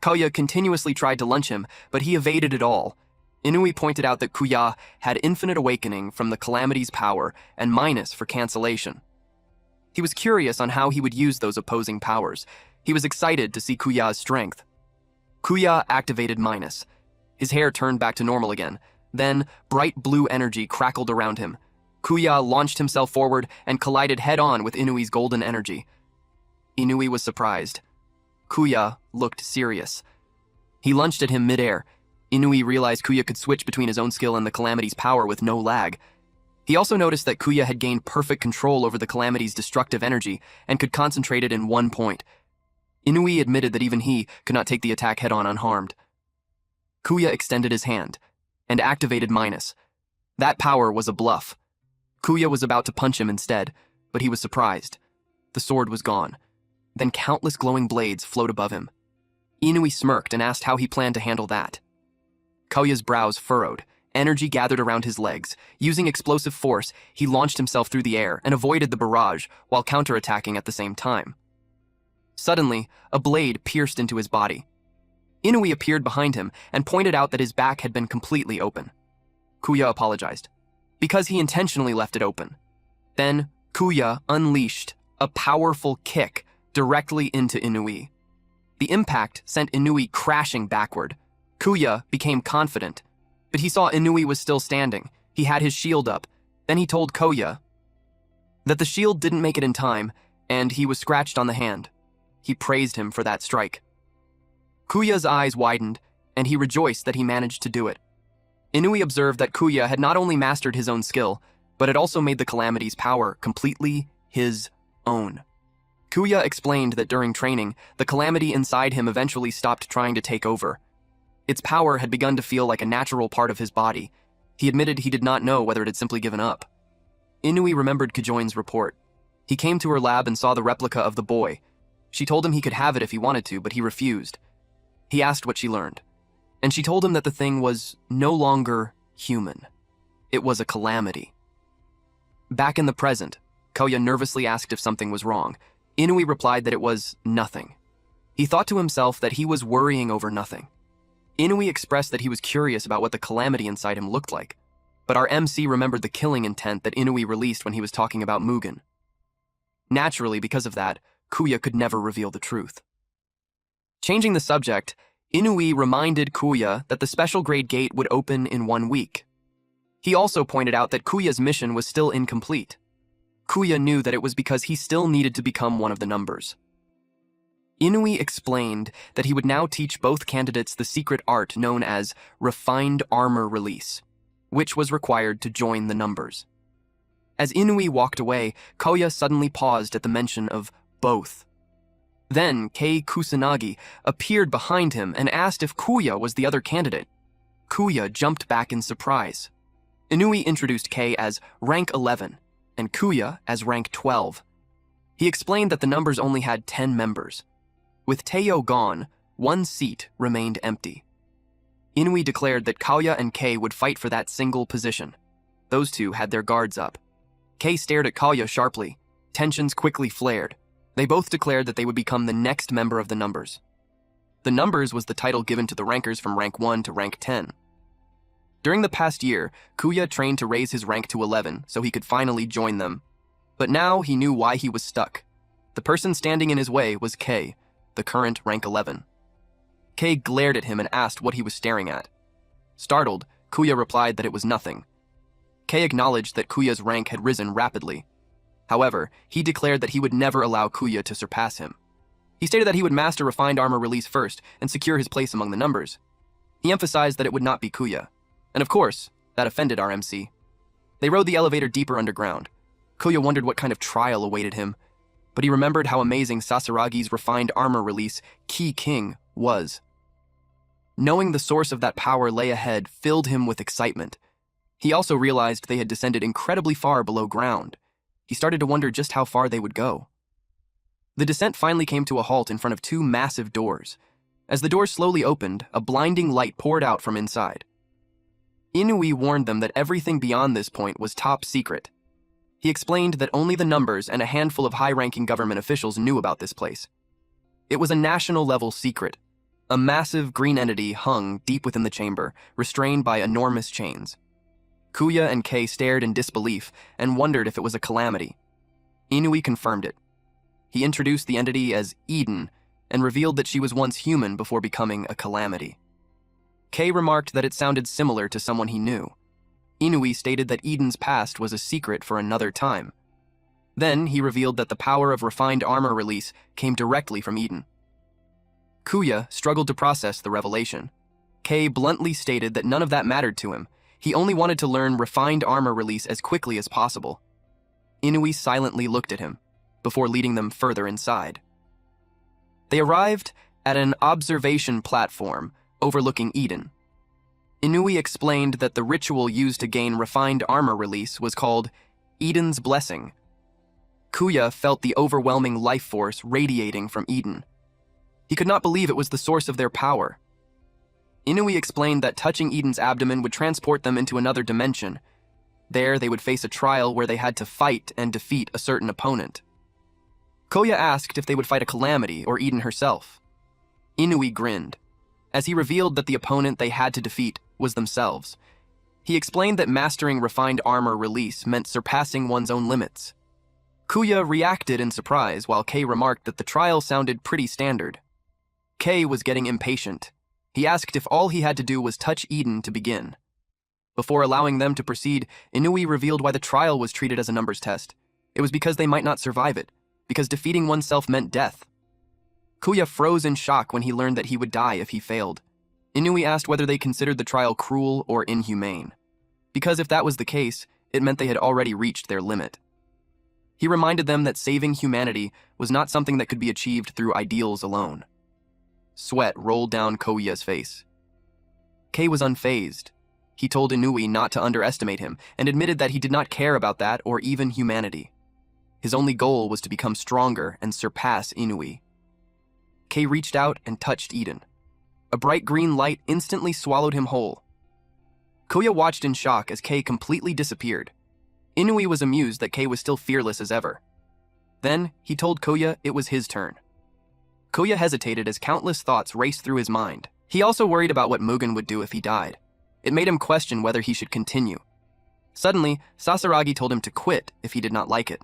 Koya continuously tried to lunge him, but he evaded it all. Inui pointed out that Kuya had infinite awakening from the Calamity's power and minus for cancellation. He was curious on how he would use those opposing powers. He was excited to see Kuya's strength. Kuya activated minus. His hair turned back to normal again. Then, bright blue energy crackled around him. Kuya launched himself forward and collided head-on with Inui's golden energy. Inui was surprised. Kuya looked serious. He lunged at him mid-air. Inui realized Kuya could switch between his own skill and the Calamity's power with no lag. He also noticed that Kuya had gained perfect control over the Calamity's destructive energy and could concentrate it in one point. Inui admitted that even he could not take the attack head-on unharmed. Kuya extended his hand and activated minus. That power was a bluff. Kuya was about to punch him instead, but he was surprised. The sword was gone. Then countless glowing blades flowed above him. Inui smirked and asked how he planned to handle that. Kuya's brows furrowed. Energy gathered around his legs. Using explosive force, he launched himself through the air and avoided the barrage while counterattacking at the same time. Suddenly, a blade pierced into his body. Inui appeared behind him and pointed out that his back had been completely open. Kuya apologized, because he intentionally left it open. Then, Kuya unleashed a powerful kick directly into Inui. The impact sent Inui crashing backward. Kuya became confident, but he saw Inui was still standing. He had his shield up. Then he told Koya that the shield didn't make it in time, and he was scratched on the hand. He praised him for that strike. Kuya's eyes widened, and he rejoiced that he managed to do it. Inui observed that Kuya had not only mastered his own skill, but had also made the Calamity's power completely his own. Kuya explained that during training, the Calamity inside him eventually stopped trying to take over. Its power had begun to feel like a natural part of his body. He admitted he did not know whether it had simply given up. Inui remembered Kajoin's report. He came to her lab and saw the replica of the boy. She told him he could have it if he wanted to, but he refused. He asked what she learned, and she told him that the thing was no longer human. It was a calamity. Back in the present, Koya nervously asked if something was wrong. Inui replied that it was nothing. He thought to himself that he was worrying over nothing. Inui expressed that he was curious about what the calamity inside him looked like, but our MC remembered the killing intent that Inui released when he was talking about Mugen. Naturally, because of that, Kuya could never reveal the truth. Changing the subject, Inui reminded Kuya that the special grade gate would open in 1 week. He also pointed out that Kuya's mission was still incomplete. Kuya knew that it was because he still needed to become one of the numbers. Inui explained that he would now teach both candidates the secret art known as refined armor release, which was required to join the numbers. As Inui walked away, Koya suddenly paused at the mention of both. Then Kei Kusanagi appeared behind him and asked if Kuya was the other candidate. Kuya jumped back in surprise. Inui introduced Kei as rank 11 and Kuya as rank 12. He explained that the numbers only had 10 members. With Teo gone, 1 seat remained empty. Inui declared that Koya and Kei would fight for that single position. Those two had their guards up. Kei stared at Koya sharply. Tensions quickly flared. They both declared that they would become the next member of the numbers. The numbers was the title given to the rankers from rank 1 to rank 10. During the past year, Kuya trained to raise his rank to 11 so he could finally join them. But now he knew why he was stuck. The person standing in his way was Kei, the current rank 11. Kei glared at him and asked what he was staring at. Startled, Kuya replied that it was nothing. Kei acknowledged that Kuya's rank had risen rapidly. However, he declared that he would never allow Kuya to surpass him. He stated that he would master refined armor release first and secure his place among the numbers. He emphasized that it would not be Kuya. And of course, that offended our MC. They rode the elevator deeper underground. Kuya wondered what kind of trial awaited him, but he remembered how amazing Sasaragi's refined armor release, Key King, was. Knowing the source of that power lay ahead filled him with excitement. He also realized they had descended incredibly far below ground. He started to wonder just how far they would go. The descent finally came to a halt in front of two massive doors. As the doors slowly opened, a blinding light poured out from inside. Inui warned them that everything beyond this point was top secret. He explained that only the numbers and a handful of high-ranking government officials knew about this place. It was a national-level secret. A massive green entity hung deep within the chamber, restrained by enormous chains. Kuya and Kei stared in disbelief and wondered if it was a calamity. Inui confirmed it. He introduced the entity as Eden and revealed that she was once human before becoming a calamity. Kei remarked that it sounded similar to someone he knew. Inui stated that Eden's past was a secret for another time. Then he revealed that the power of refined armor release came directly from Eden. Kuya struggled to process the revelation. Kei bluntly stated that none of that mattered to him. He only wanted to learn refined armor release as quickly as possible. Inui silently looked at him, before leading them further inside. They arrived at an observation platform overlooking Eden. Inui explained that the ritual used to gain refined armor release was called Eden's Blessing. Kuya felt the overwhelming life force radiating from Eden. He could not believe it was the source of their power. Inui explained that touching Eden's abdomen would transport them into another dimension. There, they would face a trial where they had to fight and defeat a certain opponent. Kuya asked if they would fight a Calamity or Eden herself. Inui grinned, as he revealed that the opponent they had to defeat was themselves. He explained that mastering refined armor release meant surpassing one's own limits. Kuya reacted in surprise while Kei remarked that the trial sounded pretty standard. Kei was getting impatient. He asked if all he had to do was touch Eden to begin. Before allowing them to proceed, Inui revealed why the trial was treated as a numbers test. It was because they might not survive it, because defeating oneself meant death. Kuya froze in shock when he learned that he would die if he failed. Inui asked whether they considered the trial cruel or inhumane, because if that was the case, it meant they had already reached their limit. He reminded them that saving humanity was not something that could be achieved through ideals alone. Sweat rolled down Kuya's face. Kei was unfazed. He told Inui not to underestimate him and admitted that he did not care about that or even humanity. His only goal was to become stronger and surpass Inui. Kei reached out and touched Eden. A bright green light instantly swallowed him whole. Kuya watched in shock as Kei completely disappeared. Inui was amused that Kei was still fearless as ever. Then, he told Kuya it was his turn. Kuya hesitated as countless thoughts raced through his mind. He also worried about what Mugen would do if he died. It made him question whether he should continue. Suddenly, Sasaragi told him to quit if he did not like it.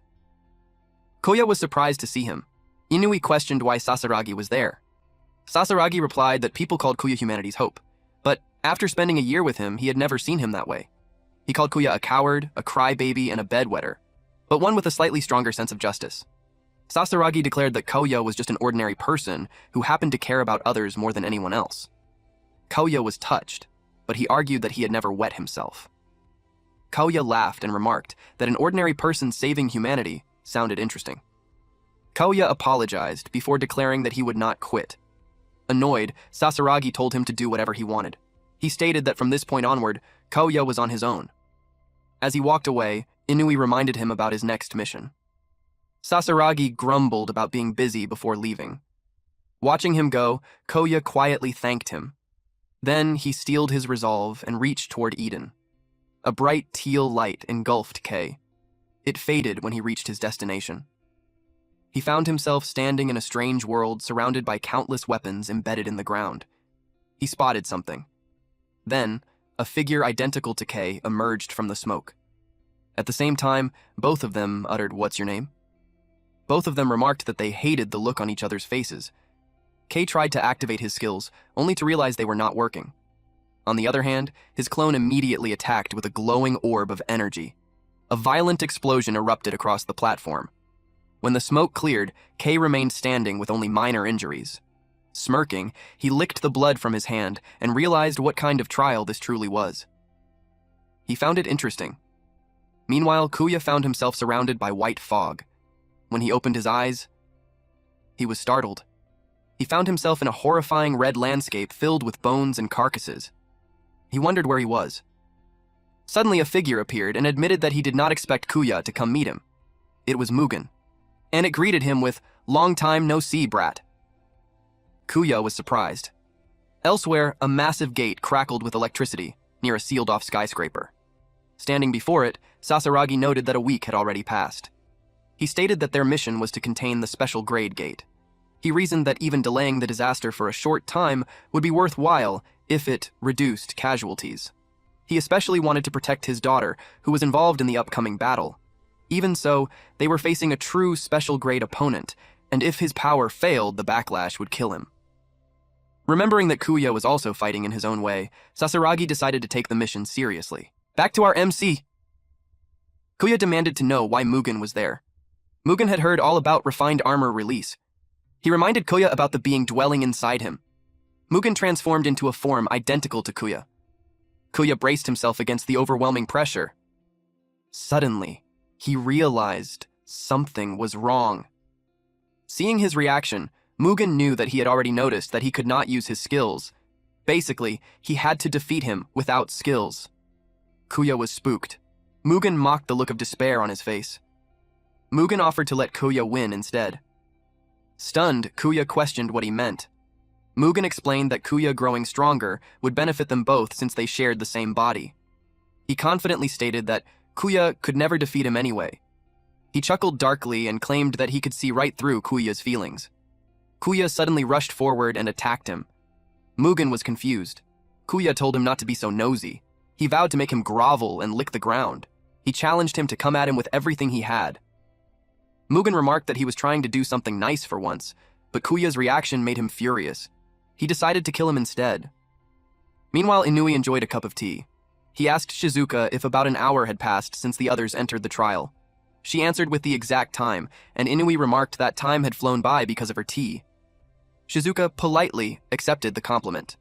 Kuya was surprised to see him. Inui questioned why Sasaragi was there. Sasaragi replied that people called Kuya humanity's hope, but after spending a year with him, he had never seen him that way. He called Kuya a coward, a crybaby, and a bedwetter, but one with a slightly stronger sense of justice. Sasaragi declared that Kuya was just an ordinary person who happened to care about others more than anyone else. Kuya was touched, but he argued that he had never wet himself. Kuya laughed and remarked that an ordinary person saving humanity sounded interesting. Kuya apologized before declaring that he would not quit. Annoyed, Sasaragi told him to do whatever he wanted. He stated that from this point onward, Kuya was on his own. As he walked away, Inui reminded him about his next mission. Sasaragi grumbled about being busy before leaving. Watching him go, Kuya quietly thanked him. Then he steeled his resolve and reached toward Eden. A bright teal light engulfed Kei. It faded when he reached his destination. He found himself standing in a strange world surrounded by countless weapons embedded in the ground. He spotted something. Then, a figure identical to Kei emerged from the smoke. At the same time, both of them uttered, "What's your name?" Both of them remarked that they hated the look on each other's faces. Kei tried to activate his skills, only to realize they were not working. On the other hand, his clone immediately attacked with a glowing orb of energy. A violent explosion erupted across the platform. When the smoke cleared, Kei remained standing with only minor injuries. Smirking, he licked the blood from his hand and realized what kind of trial this truly was. He found it interesting. Meanwhile, Kuya found himself surrounded by white fog. When he opened his eyes, he was startled. He found himself in a horrifying red landscape filled with bones and carcasses. He wondered where he was. Suddenly, a figure appeared and admitted that he did not expect Kuya to come meet him. It was Mugen, and it greeted him with, "Long time no see, brat." Kuya was surprised. Elsewhere, a massive gate crackled with electricity near a sealed-off skyscraper. Standing before it, Sasaragi noted that a week had already passed. He stated that their mission was to contain the special grade gate. He reasoned that even delaying the disaster for a short time would be worthwhile if it reduced casualties. He especially wanted to protect his daughter, who was involved in the upcoming battle. Even so, they were facing a true special grade opponent, and if his power failed, the backlash would kill him. Remembering that Kuya was also fighting in his own way, Sasaragi decided to take the mission seriously. "Back to our MC." Kuya demanded to know why Mugen was there. Mugen had heard all about refined armor release. He reminded Kuya about the being dwelling inside him. Mugen transformed into a form identical to Kuya. Kuya braced himself against the overwhelming pressure. Suddenly, he realized something was wrong. Seeing his reaction, Mugen knew that he had already noticed that he could not use his skills. Basically, he had to defeat him without skills. Kuya was spooked. Mugen mocked the look of despair on his face. Mugen offered to let Kuya win instead. Stunned, Kuya questioned what he meant. Mugen explained that Kuya growing stronger would benefit them both since they shared the same body. He confidently stated that Kuya could never defeat him anyway. He chuckled darkly and claimed that he could see right through Kuya's feelings. Kuya suddenly rushed forward and attacked him. Mugen was confused. Kuya told him not to be so nosy. He vowed to make him grovel and lick the ground. He challenged him to come at him with everything he had. Mugen remarked that he was trying to do something nice for once, but Kuya's reaction made him furious. He decided to kill him instead. Meanwhile, Inui enjoyed a cup of tea. He asked Shizuka if about an hour had passed since the others entered the trial. She answered with the exact time, and Inui remarked that time had flown by because of her tea. Shizuka politely accepted the compliment.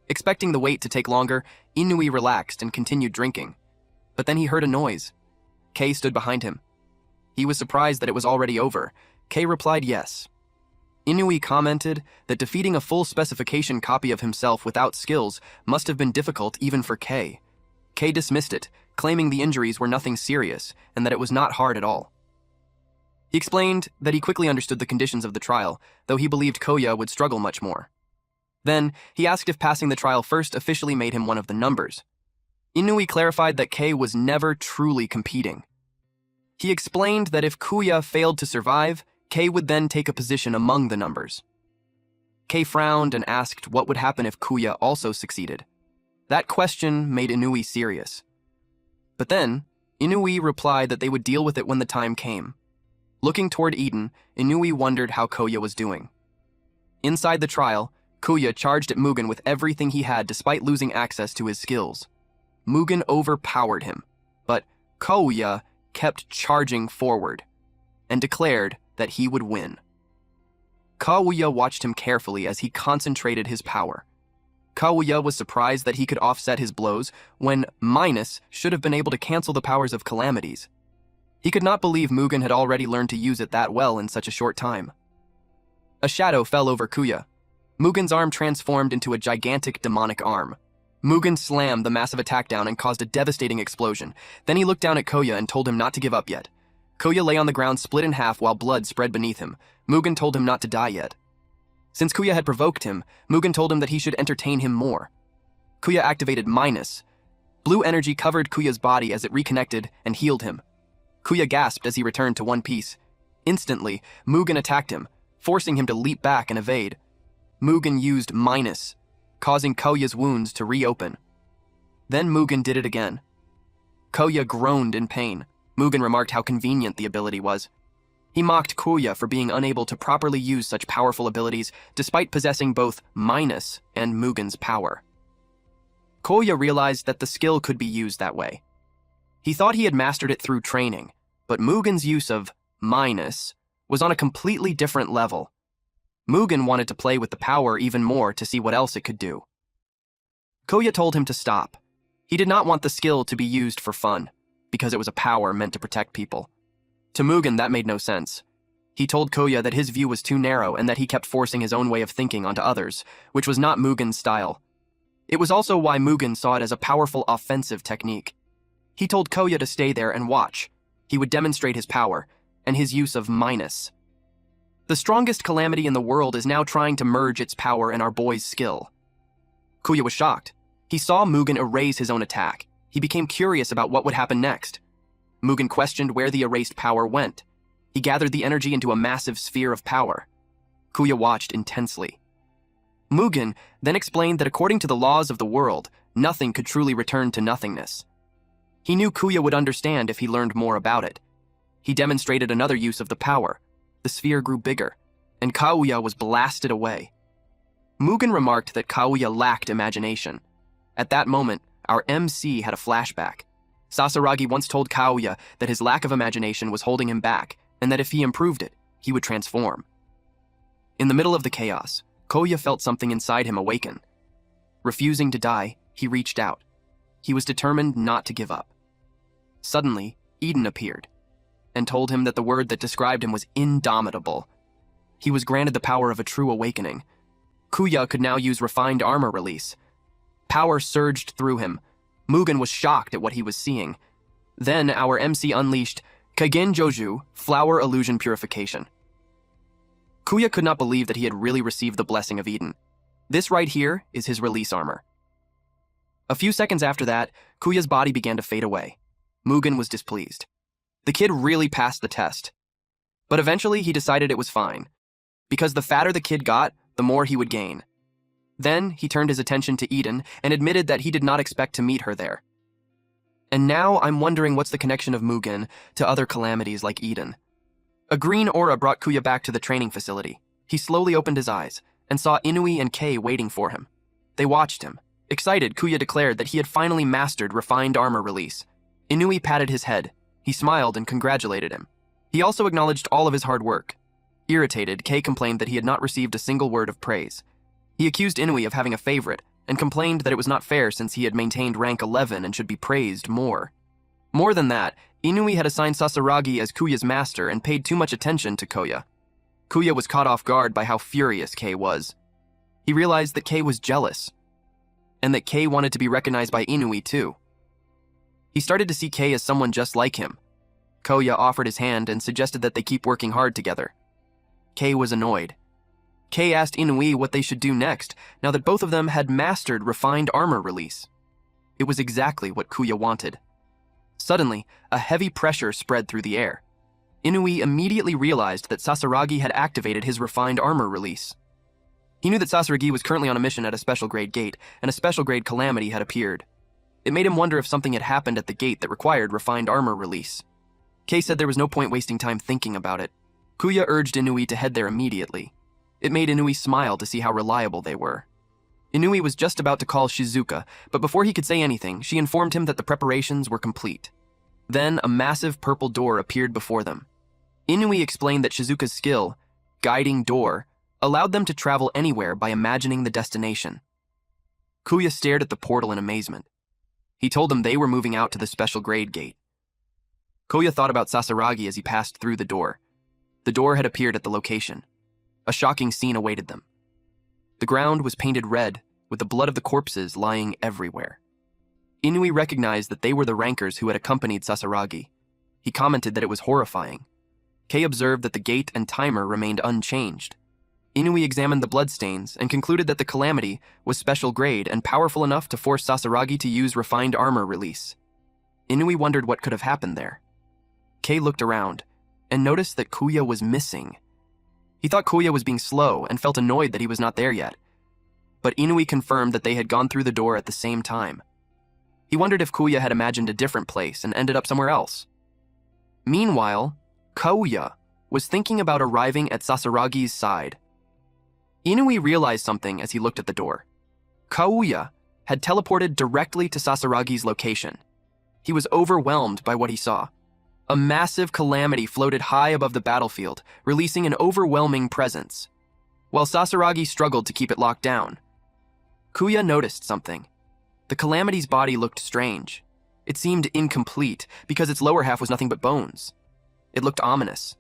Expecting the wait to take longer, Inui relaxed and continued drinking. But then he heard a noise. Kei stood behind him. He was surprised that it was already over. Kei replied yes. Inui commented that defeating a full specification copy of himself without skills must have been difficult even for Kei. Kei dismissed it, claiming the injuries were nothing serious and that it was not hard at all. He explained that he quickly understood the conditions of the trial, though he believed Kuya would struggle much more. Then, he asked if passing the trial first officially made him one of the numbers. Inui clarified that Kei was never truly competing. He explained that if Kuya failed to survive, Kei would then take a position among the numbers. Kei frowned and asked what would happen if Kuya also succeeded. That question made Inui serious. But then, Inui replied that they would deal with it when the time came. Looking toward Eden, Inui wondered how Kuya was doing. Inside the trial, Kuya charged at Mugen with everything he had despite losing access to his skills. Mugen overpowered him, but Kuya kept charging forward and declared that he would win. Kuya watched him carefully as he concentrated his power. Kuya was surprised that he could offset his blows when Minus should have been able to cancel the powers of calamities. He could not believe Mugen had already learned to use it that well in such a short time. A shadow fell over Kuya. Mugen's arm transformed into a gigantic demonic arm. Mugen slammed the massive attack down and caused a devastating explosion. Then he looked down at Kuya and told him not to give up yet. Kuya lay on the ground split in half while blood spread beneath him. Mugen told him not to die yet. Since Kuya had provoked him, Mugen told him that he should entertain him more. Kuya activated Minus. Blue energy covered Kuya's body as it reconnected and healed him. Kuya gasped as he returned to one piece. Instantly, Mugen attacked him, forcing him to leap back and evade. Mugen used Minus, causing Kuya's wounds to reopen. Then Mugen did it again. Kuya groaned in pain. Mugen remarked how convenient the ability was. He mocked Kuya for being unable to properly use such powerful abilities despite possessing both Minus and Mugen's power. Kuya realized that the skill could be used that way. He thought he had mastered it through training, but Mugen's use of Minus was on a completely different level. Mugen wanted to play with the power even more to see what else it could do. Koya told him to stop. He did not want the skill to be used for fun, because it was a power meant to protect people. To Mugen, that made no sense. He told Koya that his view was too narrow and that he kept forcing his own way of thinking onto others, which was not Mugen's style. It was also why Mugen saw it as a powerful offensive technique. He told Koya to stay there and watch. He would demonstrate his power, and his use of minus. The strongest calamity in the world is now trying to merge its power in our boy's skill. Koya was shocked. He saw Mugen erase his own attack. He became curious about what would happen next. Mugen questioned where the erased power went. He gathered the energy into a massive sphere of power. Koya watched intensely. Mugen then explained that according to the laws of the world, nothing could truly return to nothingness. He knew Koya would understand if he learned more about it. He demonstrated another use of the power. The sphere grew bigger, and Koya was blasted away. Mugen remarked that Koya lacked imagination. At that moment, our MC had a flashback. Sasaragi once told Koya that his lack of imagination was holding him back, and that if he improved it, he would transform. In the middle of the chaos, Koya felt something inside him awaken. Refusing to die, he reached out. He was determined not to give up. Suddenly, Eden appeared, and told him that the word that described him was indomitable. He was granted the power of a true awakening. Koya could now use refined armor release. Power surged through him. Mugen was shocked at what he was seeing. Then our MC unleashed Kagen Joju, Flower Illusion Purification. Koya could not believe that he had really received the blessing of Eden. This right here is his release armor. A few seconds after that, Kuya's body began to fade away. Mugen was displeased. The kid really passed the test. But eventually he decided it was fine, because the fatter the kid got, the more he would gain. Then he turned his attention to Eden and admitted that he did not expect to meet her there. And now I'm wondering what's the connection of Mugen to other calamities like Eden. A green aura brought Kuya back to the training facility. He slowly opened his eyes and saw Inui and Kei waiting for him. They watched him. Excited, Kuya declared that he had finally mastered refined armor release. Inui patted his head. He smiled and congratulated him. He also acknowledged all of his hard work. Irritated, Kei complained that he had not received a single word of praise. He accused Inui of having a favorite, and complained that it was not fair since he had maintained rank 11 and should be praised more. More than that, Inui had assigned Sasaragi as Kuya's master and paid too much attention to Koya. Kuya was caught off guard by how furious Kei was. He realized that Kei was jealous, and that Kei wanted to be recognized by Inui too. He started to see Kei as someone just like him. Koya offered his hand and suggested that they keep working hard together. Kei was annoyed. Kei asked Inui what they should do next, now that both of them had mastered refined armor release. It was exactly what Kuya wanted. Suddenly, a heavy pressure spread through the air. Inui immediately realized that Sasaragi had activated his refined armor release. He knew that Sasaragi was currently on a mission at a special grade gate, and a special grade calamity had appeared. It made him wonder if something had happened at the gate that required refined armor release. Kei said there was no point wasting time thinking about it. Kuya urged Inui to head there immediately. It made Inui smile to see how reliable they were. Inui was just about to call Shizuka, but before he could say anything, she informed him that the preparations were complete. Then a massive purple door appeared before them. Inui explained that Shizuka's skill, Guiding Door, allowed them to travel anywhere by imagining the destination. Kuya stared at the portal in amazement. He told them they were moving out to the special grade gate. Koya thought about Sasaragi as he passed through the door. The door had appeared at the location. A shocking scene awaited them. The ground was painted red, with the blood of the corpses lying everywhere. Inui recognized that they were the rankers who had accompanied Sasaragi. He commented that it was horrifying. Kei observed that the gate and timer remained unchanged. Inui examined the bloodstains and concluded that the calamity was special grade and powerful enough to force Sasaragi to use refined armor release. Inui wondered what could have happened there. Kei looked around and noticed that Kuya was missing. He thought Kuya was being slow and felt annoyed that he was not there yet. But Inui confirmed that they had gone through the door at the same time. He wondered if Kuya had imagined a different place and ended up somewhere else. Meanwhile, Kuya was thinking about arriving at Sasaragi's side. Inui realized something as he looked at the door. Kuya had teleported directly to Sasaragi's location. He was overwhelmed by what he saw. A massive calamity floated high above the battlefield, releasing an overwhelming presence. While Sasaragi struggled to keep it locked down, Kuya noticed something. The calamity's body looked strange. It seemed incomplete because its lower half was nothing but bones. It looked ominous.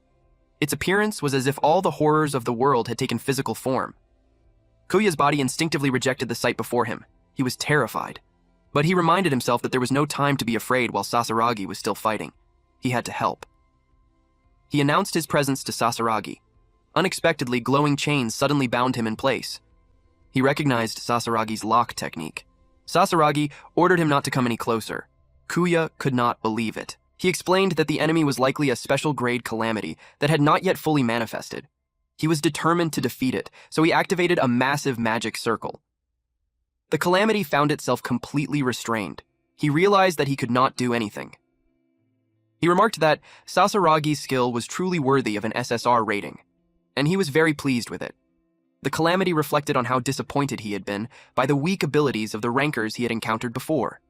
Its appearance was as if all the horrors of the world had taken physical form. Kuya's body instinctively rejected the sight before him. He was terrified. But he reminded himself that there was no time to be afraid while Sasaragi was still fighting. He had to help. He announced his presence to Sasaragi. Unexpectedly, glowing chains suddenly bound him in place. He recognized Sasaragi's lock technique. Sasaragi ordered him not to come any closer. Kuya could not believe it. He explained that the enemy was likely a special-grade calamity that had not yet fully manifested. He was determined to defeat it, so he activated a massive magic circle. The calamity found itself completely restrained. He realized that he could not do anything. He remarked that Sasaragi's skill was truly worthy of an SSR rating, and he was very pleased with it. The calamity reflected on how disappointed he had been by the weak abilities of the rankers he had encountered before.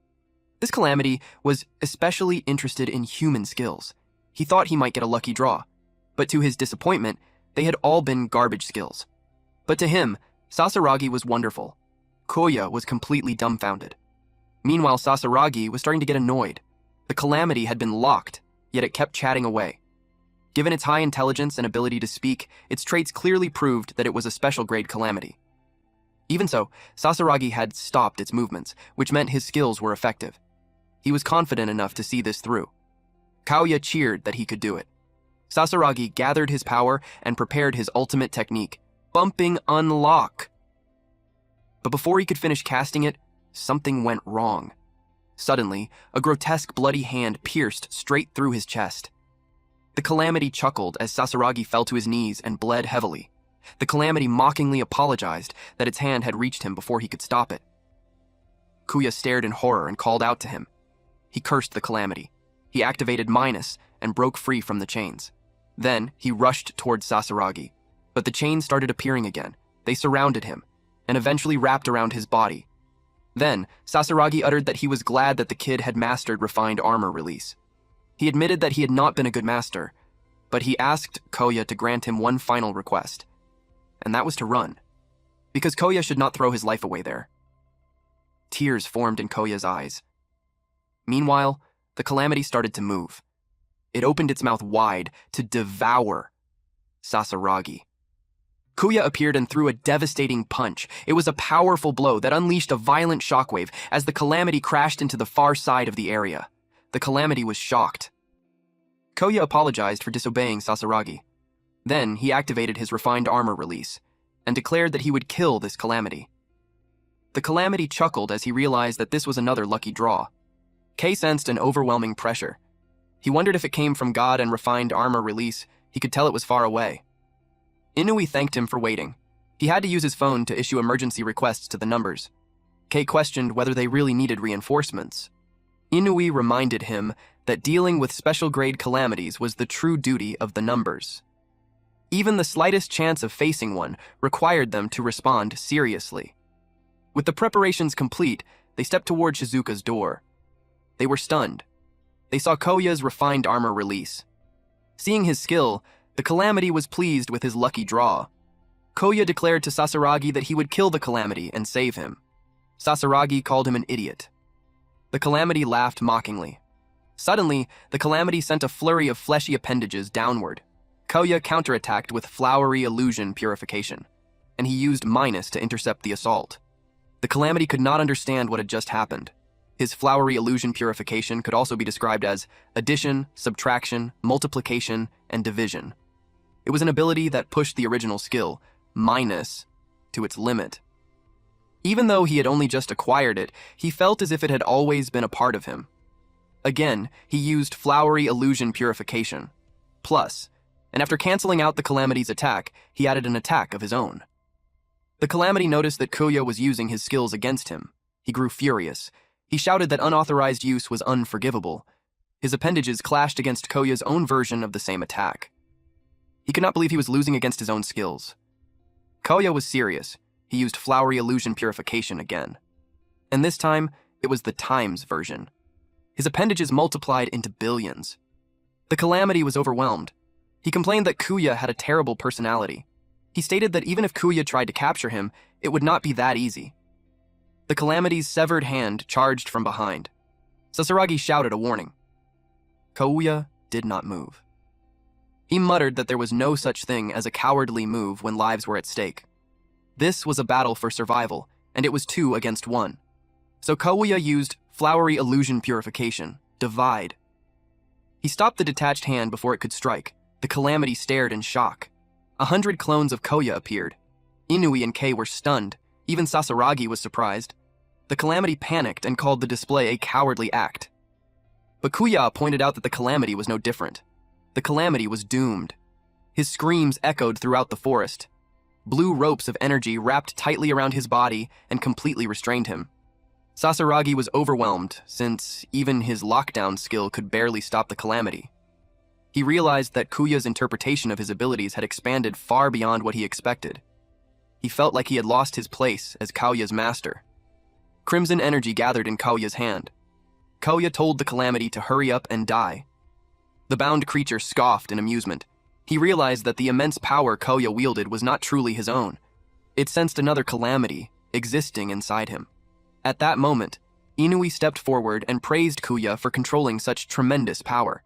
This calamity was especially interested in human skills. He thought he might get a lucky draw, but to his disappointment, they had all been garbage skills. But to him, Sasaragi was wonderful. Kuya was completely dumbfounded. Meanwhile, Sasaragi was starting to get annoyed. The calamity had been locked, yet it kept chatting away. Given its high intelligence and ability to speak, its traits clearly proved that it was a special-grade calamity. Even so, Sasaragi had stopped its movements, which meant his skills were effective. He was confident enough to see this through. Kuya cheered that he could do it. Sasaragi gathered his power and prepared his ultimate technique, Bumping Unlock. But before he could finish casting it, something went wrong. Suddenly, a grotesque bloody hand pierced straight through his chest. The calamity chuckled as Sasaragi fell to his knees and bled heavily. The calamity mockingly apologized that its hand had reached him before he could stop it. Kuya stared in horror and called out to him. He cursed the calamity. He activated Minus and broke free from the chains. Then, he rushed towards Sasaragi. But the chains started appearing again. They surrounded him, and eventually wrapped around his body. Then, Sasaragi uttered that he was glad that the kid had mastered refined armor release. He admitted that he had not been a good master, but he asked Kuya to grant him one final request, and that was to run, because Kuya should not throw his life away there. Tears formed in Koya's eyes. Meanwhile, the calamity started to move. It opened its mouth wide to devour Sasaragi. Kuya appeared and threw a devastating punch. It was a powerful blow that unleashed a violent shockwave as the calamity crashed into the far side of the area. The calamity was shocked. Kuya apologized for disobeying Sasaragi. Then he activated his refined armor release and declared that he would kill this calamity. The calamity chuckled as he realized that this was another lucky draw. Kei sensed an overwhelming pressure. He wondered if it came from God and refined armor release. He could tell it was far away. Inui thanked him for waiting. He had to use his phone to issue emergency requests to the numbers. Kei questioned whether they really needed reinforcements. Inui reminded him that dealing with special-grade calamities was the true duty of the numbers. Even the slightest chance of facing one required them to respond seriously. With the preparations complete, they stepped toward Shizuka's door. They were stunned. They saw Kuya's refined armor release. Seeing his skill, the calamity was pleased with his lucky draw. Kuya declared to Sasaragi that he would kill the calamity and save him. Sasaragi called him an idiot. The calamity laughed mockingly. Suddenly, the calamity sent a flurry of fleshy appendages downward. Kuya counterattacked with flowery illusion purification, and he used Minus to intercept the assault. The calamity could not understand what had just happened. His flowery illusion purification could also be described as addition, subtraction, multiplication, and division. It was an ability that pushed the original skill, Minus, to its limit. Even though he had only just acquired it, he felt as if it had always been a part of him. Again, he used flowery illusion purification, plus, and after canceling out the calamity's attack, he added an attack of his own. The calamity noticed that Kuya was using his skills against him. He grew furious. He shouted that unauthorized use was unforgivable. His appendages clashed against Kuya's own version of the same attack. He could not believe he was losing against his own skills. Kuya was serious. He used flowery illusion purification again. And this time, it was the times version. His appendages multiplied into billions. The Calamity was overwhelmed. He complained that Kuya had a terrible personality. He stated that even if Kuya tried to capture him, it would not be that easy. The Calamity's severed hand charged from behind. Sasaragi shouted a warning. Kuya did not move. He muttered that there was no such thing as a cowardly move when lives were at stake. This was a battle for survival, and it was 2 against 1. So Kuya used flowery illusion purification, divide. He stopped the detached hand before it could strike. The Calamity stared in shock. 100 clones of Kuya appeared. Inui and Kei were stunned. Even Sasaragi was surprised. The Calamity panicked and called the display a cowardly act. But Kuya pointed out that the Calamity was no different. The Calamity was doomed. His screams echoed throughout the forest. Blue ropes of energy wrapped tightly around his body and completely restrained him. Sasaragi was overwhelmed, since even his lockdown skill could barely stop the Calamity. He realized that Kuya's interpretation of his abilities had expanded far beyond what he expected. He felt like he had lost his place as Kuya's master. Crimson energy gathered in Kuya's hand. Kuya told the Calamity to hurry up and die. The bound creature scoffed in amusement. He realized that the immense power Kuya wielded was not truly his own. It sensed another Calamity existing inside him. At that moment, Inui stepped forward and praised Kuya for controlling such tremendous power.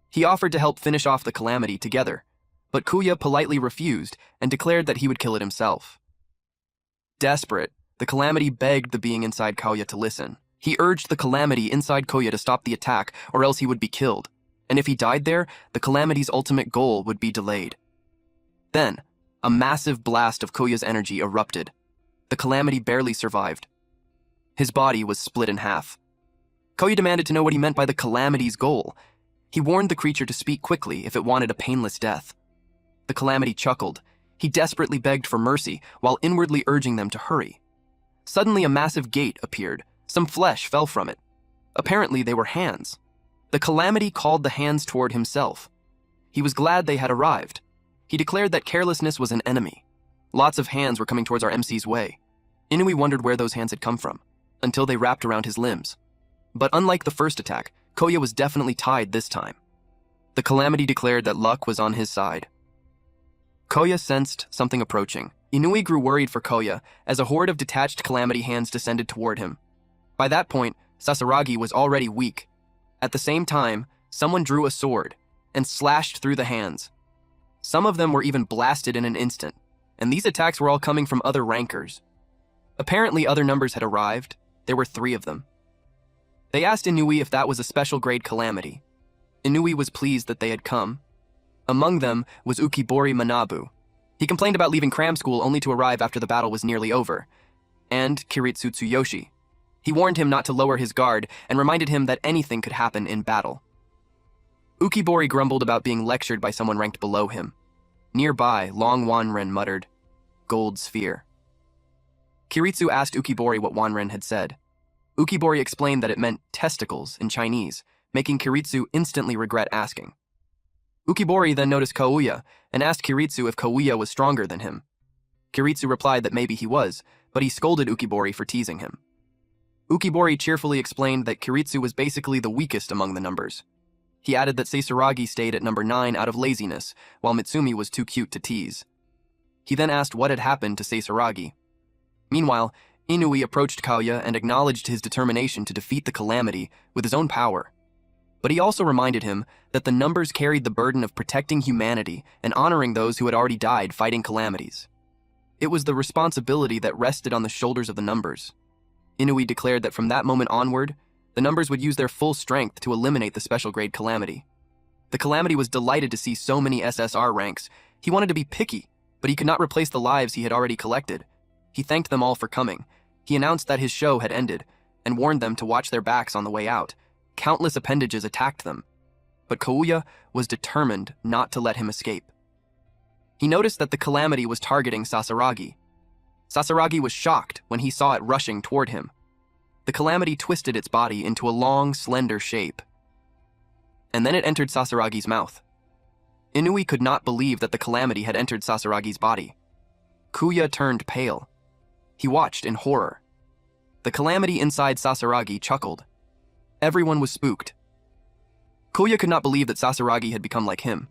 He offered to help finish off the Calamity together, but Kuya politely refused and declared that he would kill it himself. Desperate, the Calamity begged the being inside Kuya to listen. He urged the Calamity inside Kuya to stop the attack, or else he would be killed. And if he died there, the Calamity's ultimate goal would be delayed. Then, a massive blast of Kuya's energy erupted. The Calamity barely survived. His body was split in half. Kuya demanded to know what he meant by the Calamity's goal. He warned the creature to speak quickly if it wanted a painless death. The Calamity chuckled. He desperately begged for mercy while inwardly urging them to hurry. Suddenly, a massive gate appeared. Some flesh fell from it. Apparently, they were hands. The Calamity called the hands toward himself. He was glad they had arrived. He declared that carelessness was an enemy. Lots of hands were coming towards our MC's way. Inui wondered where those hands had come from, until they wrapped around his limbs. But unlike the first attack, Kuya was definitely tied this time. The Calamity declared that luck was on his side. Kuya sensed something approaching. Inui grew worried for Kuya as a horde of detached Calamity hands descended toward him. By that point, Sasaragi was already weak. At the same time, someone drew a sword and slashed through the hands. Some of them were even blasted in an instant, and these attacks were all coming from other rankers. Apparently, other numbers had arrived. There were 3 of them. They asked Inui if that was a special grade Calamity. Inui was pleased that they had come. Among them was Ukibori Manabu. He complained about leaving cram school only to arrive after the battle was nearly over. And Kiritsu Tsuyoshi. He warned him not to lower his guard and reminded him that anything could happen in battle. Ukibori grumbled about being lectured by someone ranked below him. Nearby, Long Wanren muttered, "Gold sphere." Kiritsu asked Ukibori what Wanren had said. Ukibori explained that it meant testicles in Chinese, making Kiritsu instantly regret asking. Ukibori then noticed Kuya and asked Kiritsu if Kuya was stronger than him. Kiritsu replied that maybe he was, but he scolded Ukibori for teasing him. Ukibori cheerfully explained that Kiritsu was basically the weakest among the numbers. He added that Sasaragi stayed at number 9 out of laziness, while Mitsumi was too cute to tease. He then asked what had happened to Sasaragi. Meanwhile, Inui approached Kuya and acknowledged his determination to defeat the Calamity with his own power. But he also reminded him that the numbers carried the burden of protecting humanity and honoring those who had already died fighting calamities. It was the responsibility that rested on the shoulders of the numbers. Inui declared that from that moment onward, the numbers would use their full strength to eliminate the special grade Calamity. The Calamity was delighted to see so many SSR ranks. He wanted to be picky, but he could not replace the lives he had already collected. He thanked them all for coming. He announced that his show had ended, and warned them to watch their backs on the way out. Countless appendages attacked them, but Kuya was determined not to let him escape. He noticed that the Calamity was targeting Sasaragi. Sasaragi was shocked when he saw it rushing toward him. The Calamity twisted its body into a long, slender shape, and then it entered Sasaragi's mouth. Inui could not believe that the Calamity had entered Sasaragi's body. Kuya turned pale. He watched in horror. The Calamity inside Sasaragi chuckled. Everyone was spooked. Koya could not believe that Sasaragi had become like him.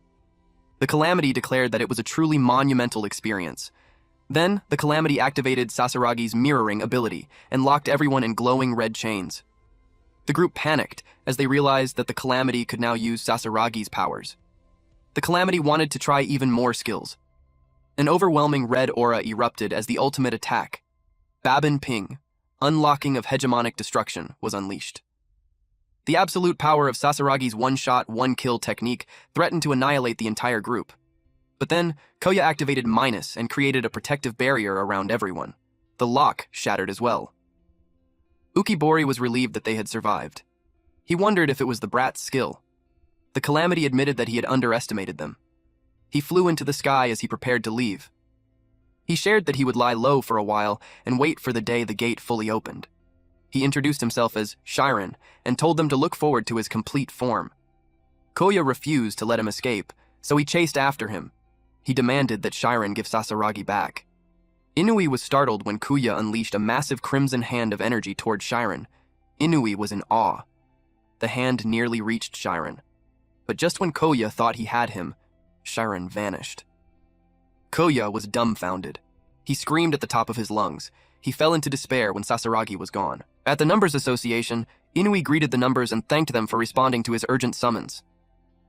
The Calamity declared that it was a truly monumental experience. Then, the Calamity activated Sasaragi's mirroring ability and locked everyone in glowing red chains. The group panicked as they realized that the Calamity could now use Sasaragi's powers. The Calamity wanted to try even more skills. An overwhelming red aura erupted as the ultimate attack. Babin Ping, unlocking of hegemonic destruction, was unleashed. The absolute power of Sasaragi's one-shot, one-kill technique threatened to annihilate the entire group. But then, Koya activated Minus and created a protective barrier around everyone. The lock shattered as well. Ukibori was relieved that they had survived. He wondered if it was the brat's skill. The Calamity admitted that he had underestimated them. He flew into the sky as he prepared to leave. He shared that he would lie low for a while and wait for the day the gate fully opened. He introduced himself as Shiren and told them to look forward to his complete form. Koya refused to let him escape, so he chased after him. He demanded that Shiren give Sasaragi back. Inui was startled when Kuya unleashed a massive crimson hand of energy toward Shiren. Inui was in awe. The hand nearly reached Shiren. But just when Koya thought he had him, Shiren vanished. Koya was dumbfounded. He screamed at the top of his lungs. He fell into despair when Sasaragi was gone. At the Numbers Association, Inui greeted the Numbers and thanked them for responding to his urgent summons.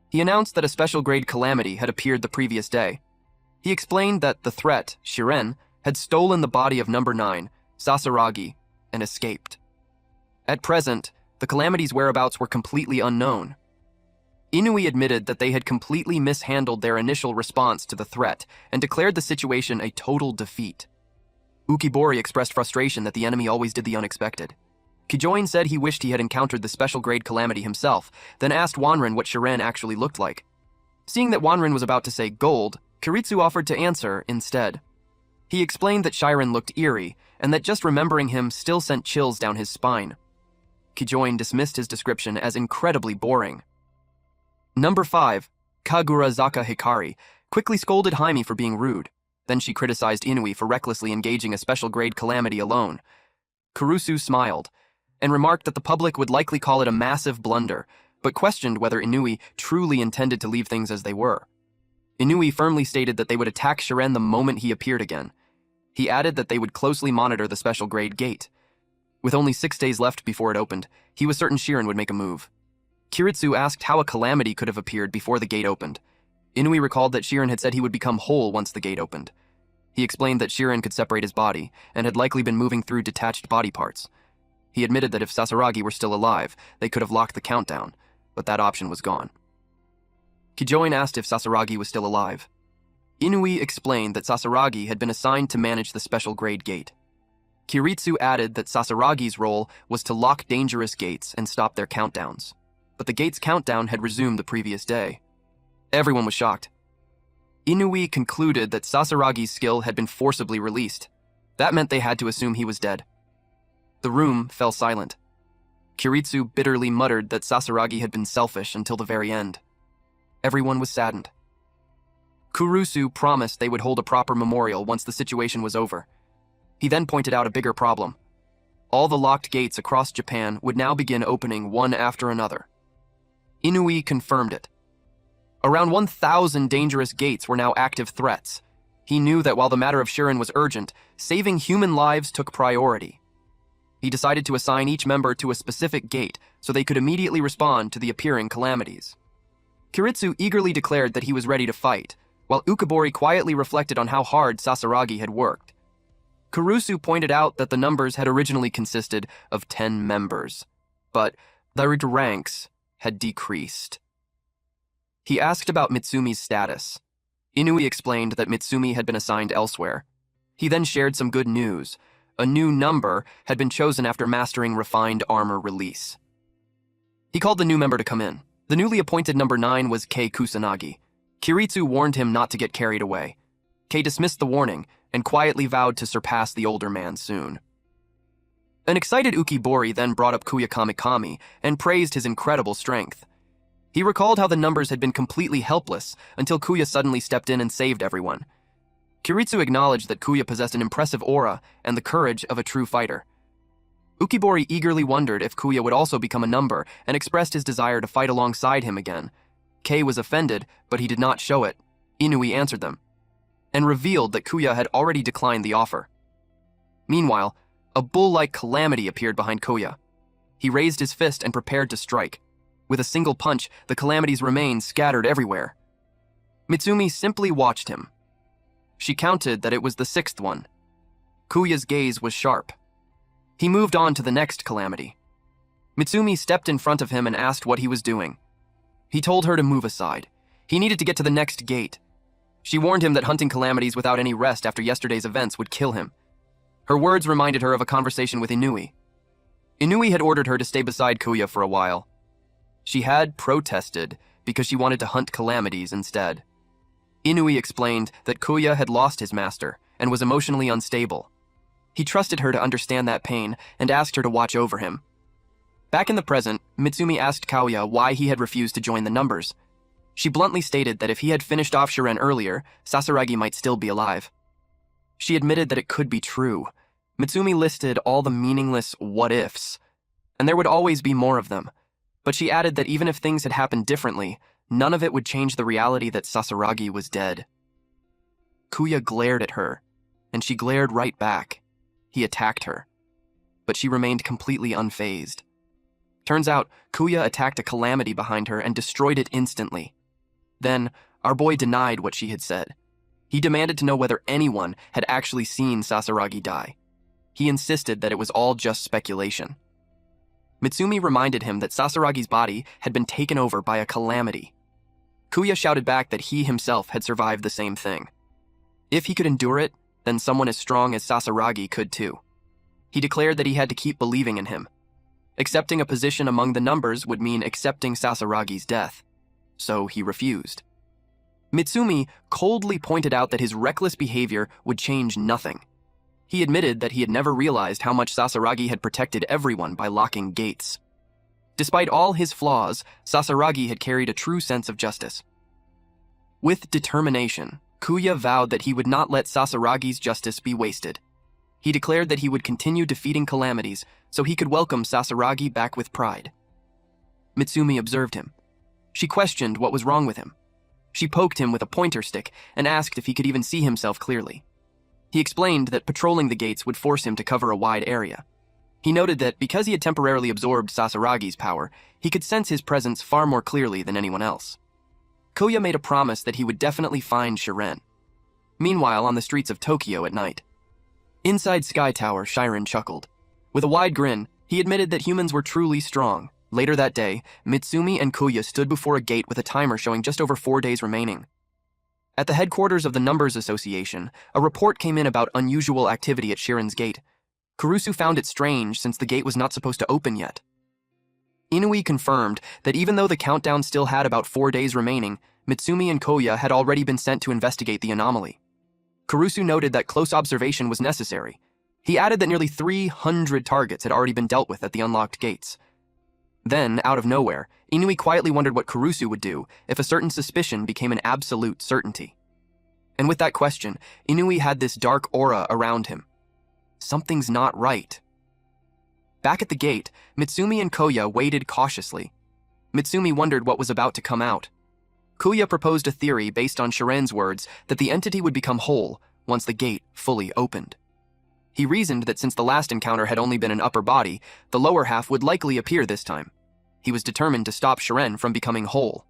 He announced that a special grade Calamity had appeared the previous day. He explained that the threat, Shiren, had stolen the body of Number 9, Sasaragi, and escaped. At present, the Calamity's whereabouts were completely unknown. Inui admitted that they had completely mishandled their initial response to the threat and declared the situation a total defeat. Ukibori expressed frustration that the enemy always did the unexpected. Kijoin said he wished he had encountered the special grade Calamity himself, then asked Wanren what Shiren actually looked like. Seeing that Wanren was about to say gold, Kiritsu offered to answer instead. He explained that Shiren looked eerie, and that just remembering him still sent chills down his spine. Kijoin dismissed his description as incredibly boring. Number 5, Kagurazaka Hikari, quickly scolded Jaime for being rude. Then she criticized Inui for recklessly engaging a special grade Calamity alone. Kurusu smiled, and remarked that the public would likely call it a massive blunder, but questioned whether Inui truly intended to leave things as they were. Inui firmly stated that they would attack Shiren the moment he appeared again. He added that they would closely monitor the special grade gate. With only 6 days left before it opened, he was certain Shiren would make a move. Kiritsu asked how a Calamity could have appeared before the gate opened. Inui recalled that Shiren had said he would become whole once the gate opened. He explained that Shiren could separate his body, and had likely been moving through detached body parts. He admitted that if Sasaragi were still alive, they could have locked the countdown, but that option was gone. Kijoin asked if Sasaragi was still alive. Inui explained that Sasaragi had been assigned to manage the special grade gate. Kiritsu added that Sasaragi's role was to lock dangerous gates and stop their countdowns, but the gate's countdown had resumed the previous day. Everyone was shocked. Inui concluded that Sasaragi's skill had been forcibly released. That meant they had to assume he was dead. The room fell silent. Kiritsu bitterly muttered that Sasaragi had been selfish until the very end. Everyone was saddened. Kurusu promised they would hold a proper memorial once the situation was over. He then pointed out a bigger problem. All the locked gates across Japan would now begin opening one after another. Inui confirmed it. Around 1,000 dangerous gates were now active threats. He knew that while the matter of Shiren was urgent, saving human lives took priority. He decided to assign each member to a specific gate so they could immediately respond to the appearing calamities. Kiritsu eagerly declared that he was ready to fight, while Ukibori quietly reflected on how hard Sasaragi had worked. Kurusu pointed out that the numbers had originally consisted of 10 members, but their ranks had decreased. He asked about Mitsumi's status. Inui explained that Mitsumi had been assigned elsewhere. He then shared some good news. A new number had been chosen after mastering refined armor release. He called the new member to come in. The newly appointed number 9 was Kei Kusanagi. Kiritsu warned him not to get carried away. Kei dismissed the warning and quietly vowed to surpass the older man soon. An excited Ukibori then brought up Kuya Kamikami and praised his incredible strength. He recalled how the numbers had been completely helpless until Kuya suddenly stepped in and saved everyone. Kiritsu acknowledged that Kuya possessed an impressive aura and the courage of a true fighter. Pokebori eagerly wondered if Kuya would also become a number and expressed his desire to fight alongside him again. Kei was offended, but he did not show it. Inui answered them, and revealed that Kuya had already declined the offer. Meanwhile, a bull-like Calamity appeared behind Kuya. He raised his fist and prepared to strike. With a single punch, the Calamity's remains scattered everywhere. Mitsumi simply watched him. She counted that it was the sixth one. Kuya's gaze was sharp. He moved on to the next Calamity. Mitsumi stepped in front of him and asked what he was doing. He told her to move aside. He needed to get to the next gate. She warned him that hunting Calamities without any rest after yesterday's events would kill him. Her words reminded her of a conversation with Inui. Inui had ordered her to stay beside Kuya for a while. She had protested because she wanted to hunt Calamities instead. Inui explained that Kuya had lost his master and was emotionally unstable. He trusted her to understand that pain and asked her to watch over him. Back in the present, Mitsumi asked Kuya why he had refused to join the numbers. She bluntly stated that if he had finished off Shiren earlier, Sasaragi might still be alive. She admitted that it could be true. Mitsumi listed all the meaningless what-ifs, and there would always be more of them. But she added that even if things had happened differently, none of it would change the reality that Sasaragi was dead. Kuya glared at her, and she glared right back. He attacked her, but she remained completely unfazed. Turns out, Kuya attacked a Calamity behind her and destroyed it instantly. Then, our boy denied what she had said. He demanded to know whether anyone had actually seen Sasaragi die. He insisted that it was all just speculation. Mitsumi reminded him that Sasaragi's body had been taken over by a Calamity. Kuya shouted back that he himself had survived the same thing. If he could endure it, then someone as strong as Sasaragi could too. He declared that he had to keep believing in him. Accepting a position among the numbers would mean accepting Sasaragi's death, so he refused. Mitsumi coldly pointed out that his reckless behavior would change nothing. He admitted that he had never realized how much Sasaragi had protected everyone by locking gates. Despite all his flaws, Sasaragi had carried a true sense of justice. With determination, Kuya vowed that he would not let Sasaragi's justice be wasted. He declared that he would continue defeating Calamities so he could welcome Sasaragi back with pride. Mitsumi observed him. She questioned what was wrong with him. She poked him with a pointer stick and asked if he could even see himself clearly. He explained that patrolling the gates would force him to cover a wide area. He noted that because he had temporarily absorbed Sasaragi's power, he could sense his presence far more clearly than anyone else. Kuya made a promise that he would definitely find Shiren. Meanwhile, on the streets of Tokyo at night. Inside Sky Tower, Shiren chuckled. With a wide grin, he admitted that humans were truly strong. Later that day, Mitsumi and Kuya stood before a gate with a timer showing just over 4 days remaining. At the headquarters of the Numbers Association, a report came in about unusual activity at Shiren's gate. Kurusu found it strange since the gate was not supposed to open yet. Inui confirmed that even though the countdown still had about 4 days remaining, Mitsumi and Kuya had already been sent to investigate the anomaly. Kurusu noted that close observation was necessary. He added that nearly 300 targets had already been dealt with at the unlocked gates. Then, out of nowhere, Inui quietly wondered what Kurusu would do if a certain suspicion became an absolute certainty. And with that question, Inui had this dark aura around him. Something's not right. Back at the gate, Mitsumi and Kuya waited cautiously. Mitsumi wondered what was about to come out. Kuya proposed a theory based on Shiren's words that the entity would become whole once the gate fully opened. He reasoned that since the last encounter had only been an upper body, the lower half would likely appear this time. He was determined to stop Shiren from becoming whole.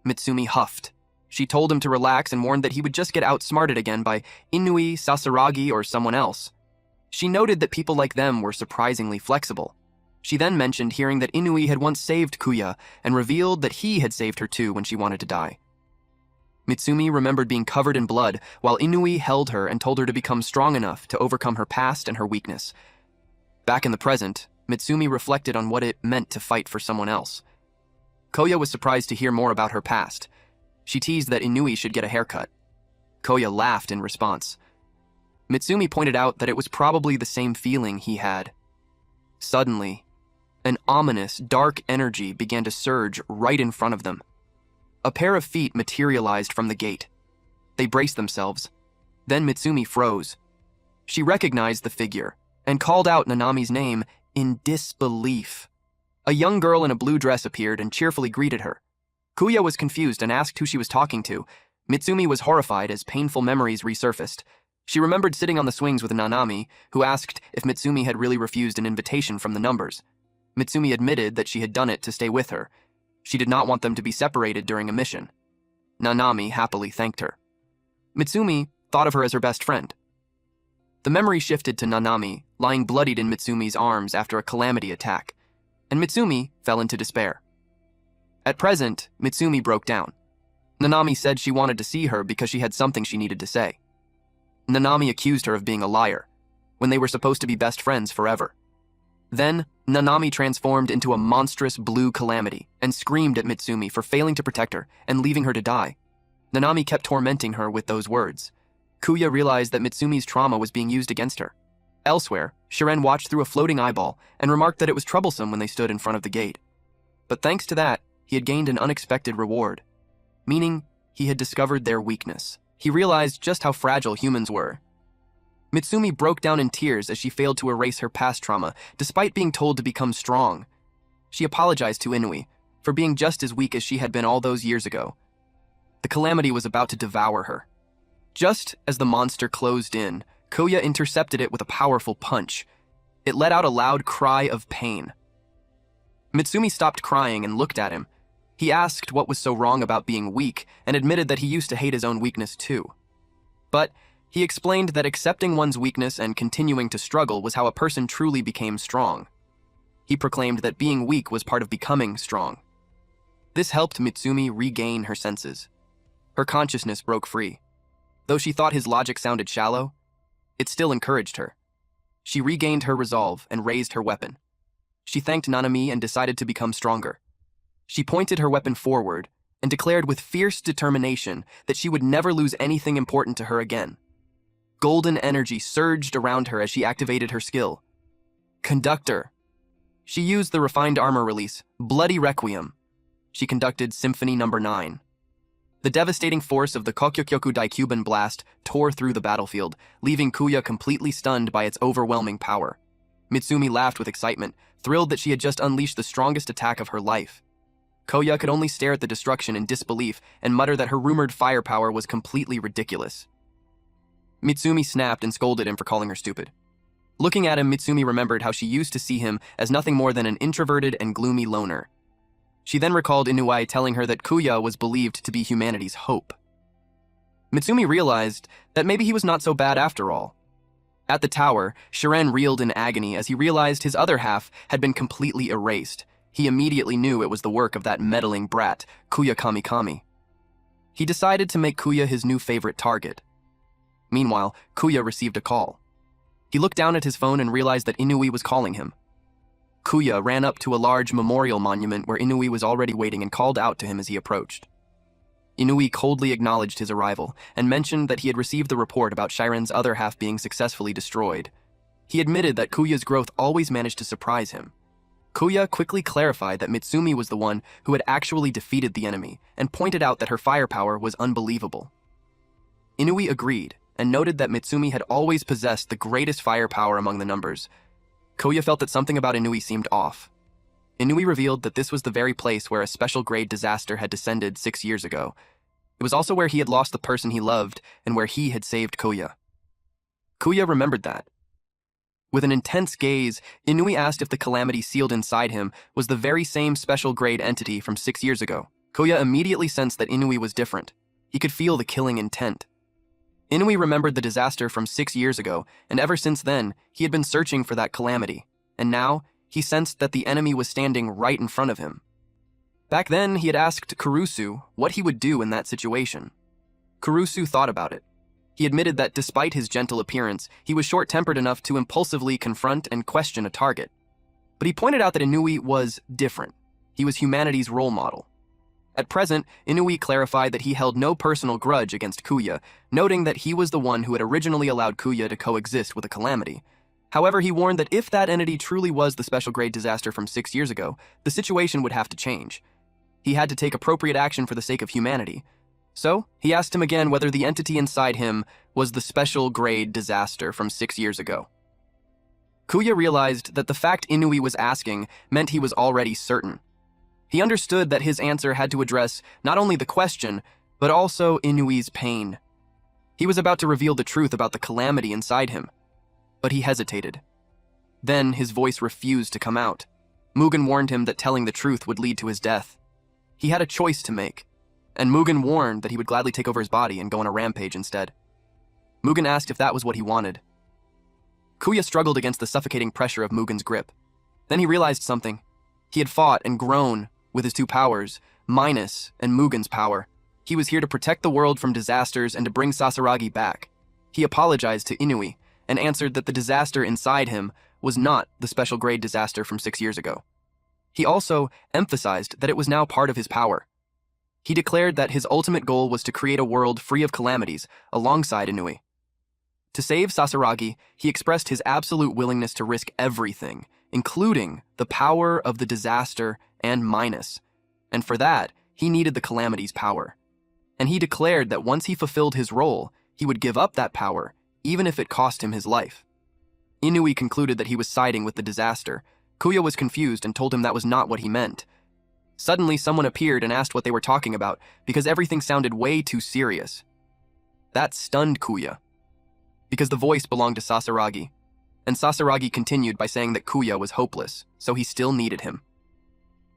Mitsumi huffed. She told him to relax and warned that he would just get outsmarted again by Inui, Sasaragi, or someone else. She noted that people like them were surprisingly flexible. She then mentioned hearing that Inui had once saved Kuya and revealed that he had saved her too when she wanted to die. Mitsumi remembered being covered in blood while Inui held her and told her to become strong enough to overcome her past and her weakness. Back in the present, Mitsumi reflected on what it meant to fight for someone else. Kuya was surprised to hear more about her past. She teased that Inui should get a haircut. Kuya laughed in response. Mitsumi pointed out that it was probably the same feeling he had. Suddenly, an ominous, dark energy began to surge right in front of them. A pair of feet materialized from the gate. They braced themselves. Then Mitsumi froze. She recognized the figure and called out Nanami's name in disbelief. A young girl in a blue dress appeared and cheerfully greeted her. Kuya was confused and asked who she was talking to. Mitsumi was horrified as painful memories resurfaced. She remembered sitting on the swings with Nanami, who asked if Mitsumi had really refused an invitation from the numbers. Mitsumi admitted that she had done it to stay with her. She did not want them to be separated during a mission. Nanami happily thanked her. Mitsumi thought of her as her best friend. The memory shifted to Nanami, lying bloodied in Mitsumi's arms after a Calamity attack, and Mitsumi fell into despair. At present, Mitsumi broke down. Nanami said she wanted to see her because she had something she needed to say. Nanami accused her of being a liar, when they were supposed to be best friends forever. Then, Nanami transformed into a monstrous blue Calamity and screamed at Mitsumi for failing to protect her and leaving her to die. Nanami kept tormenting her with those words. Kuya realized that Mitsumi's trauma was being used against her. Elsewhere, Shiren watched through a floating eyeball and remarked that it was troublesome when they stood in front of the gate. But thanks to that, he had gained an unexpected reward, meaning he had discovered their weakness. He realized just how fragile humans were. Mitsumi broke down in tears as she failed to erase her past trauma, despite being told to become strong. She apologized to Inui for being just as weak as she had been all those years ago. The Calamity was about to devour her. Just as the monster closed in, Kuya intercepted it with a powerful punch. It let out a loud cry of pain. Mitsumi stopped crying and looked at him. He asked what was so wrong about being weak and admitted that he used to hate his own weakness too. But he explained that accepting one's weakness and continuing to struggle was how a person truly became strong. He proclaimed that being weak was part of becoming strong. This helped Mitsumi regain her senses. Her consciousness broke free. Though she thought his logic sounded shallow, it still encouraged her. She regained her resolve and raised her weapon. She thanked Nanami and decided to become stronger. She pointed her weapon forward and declared with fierce determination that she would never lose anything important to her again. Golden energy surged around her as she activated her skill. Conductor. She used the refined armor release, Bloody Requiem. She conducted Symphony No. 9. The devastating force of the Kokyokyoku Daikuban blast tore through the battlefield, leaving Kuya completely stunned by its overwhelming power. Mitsumi laughed with excitement, thrilled that she had just unleashed the strongest attack of her life. Kuya could only stare at the destruction in disbelief and mutter that her rumored firepower was completely ridiculous. Mitsumi snapped and scolded him for calling her stupid. Looking at him, Mitsumi remembered how she used to see him as nothing more than an introverted and gloomy loner. She then recalled Inui telling her that Kuya was believed to be humanity's hope. Mitsumi realized that maybe he was not so bad after all. At the tower, Shiren reeled in agony as he realized his other half had been completely erased. He immediately knew it was the work of that meddling brat, Kuya Kamikami. He decided to make Kuya his new favorite target. Meanwhile, Kuya received a call. He looked down at his phone and realized that Inui was calling him. Kuya ran up to a large memorial monument where Inui was already waiting and called out to him as he approached. Inui coldly acknowledged his arrival and mentioned that he had received the report about Shiren's other half being successfully destroyed. He admitted that Kuya's growth always managed to surprise him. Kuya quickly clarified that Mitsumi was the one who had actually defeated the enemy and pointed out that her firepower was unbelievable. Inui agreed and noted that Mitsumi had always possessed the greatest firepower among the numbers. Kuya felt that something about Inui seemed off. Inui revealed that this was the very place where a special grade disaster had descended 6 years ago. It was also where he had lost the person he loved and where he had saved Kuya. Kuya remembered that. With an intense gaze, Inui asked if the Calamity sealed inside him was the very same special grade entity from 6 years ago. Kuya immediately sensed that Inui was different. He could feel the killing intent. Inui remembered the disaster from 6 years ago, and ever since then, he had been searching for that Calamity, and now he sensed that the enemy was standing right in front of him. Back then, he had asked Kurusu what he would do in that situation. Kurusu thought about it. He admitted that despite his gentle appearance, he was short-tempered enough to impulsively confront and question a target. But he pointed out that Inui was different. He was humanity's role model. At present, Inui clarified that he held no personal grudge against Kuya, noting that he was the one who had originally allowed Kuya to coexist with a Calamity. However, he warned that if that entity truly was the special grade disaster from 6 years ago, the situation would have to change. He had to take appropriate action for the sake of humanity. So, he asked him again whether the entity inside him was the special grade disaster from 6 years ago. Kuya realized that the fact Inui was asking meant he was already certain. He understood that his answer had to address not only the question, but also Inui's pain. He was about to reveal the truth about the calamity inside him, but he hesitated. Then his voice refused to come out. Mugen warned him that telling the truth would lead to his death. He had a choice to make, and Mugen warned that he would gladly take over his body and go on a rampage instead. Mugen asked if that was what he wanted. Kuya struggled against the suffocating pressure of Mugen's grip. Then he realized something. He had fought and grown with his two powers, Minus and Mugen's power. He was here to protect the world from disasters and to bring Sasaragi back. He apologized to Inui and answered that the disaster inside him was not the special grade disaster from 6 years ago. He also emphasized that it was now part of his power. He declared that his ultimate goal was to create a world free of calamities alongside Inui. To save Sasaragi, he expressed his absolute willingness to risk everything, including the power of the disaster and Minus. And for that, he needed the calamity's power. And he declared that once he fulfilled his role, he would give up that power, even if it cost him his life. Inui concluded that he was siding with the disaster. Kuya was confused and told him that was not what he meant. Suddenly, someone appeared and asked what they were talking about because everything sounded way too serious. That stunned Kuya, because the voice belonged to Sasaragi, and Sasaragi continued by saying that Kuya was hopeless, so he still needed him.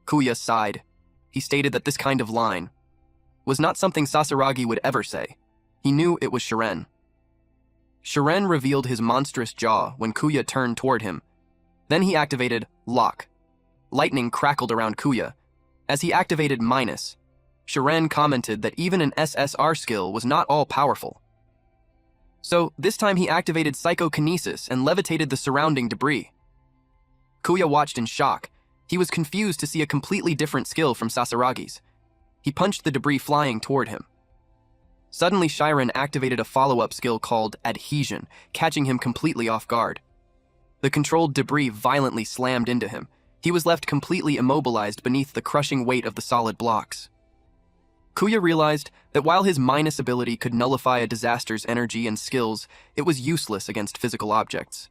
Kuya sighed. He stated that this kind of line was not something Sasaragi would ever say. He knew it was Shiren. Shiren revealed his monstrous jaw when Kuya turned toward him. Then he activated Lock. Lightning crackled around Kuya. As he activated Minus, Shiren commented that even an SSR skill was not all powerful. So this time he activated Psychokinesis and levitated the surrounding debris. Kuya watched in shock. He was confused to see a completely different skill from Sasaragi's. He punched the debris flying toward him. Suddenly, Shiren activated a follow-up skill called Adhesion, catching him completely off guard. The controlled debris violently slammed into him. He was left completely immobilized beneath the crushing weight of the solid blocks. Kuya realized that while his Minus ability could nullify a disaster's energy and skills, it was useless against physical objects.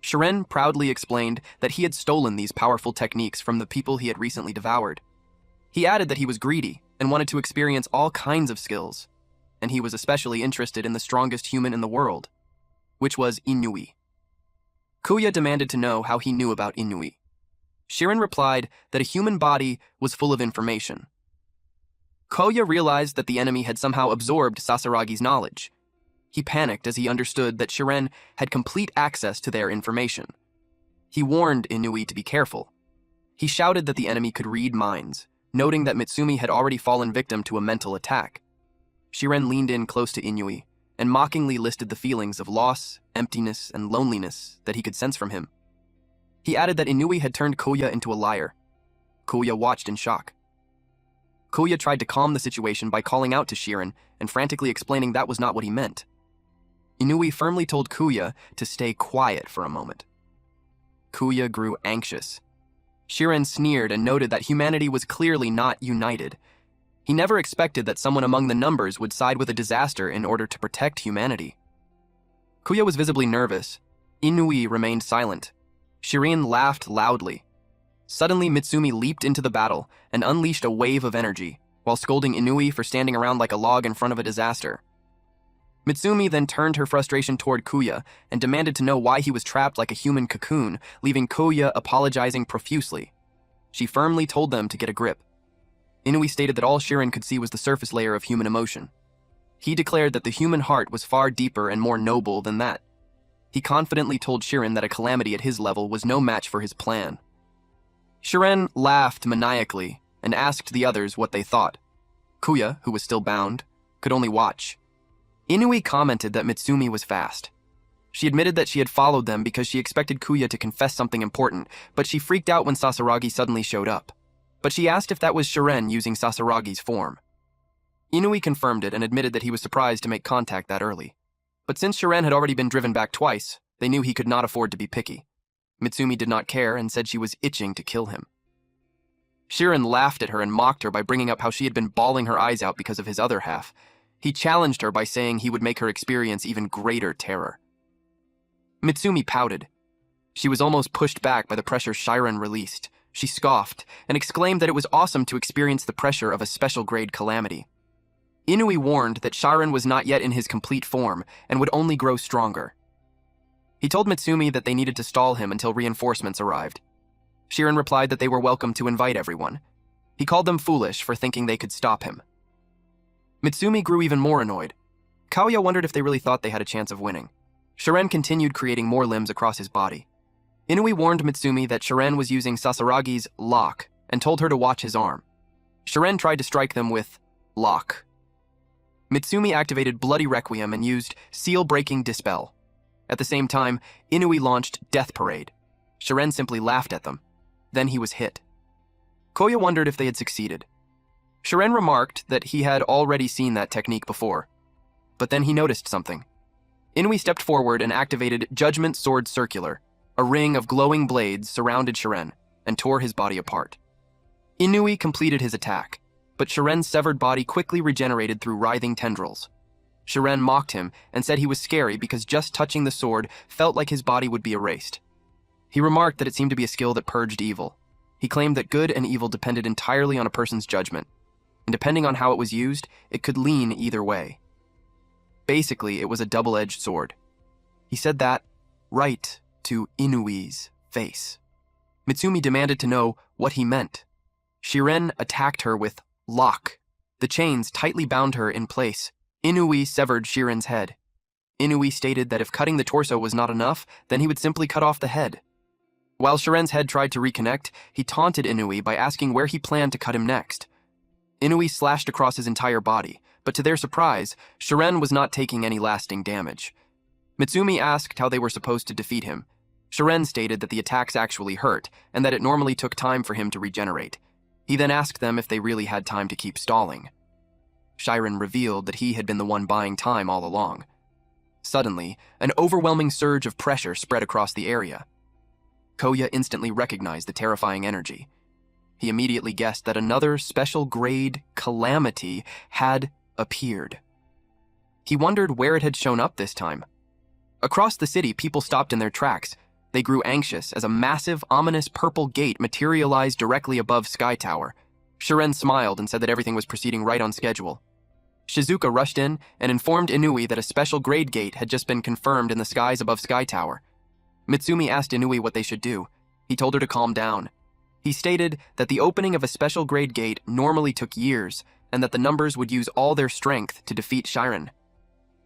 Shiren proudly explained that he had stolen these powerful techniques from the people he had recently devoured. He added that he was greedy and wanted to experience all kinds of skills, and he was especially interested in the strongest human in the world, which was Inui. Kuya demanded to know how he knew about Inui. Shiren replied that a human body was full of information. Kuya realized that the enemy had somehow absorbed Sasaragi's knowledge. He panicked as he understood that Shiren had complete access to their information. He warned Inui to be careful. He shouted that the enemy could read minds, noting that Mitsumi had already fallen victim to a mental attack. Shiren leaned in close to Inui and mockingly listed the feelings of loss, emptiness, and loneliness that he could sense from him. He added that Inui had turned Kuya into a liar. Kuya watched in shock. Kuya tried to calm the situation by calling out to Shiren and frantically explaining that was not what he meant. Inui firmly told Kuya to stay quiet for a moment. Kuya grew anxious. Shiren sneered and noted that humanity was clearly not united. He never expected that someone among the numbers would side with a disaster in order to protect humanity. Kuya was visibly nervous. Inui remained silent. Shiren laughed loudly. Suddenly, Mitsumi leaped into the battle and unleashed a wave of energy, while scolding Inui for standing around like a log in front of a disaster. Mitsumi then turned her frustration toward Kuya and demanded to know why he was trapped like a human cocoon, leaving Kuya apologizing profusely. She firmly told them to get a grip. Inui stated that all Shiren could see was the surface layer of human emotion. He declared that the human heart was far deeper and more noble than that. He confidently told Shiren that a calamity at his level was no match for his plan. Shiren laughed maniacally and asked the others what they thought. Kuya, who was still bound, could only watch. Inui commented that Mitsumi was fast. She admitted that she had followed them because she expected Kuya to confess something important, but she freaked out when Sasaragi suddenly showed up. But she asked if that was Shiren using Sasaragi's form. Inui confirmed it and admitted that he was surprised to make contact that early. But since Shiren had already been driven back twice, they knew he could not afford to be picky. Mitsumi did not care and said she was itching to kill him. Shiren laughed at her and mocked her by bringing up how she had been bawling her eyes out because of his other half. He challenged her by saying he would make her experience even greater terror. Mitsumi pouted. She was almost pushed back by the pressure Shiren released. She scoffed and exclaimed that it was awesome to experience the pressure of a special grade calamity. Inui warned that Shiren was not yet in his complete form and would only grow stronger. He told Mitsumi that they needed to stall him until reinforcements arrived. Shiren replied that they were welcome to invite everyone. He called them foolish for thinking they could stop him. Mitsumi grew even more annoyed. Kaoya wondered if they really thought they had a chance of winning. Shiren continued creating more limbs across his body. Inui warned Mitsumi that Shiren was using Sasaragi's lock and told her to watch his arm. Shiren tried to strike them with lock. Mitsumi activated Bloody Requiem and used seal-breaking Dispel. At the same time, Inui launched Death Parade. Shiren simply laughed at them. Then he was hit. Koya wondered if they had succeeded. Shiren remarked that he had already seen that technique before. But then he noticed something. Inui stepped forward and activated Judgment Sword Circular. A ring of glowing blades surrounded Shiren and tore his body apart. Inui completed his attack, but Shiren's severed body quickly regenerated through writhing tendrils. Shiren mocked him and said he was scary because just touching the sword felt like his body would be erased. He remarked that it seemed to be a skill that purged evil. He claimed that good and evil depended entirely on a person's judgment, and depending on how it was used, it could lean either way. Basically, it was a double-edged sword. He said that right to Inui's face. Mitsumi demanded to know what he meant. Shiren attacked her with lock. The chains tightly bound her in place. Inui severed Shiren's head. Inui stated that if cutting the torso was not enough, then he would simply cut off the head. While Shiren's head tried to reconnect, he taunted Inui by asking where he planned to cut him next. Inui slashed across his entire body, but to their surprise, Shiren was not taking any lasting damage. Mitsumi asked how they were supposed to defeat him. Shiren stated that the attacks actually hurt, and that it normally took time for him to regenerate. He then asked them if they really had time to keep stalling. Shiren revealed that he had been the one buying time all along. Suddenly, an overwhelming surge of pressure spread across the area. Koya instantly recognized the terrifying energy. He immediately guessed that another special grade calamity had appeared. He wondered where it had shown up this time. Across the city, people stopped in their tracks. They grew anxious as a massive, ominous purple gate materialized directly above Sky Tower. Shiren smiled and said that everything was proceeding right on schedule. Shizuka rushed in and informed Inui that a special grade gate had just been confirmed in the skies above Sky Tower. Mitsumi asked Inui what they should do. He told her to calm down. He stated that the opening of a special grade gate normally took years, and that the numbers would use all their strength to defeat Shiren.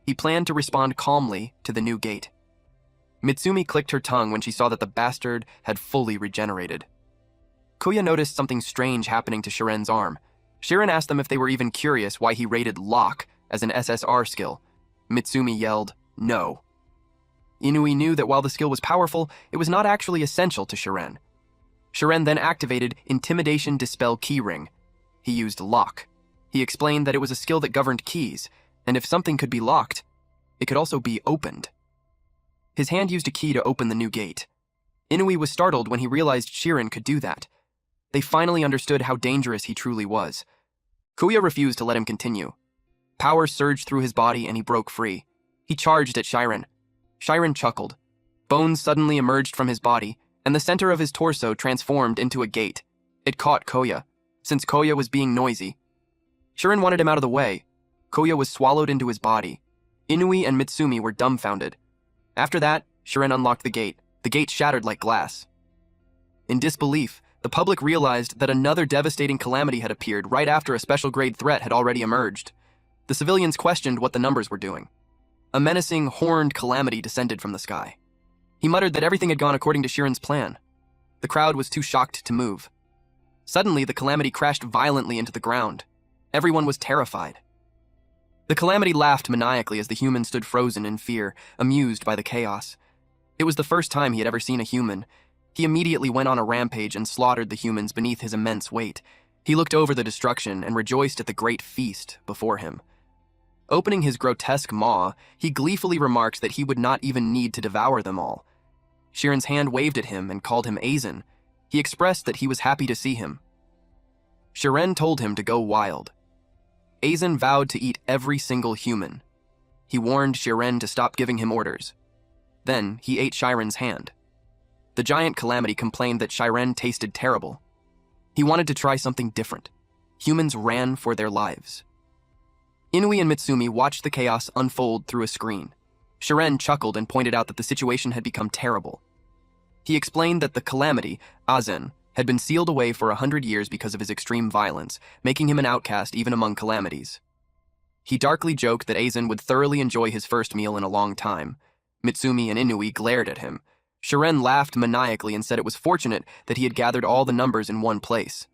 He planned to respond calmly to the new gate. Mitsumi clicked her tongue when she saw that the bastard had fully regenerated. Koya noticed something strange happening to Shiren's arm. Shiren asked them if they were even curious why he rated lock as an SSR skill. Mitsumi yelled, no. Inui knew that while the skill was powerful, it was not actually essential to Shiren. Shiren then activated Intimidation Dispel Keyring. He used lock. He explained that it was a skill that governed keys, and if something could be locked, it could also be opened. His hand used a key to open the new gate. Inui was startled when he realized Shiren could do that. They finally understood how dangerous he truly was. Kuya refused to let him continue. Power surged through his body and he broke free. He charged at Shiren. Shiren chuckled. Bones suddenly emerged from his body, and the center of his torso transformed into a gate. It caught Koya, since Koya was being noisy. Shiren wanted him out of the way. Koya was swallowed into his body. Inui and Mitsumi were dumbfounded. After that, Shiren unlocked the gate. The gate shattered like glass. In disbelief, the public realized that another devastating calamity had appeared right after a special grade threat had already emerged. The civilians questioned what the numbers were doing. A menacing, horned calamity descended from the sky. He muttered that everything had gone according to Shiren's plan. The crowd was too shocked to move. Suddenly, the calamity crashed violently into the ground. Everyone was terrified. The calamity laughed maniacally as the human stood frozen in fear, amused by the chaos. It was the first time he had ever seen a human. He immediately went on a rampage and slaughtered the humans beneath his immense weight. He looked over the destruction and rejoiced at the great feast before him. Opening his grotesque maw, he gleefully remarked that he would not even need to devour them all. Shiren's hand waved at him and called him Aizen. He expressed that he was happy to see him. Shiren told him to go wild. Aizen vowed to eat every single human. He warned Shiren to stop giving him orders. Then he ate Shiren's hand. The giant Calamity complained that Shiren tasted terrible. He wanted to try something different. Humans ran for their lives. Inui and Mitsumi watched the chaos unfold through a screen. Shiren chuckled and pointed out that the situation had become terrible. He explained that the Calamity, Azen, had been sealed away for 100 years because of his extreme violence, making him an outcast even among calamities. He darkly joked that Azen would thoroughly enjoy his first meal in a long time. Mitsumi and Inui glared at him. Shiren laughed maniacally and said it was fortunate that he had gathered all the numbers in one place.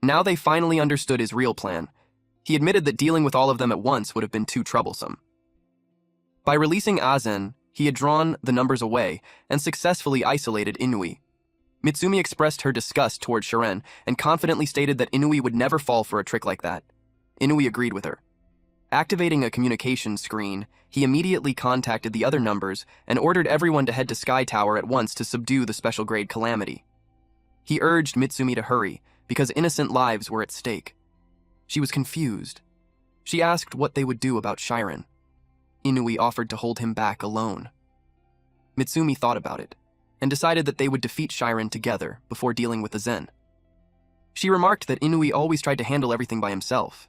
Now they finally understood his real plan. He admitted that dealing with all of them at once would have been too troublesome. By releasing Azen, he had drawn the numbers away and successfully isolated Inui. Mitsumi expressed her disgust toward Shiren and confidently stated that Inui would never fall for a trick like that. Inui agreed with her. Activating a communication screen, he immediately contacted the other numbers and ordered everyone to head to Sky Tower at once to subdue the special grade Calamity. He urged Mitsumi to hurry, because innocent lives were at stake. She was confused. She asked what they would do about Shiren. Inui offered to hold him back alone. Mitsumi thought about it, and decided that they would defeat Shiren together before dealing with the Zen. She remarked that Inui always tried to handle everything by himself.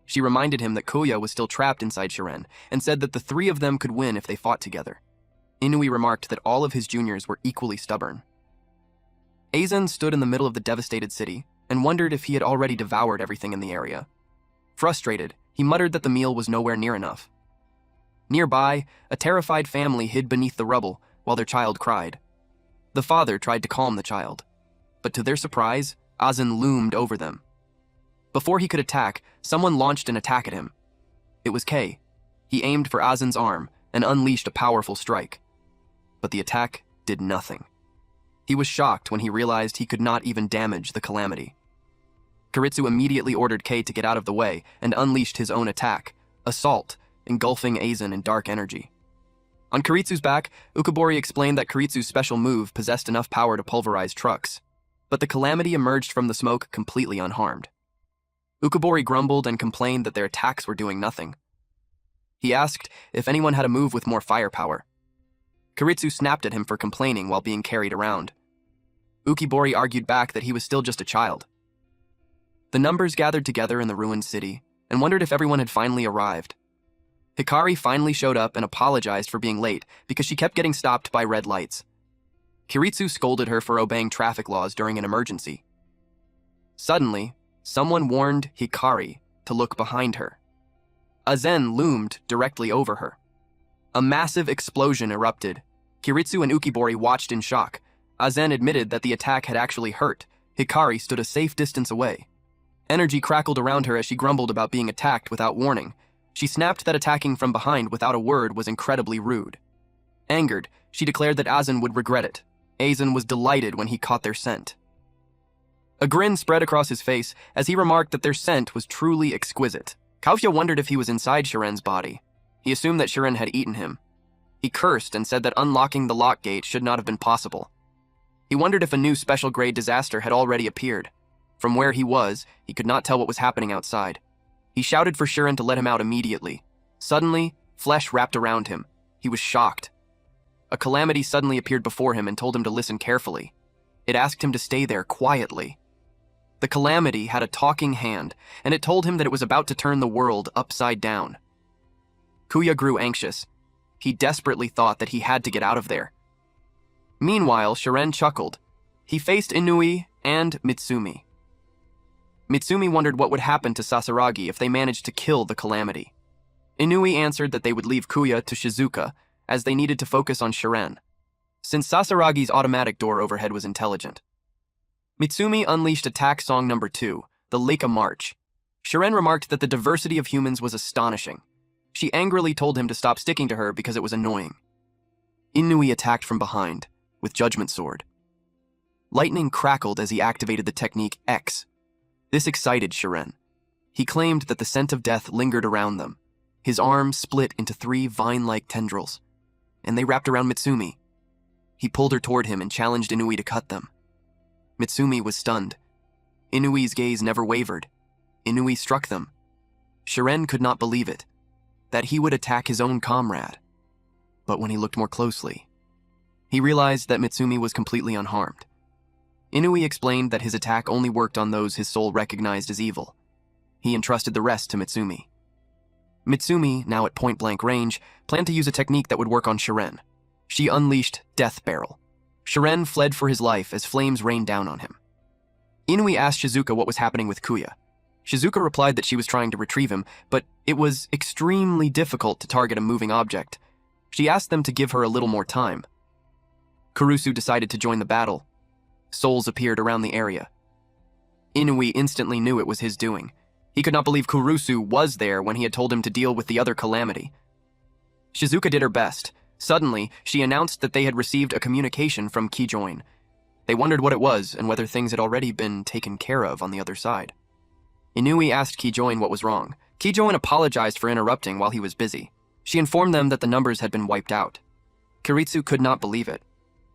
She reminded him that Koya was still trapped inside Shiren, and said that the three of them could win if they fought together. Inui remarked that all of his juniors were equally stubborn. Azen stood in the middle of the devastated city, and wondered if he had already devoured everything in the area. Frustrated, he muttered that the meal was nowhere near enough. Nearby, a terrified family hid beneath the rubble while their child cried. The father tried to calm the child, but to their surprise, Azen loomed over them. Before he could attack, someone launched an attack at him. It was Kei. He aimed for Azen's arm and unleashed a powerful strike. But the attack did nothing. He was shocked when he realized he could not even damage the Calamity. Kiritsu immediately ordered Kei to get out of the way and unleashed his own attack, Assault, engulfing Azen in dark energy. On Kiritsu's back, Ukabori explained that Kiritsu's special move possessed enough power to pulverize trucks, but the Calamity emerged from the smoke completely unharmed. Ukabori grumbled and complained that their attacks were doing nothing. He asked if anyone had a move with more firepower. Kiritsu snapped at him for complaining while being carried around. Ukibori argued back that he was still just a child. The numbers gathered together in the ruined city and wondered if everyone had finally arrived. Hikari finally showed up and apologized for being late because she kept getting stopped by red lights. Kiritsu scolded her for obeying traffic laws during an emergency. Suddenly, someone warned Hikari to look behind her. Azen loomed directly over her. A massive explosion erupted. Kiritsu and Ukibori watched in shock. Azen admitted that the attack had actually hurt. Hikari stood a safe distance away. Energy crackled around her as she grumbled about being attacked without warning. She snapped that attacking from behind without a word was incredibly rude. Angered, she declared that Azen would regret it. Azen was delighted when he caught their scent. A grin spread across his face as he remarked that their scent was truly exquisite. Kaufya wondered if he was inside Shiren's body. He assumed that Shiren had eaten him. He cursed and said that unlocking the lock gate should not have been possible. He wondered if a new special grade disaster had already appeared. From where he was, he could not tell what was happening outside. He shouted for Shiren to let him out immediately. Suddenly, flesh wrapped around him. He was shocked. A Calamity suddenly appeared before him and told him to listen carefully. It asked him to stay there quietly. The Calamity had a talking hand, and it told him that it was about to turn the world upside down. Kuya grew anxious. He desperately thought that he had to get out of there. Meanwhile, Shiren chuckled. He faced Inui and Mitsumi. Mitsumi wondered what would happen to Sasaragi if they managed to kill the Calamity. Inui answered that they would leave Kuya to Shizuka, as they needed to focus on Shiren, since Sasaragi's automatic door overhead was intelligent. Mitsumi unleashed attack song number 2, the Leica March. Shiren remarked that the diversity of humans was astonishing. She angrily told him to stop sticking to her because it was annoying. Inui attacked from behind, with Judgment Sword. Lightning crackled as he activated the technique X. This excited Shiren. He claimed that the scent of death lingered around them. His arm split into 3 vine-like tendrils, and they wrapped around Mitsumi. He pulled her toward him and challenged Inui to cut them. Mitsumi was stunned. Inui's gaze never wavered. Inui struck them. Shiren could not believe it, that he would attack his own comrade. But when he looked more closely, He realized that Mitsumi was completely unharmed. Inui explained that his attack only worked on those his soul recognized as evil. He entrusted the rest to Mitsumi. Mitsumi, now at point-blank range, planned to use a technique that would work on Shiren. She unleashed Death Barrel. Shiren fled for his life as flames rained down on him. Inui asked Shizuka what was happening with Kuya. Shizuka replied that she was trying to retrieve him, but it was extremely difficult to target a moving object. She asked them to give her a little more time. Kurusu decided to join the battle. Souls appeared around the area. Inui instantly knew it was his doing. He could not believe Kurusu was there when he had told him to deal with the other Calamity. Shizuka did her best. Suddenly, she announced that they had received a communication from Kijoin. They wondered what it was and whether things had already been taken care of on the other side. Inui asked Kijoin what was wrong. Kijoin apologized for interrupting while he was busy. She informed them that the numbers had been wiped out. Kiritsu could not believe it.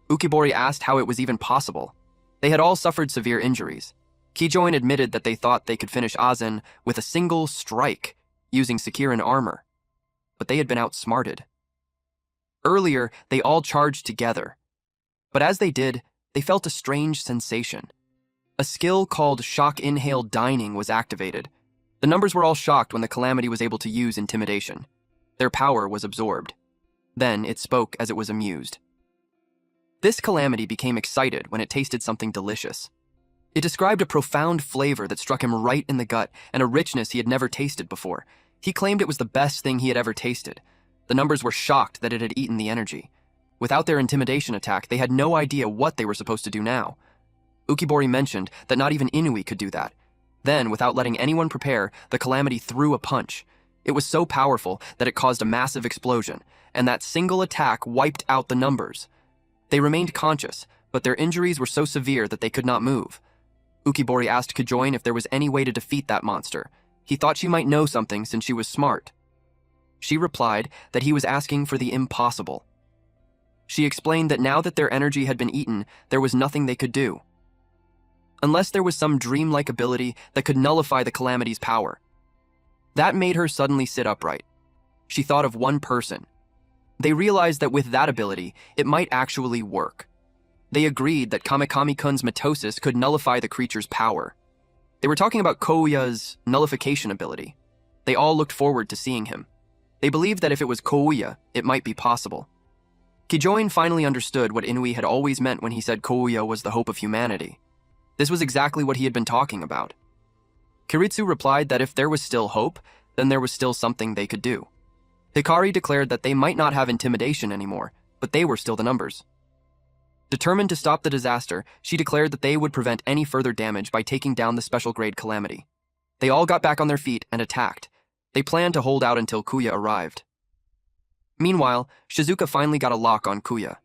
Ukibori asked how it was even possible. They had all suffered severe injuries. Kijoin admitted that they thought they could finish Azen with a single strike using Sekirin armor, but they had been outsmarted. Earlier, they all charged together, but as they did, they felt a strange sensation. A skill called Shock Inhale Dining was activated. The numbers were all shocked when the Calamity was able to use intimidation. Their power was absorbed. Then it spoke as it was amused. This Calamity became excited when it tasted something delicious. It described a profound flavor that struck him right in the gut and a richness he had never tasted before. He claimed it was the best thing he had ever tasted. The numbers were shocked that it had eaten the energy. Without their intimidation attack, they had no idea what they were supposed to do now. Ukibori mentioned that not even Inui could do that. Then, without letting anyone prepare, the Calamity threw a punch. It was so powerful that it caused a massive explosion, and that single attack wiped out the numbers. They remained conscious, but their injuries were so severe that they could not move. Ukibori asked Kijoin if there was any way to defeat that monster. He thought she might know something since she was smart. She replied that he was asking for the impossible. She explained that now that their energy had been eaten, there was nothing they could do. Unless there was some dreamlike ability that could nullify the Calamity's power. That made her suddenly sit upright. She thought of one person. They realized that with that ability, it might actually work. They agreed that Kamikami-kun's mitosis could nullify the creature's power. They were talking about Kouya's nullification ability. They all looked forward to seeing him. They believed that if it was Kouya, it might be possible. Kijoin finally understood what Inui had always meant when he said Kouya was the hope of humanity. This was exactly what he had been talking about. Kiritsu replied that if there was still hope, then there was still something they could do. Hikari declared that they might not have intimidation anymore, but they were still the numbers. Determined to stop the disaster, she declared that they would prevent any further damage by taking down the special grade Calamity. They all got back on their feet and attacked. They planned to hold out until Kuya arrived. Meanwhile, Shizuka finally got a lock on Kuya.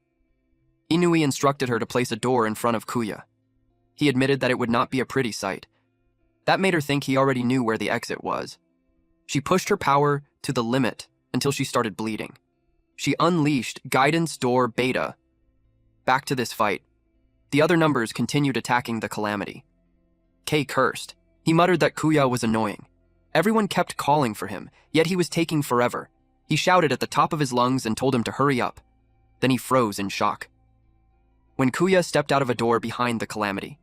Inui instructed her to place a door in front of Kuya. He admitted that it would not be a pretty sight. That made her think he already knew where the exit was. She pushed her power to the limit until she started bleeding. She unleashed Guidance Door Beta. Back to this fight. The other numbers continued attacking the Calamity. Kei cursed. He muttered that Kuya was annoying. Everyone kept calling for him, yet he was taking forever. He shouted at the top of his lungs and told him to hurry up. Then he froze in shock. When Kuya stepped out of a door behind the Calamity.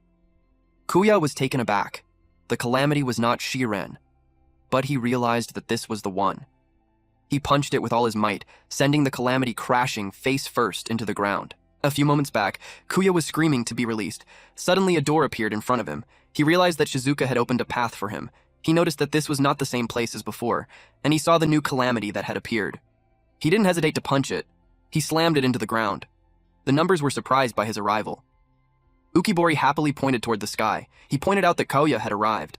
Kuya was taken aback. The Calamity was not Shiren, but he realized that this was the one. He punched it with all his might, sending the Calamity crashing face first into the ground. A few moments back, Kuya was screaming to be released. Suddenly a door appeared in front of him. He realized that Shizuka had opened a path for him. He noticed that this was not the same place as before, and he saw the new Calamity that had appeared. He didn't hesitate to punch it. He slammed it into the ground. The numbers were surprised by his arrival. Ukibori happily pointed toward the sky. He pointed out that Kouya had arrived.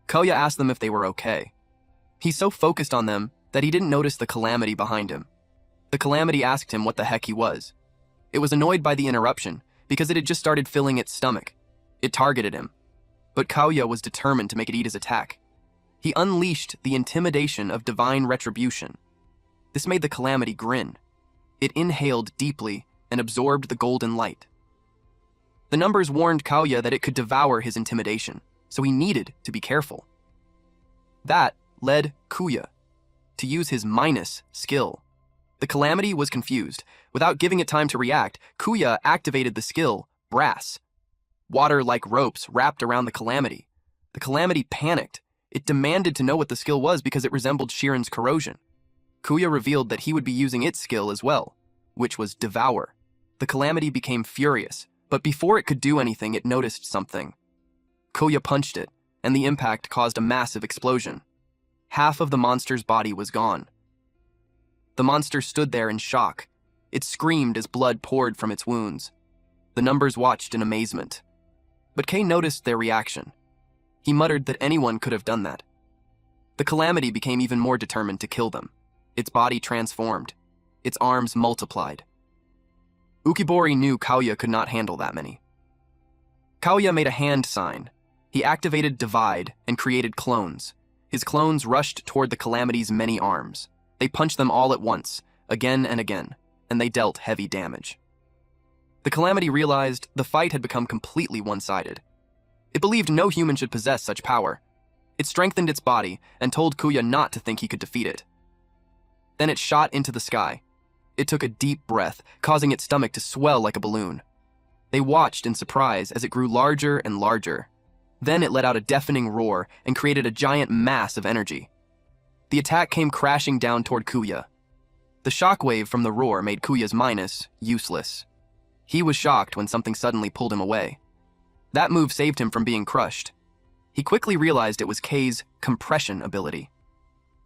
Kouya asked them if they were okay. He's so focused on them that he didn't notice the Calamity behind him. The Calamity asked him what the heck he was. It was annoyed by the interruption because it had just started filling its stomach. It targeted him. But Kouya was determined to make it eat his attack. He unleashed the intimidation of divine retribution. This made the Calamity grin. It inhaled deeply and absorbed the golden light. The numbers warned Kouya that it could devour his intimidation, so he needed to be careful. That led Kuya to use his minus skill. The Calamity was confused. Without giving it time to react, Kuya activated the skill, Brass. Water like ropes wrapped around the Calamity. The Calamity panicked. It demanded to know what the skill was because it resembled Shiren's corrosion. Kuya revealed that he would be using its skill as well, which was Devour. The Calamity became furious, but before it could do anything, it noticed something. Kuya punched it, and the impact caused a massive explosion. Half of the monster's body was gone. The monster stood there in shock. It screamed as blood poured from its wounds. The numbers watched in amazement. But Kay noticed their reaction. He muttered that anyone could have done that. The Calamity became even more determined to kill them. Its body transformed. Its arms multiplied. Ukibori knew Kauya could not handle that many. Kauya made a hand sign. He activated Divide and created clones. His clones rushed toward the Calamity's many arms. They punched them all at once, again and again, and they dealt heavy damage. The Calamity realized the fight had become completely one-sided. It believed no human should possess such power. It strengthened its body and told Kuya not to think he could defeat it. Then it shot into the sky. It took a deep breath, causing its stomach to swell like a balloon. They watched in surprise as it grew larger and larger. Then it let out a deafening roar and created a giant mass of energy. The attack came crashing down toward Kuya. The shockwave from the roar made Kuya's minus useless. He was shocked when something suddenly pulled him away. That move saved him from being crushed. He quickly realized it was Kay's compression ability.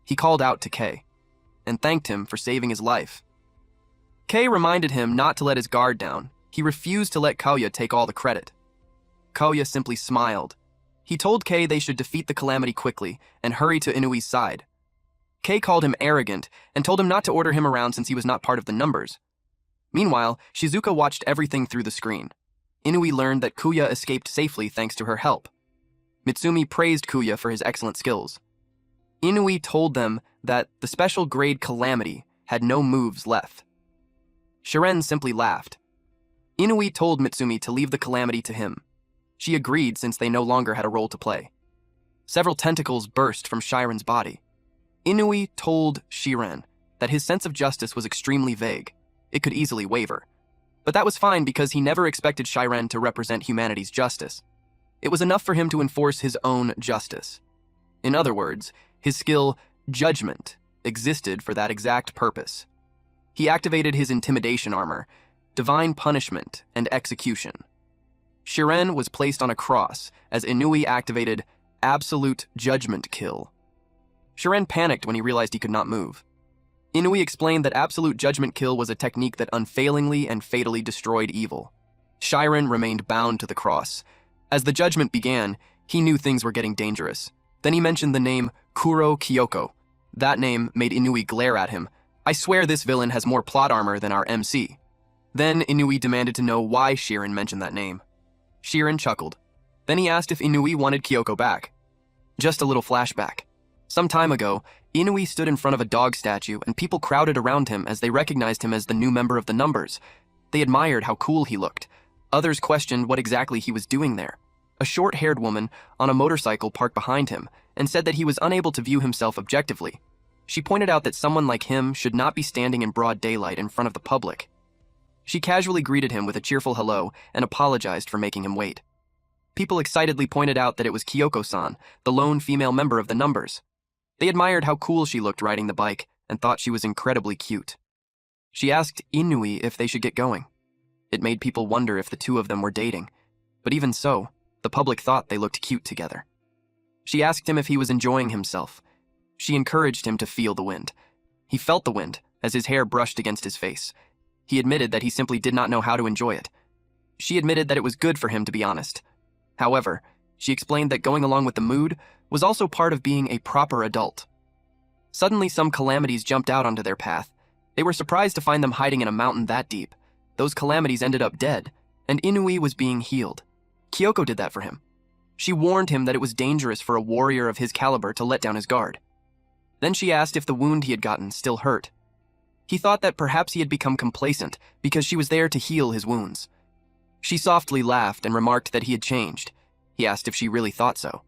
He called out to Kay and thanked him for saving his life. Kay reminded him not to let his guard down. He refused to let Kauya take all the credit. Kauya simply smiled. He told Kay they should defeat the Calamity quickly and hurry to Inui's side. Kay called him arrogant and told him not to order him around since he was not part of the numbers. Meanwhile, Shizuka watched everything through the screen. Inui learned that Kuya escaped safely thanks to her help. Mitsumi praised Kuya for his excellent skills. Inui told them that the special grade Calamity had no moves left. Shiren simply laughed. Inui told Mitsumi to leave the Calamity to him. She agreed since they no longer had a role to play. Several tentacles burst from Shiren's body. Inui told Shiren that his sense of justice was extremely vague. It could easily waver. But that was fine because he never expected Shiren to represent humanity's justice. It was enough for him to enforce his own justice. In other words, his skill, Judgment, existed for that exact purpose. He activated his intimidation armor, Divine Punishment, and Execution. Shiren was placed on a cross as Inui activated Absolute Judgment Kill. Shiren panicked when he realized he could not move. Inui explained that Absolute Judgment Kill was a technique that unfailingly and fatally destroyed evil. Shiren remained bound to the cross. As the judgment began, he knew things were getting dangerous. Then he mentioned the name Kuro Kyoko. That name made Inui glare at him. I swear this villain has more plot armor than our MC. Then Inui demanded to know why Shiren mentioned that name. Shiren chuckled. Then he asked if Inui wanted Kyoko back. Just a little flashback. Some time ago, Inui stood in front of a dog statue and people crowded around him as they recognized him as the new member of the numbers. They admired how cool he looked. Others questioned what exactly he was doing there. A short-haired woman on a motorcycle parked behind him and said that he was unable to view himself objectively. She pointed out that someone like him should not be standing in broad daylight in front of the public. She casually greeted him with a cheerful hello and apologized for making him wait. People excitedly pointed out that it was Kyoko-san, the lone female member of the numbers. They admired how cool she looked riding the bike and thought she was incredibly cute. She asked Inui if they should get going. It made people wonder if the two of them were dating, but even so, the public thought they looked cute together. She asked him if he was enjoying himself. She encouraged him to feel the wind. He felt the wind as his hair brushed against his face. He admitted that he simply did not know how to enjoy it. She admitted that it was good for him to be honest. However, she explained that going along with the mood was also part of being a proper adult. Suddenly, some calamities jumped out onto their path. They were surprised to find them hiding in a mountain that deep. Those calamities ended up dead, and Inui was being healed. Kyoko did that for him. She warned him that it was dangerous for a warrior of his caliber to let down his guard. Then she asked if the wound he had gotten still hurt. He thought that perhaps he had become complacent because she was there to heal his wounds. She softly laughed and remarked that he had changed. He asked if she really thought so.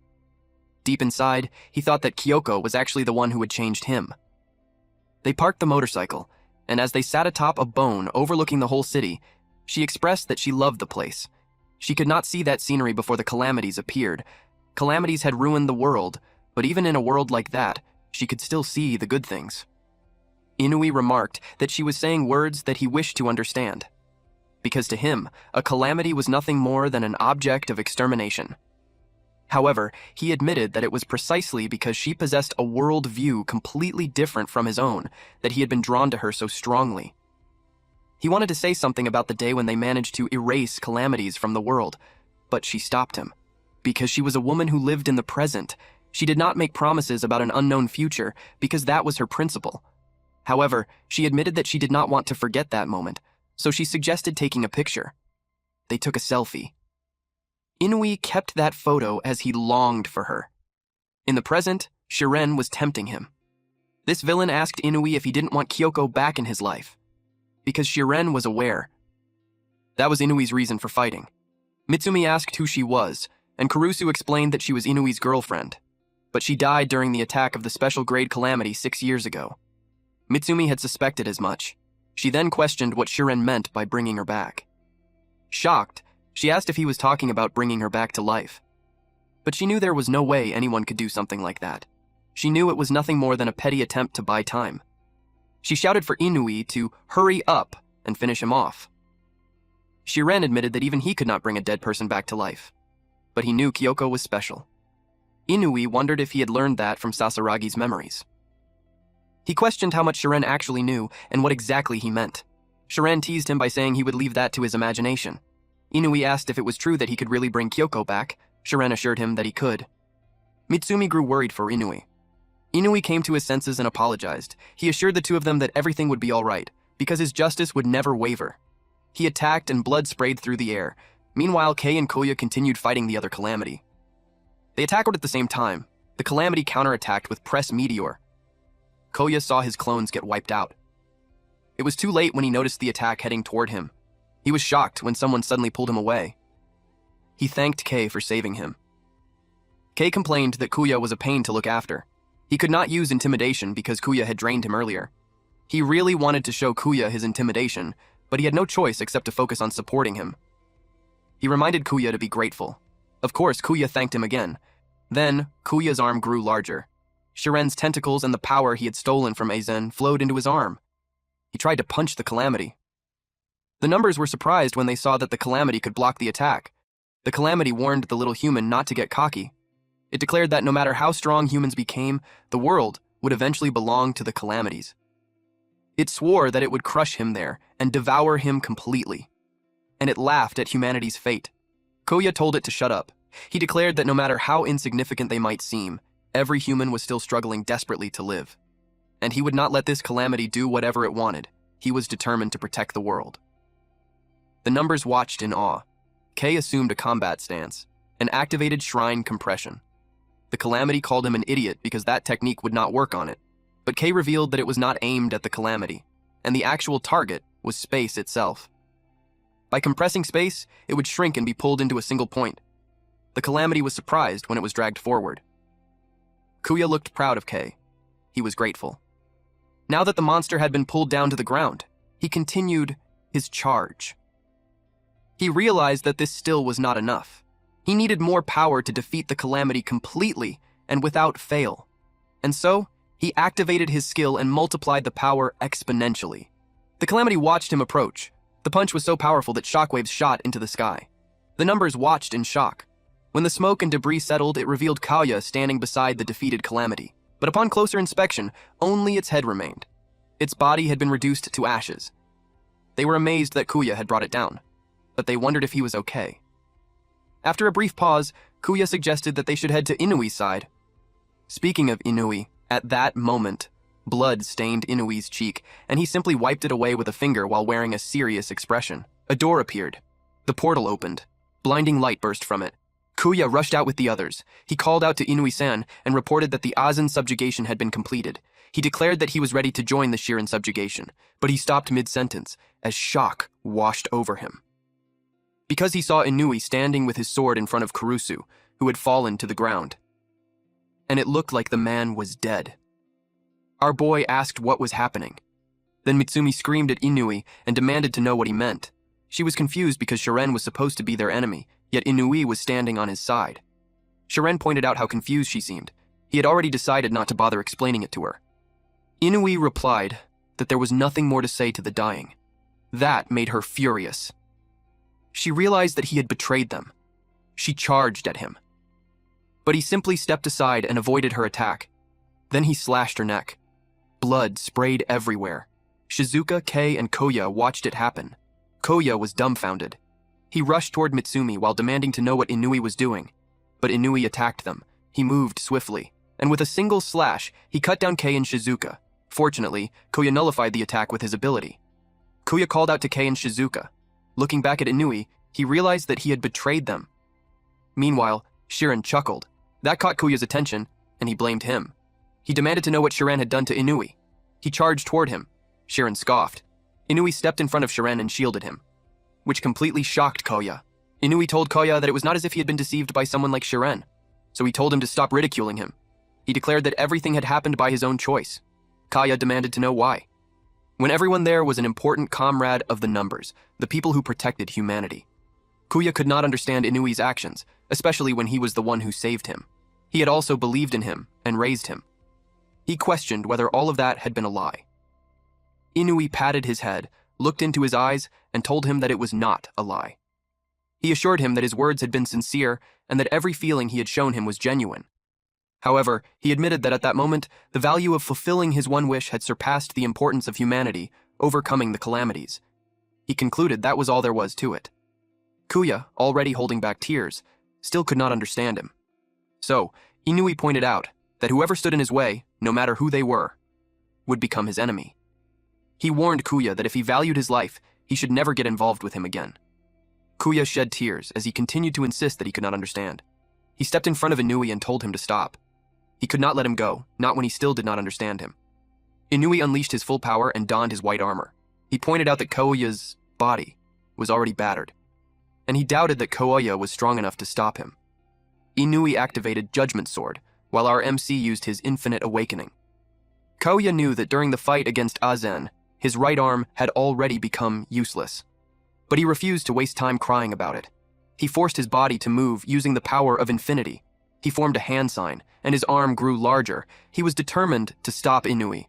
Deep inside, he thought that Kyoko was actually the one who had changed him. They parked the motorcycle. and as they sat atop a bone overlooking the whole city, she expressed that she loved the place. She could not see that scenery before the calamities appeared. Calamities had ruined the world, but even in a world like that, she could still see the good things. Inui remarked that she was saying words that he wished to understand, because to him, a calamity was nothing more than an object of extermination. However, he admitted that it was precisely because she possessed a world view completely different from his own that he had been drawn to her so strongly. He wanted to say something about the day when they managed to erase calamities from the world, but she stopped him. Because she was a woman who lived in the present, she did not make promises about an unknown future because that was her principle. However, she admitted that she did not want to forget that moment, so she suggested taking a picture. They took a selfie. Inui kept that photo as he longed for her. In the present, Shiren was tempting him. This villain asked Inui if he didn't want Kyoko back in his life, because Shiren was aware. That was Inui's reason for fighting. Mitsumi asked who she was, and Kurusu explained that she was Inui's girlfriend, but she died during the attack of the special grade calamity 6 years ago. Mitsumi had suspected as much. She then questioned what Shiren meant by bringing her back. Shocked, she asked if he was talking about bringing her back to life. But she knew there was no way anyone could do something like that. She knew it was nothing more than a petty attempt to buy time. She shouted for Inui to hurry up and finish him off. Shiren admitted that even he could not bring a dead person back to life, but he knew Kyoko was special. Inui wondered if he had learned that from Sasaragi's memories. He questioned how much Shiren actually knew and what exactly he meant. Shiren teased him by saying he would leave that to his imagination. Inui asked if it was true that he could really bring Kyoko back. Shiren assured him that he could. Mitsumi grew worried for Inui. Inui came to his senses and apologized. He assured the two of them that everything would be all right, because his justice would never waver. He attacked and blood sprayed through the air. Meanwhile, Kei and Koya continued fighting the other calamity. They attacked at the same time. The calamity counterattacked with Press Meteor. Koya saw his clones get wiped out. It was too late when he noticed the attack heading toward him. He was shocked when someone suddenly pulled him away. He thanked Kei for saving him. Kei complained that Kuya was a pain to look after. He could not use intimidation because Kuya had drained him earlier. He really wanted to show Kuya his intimidation, but he had no choice except to focus on supporting him. He reminded Kuya to be grateful. Of course, Kuya thanked him again. Then, Kuya's arm grew larger. Shiren's tentacles and the power he had stolen from Aizen flowed into his arm. He tried to punch the calamity. The numbers were surprised when they saw that the calamity could block the attack. The calamity warned the little human not to get cocky. It declared that no matter how strong humans became, the world would eventually belong to the calamities. It swore that it would crush him there and devour him completely. And it laughed at humanity's fate. Koya told it to shut up. He declared that no matter how insignificant they might seem, every human was still struggling desperately to live. And he would not let this calamity do whatever it wanted. He was determined to protect the world. The numbers watched in awe. Kei assumed a combat stance and activated shrine compression. The calamity called him an idiot because that technique would not work on it, but Kei revealed that it was not aimed at the calamity, and the actual target was space itself. By compressing space, it would shrink and be pulled into a single point. The calamity was surprised when it was dragged forward. Kuya looked proud of Kei. He was grateful. Now that the monster had been pulled down to the ground, he continued his charge. He realized that this still was not enough. He needed more power to defeat the calamity completely and without fail. And so, he activated his skill and multiplied the power exponentially. The calamity watched him approach. The punch was so powerful that shockwaves shot into the sky. The numbers watched in shock. When the smoke and debris settled, it revealed Kaya standing beside the defeated calamity. But upon closer inspection, only its head remained. Its body had been reduced to ashes. They were amazed that Kuya had brought it down, but they wondered if he was okay. After a brief pause, Kuya suggested that they should head to Inui's side. Speaking of Inui, at that moment, blood stained Inui's cheek, and he simply wiped it away with a finger while wearing a serious expression. A door appeared. The portal opened. Blinding light burst from it. Kuya rushed out with the others. He called out to Inui-san and reported that the Aizen subjugation had been completed. He declared that he was ready to join the Shirin subjugation, but he stopped mid-sentence as shock washed over him. Because he saw Inui standing with his sword in front of Kurusu, who had fallen to the ground. And it looked like the man was dead. Our boy asked what was happening. Then Mitsumi screamed at Inui and demanded to know what he meant. She was confused because Shiren was supposed to be their enemy, yet Inui was standing on his side. Shiren pointed out how confused she seemed. He had already decided not to bother explaining it to her. Inui replied that there was nothing more to say to the dying. That made her furious. She realized that he had betrayed them. She charged at him. But he simply stepped aside and avoided her attack. Then he slashed her neck. Blood sprayed everywhere. Shizuka, Kei, and Koya watched it happen. Koya was dumbfounded. He rushed toward Mitsumi while demanding to know what Inui was doing. But Inui attacked them. He moved swiftly, and with a single slash, he cut down Kei and Shizuka. Fortunately, Koya nullified the attack with his ability. Koya called out to Kei and Shizuka. Looking back at Inui, he realized that he had betrayed them. Meanwhile, Shiren chuckled. That caught Koya's attention, and he blamed him. He demanded to know what Shiren had done to Inui. He charged toward him. Shiren scoffed. Inui stepped in front of Shiren and shielded him, which completely shocked Koya. Inui told Koya that it was not as if he had been deceived by someone like Shiren, so he told him to stop ridiculing him. He declared that everything had happened by his own choice. Koya demanded to know why. When everyone there was an important comrade of the numbers, the people who protected humanity. Koya could not understand Inui's actions, especially when he was the one who saved him. He had also believed in him and raised him. He questioned whether all of that had been a lie. Inui patted his head, looked into his eyes, and told him that it was not a lie. He assured him that his words had been sincere and that every feeling he had shown him was genuine. However, he admitted that at that moment, the value of fulfilling his one wish had surpassed the importance of humanity, overcoming the calamities. He concluded that was all there was to it. Kuya, already holding back tears, still could not understand him. So, Inui pointed out that whoever stood in his way, no matter who they were, would become his enemy. He warned Kuya that if he valued his life, he should never get involved with him again. Kuya shed tears as he continued to insist that he could not understand. He stepped in front of Inui and told him to stop. He could not let him go, not when he still did not understand him. Inui unleashed his full power and donned his white armor. He pointed out that Koya's body was already battered, and he doubted that Koya was strong enough to stop him. Inui activated Judgment Sword, while our MC used his Infinite Awakening. Koya knew that during the fight against Azen, his right arm had already become useless. But he refused to waste time crying about it. He forced his body to move using the power of infinity. He formed a hand sign, and his arm grew larger. He was determined to stop Inui.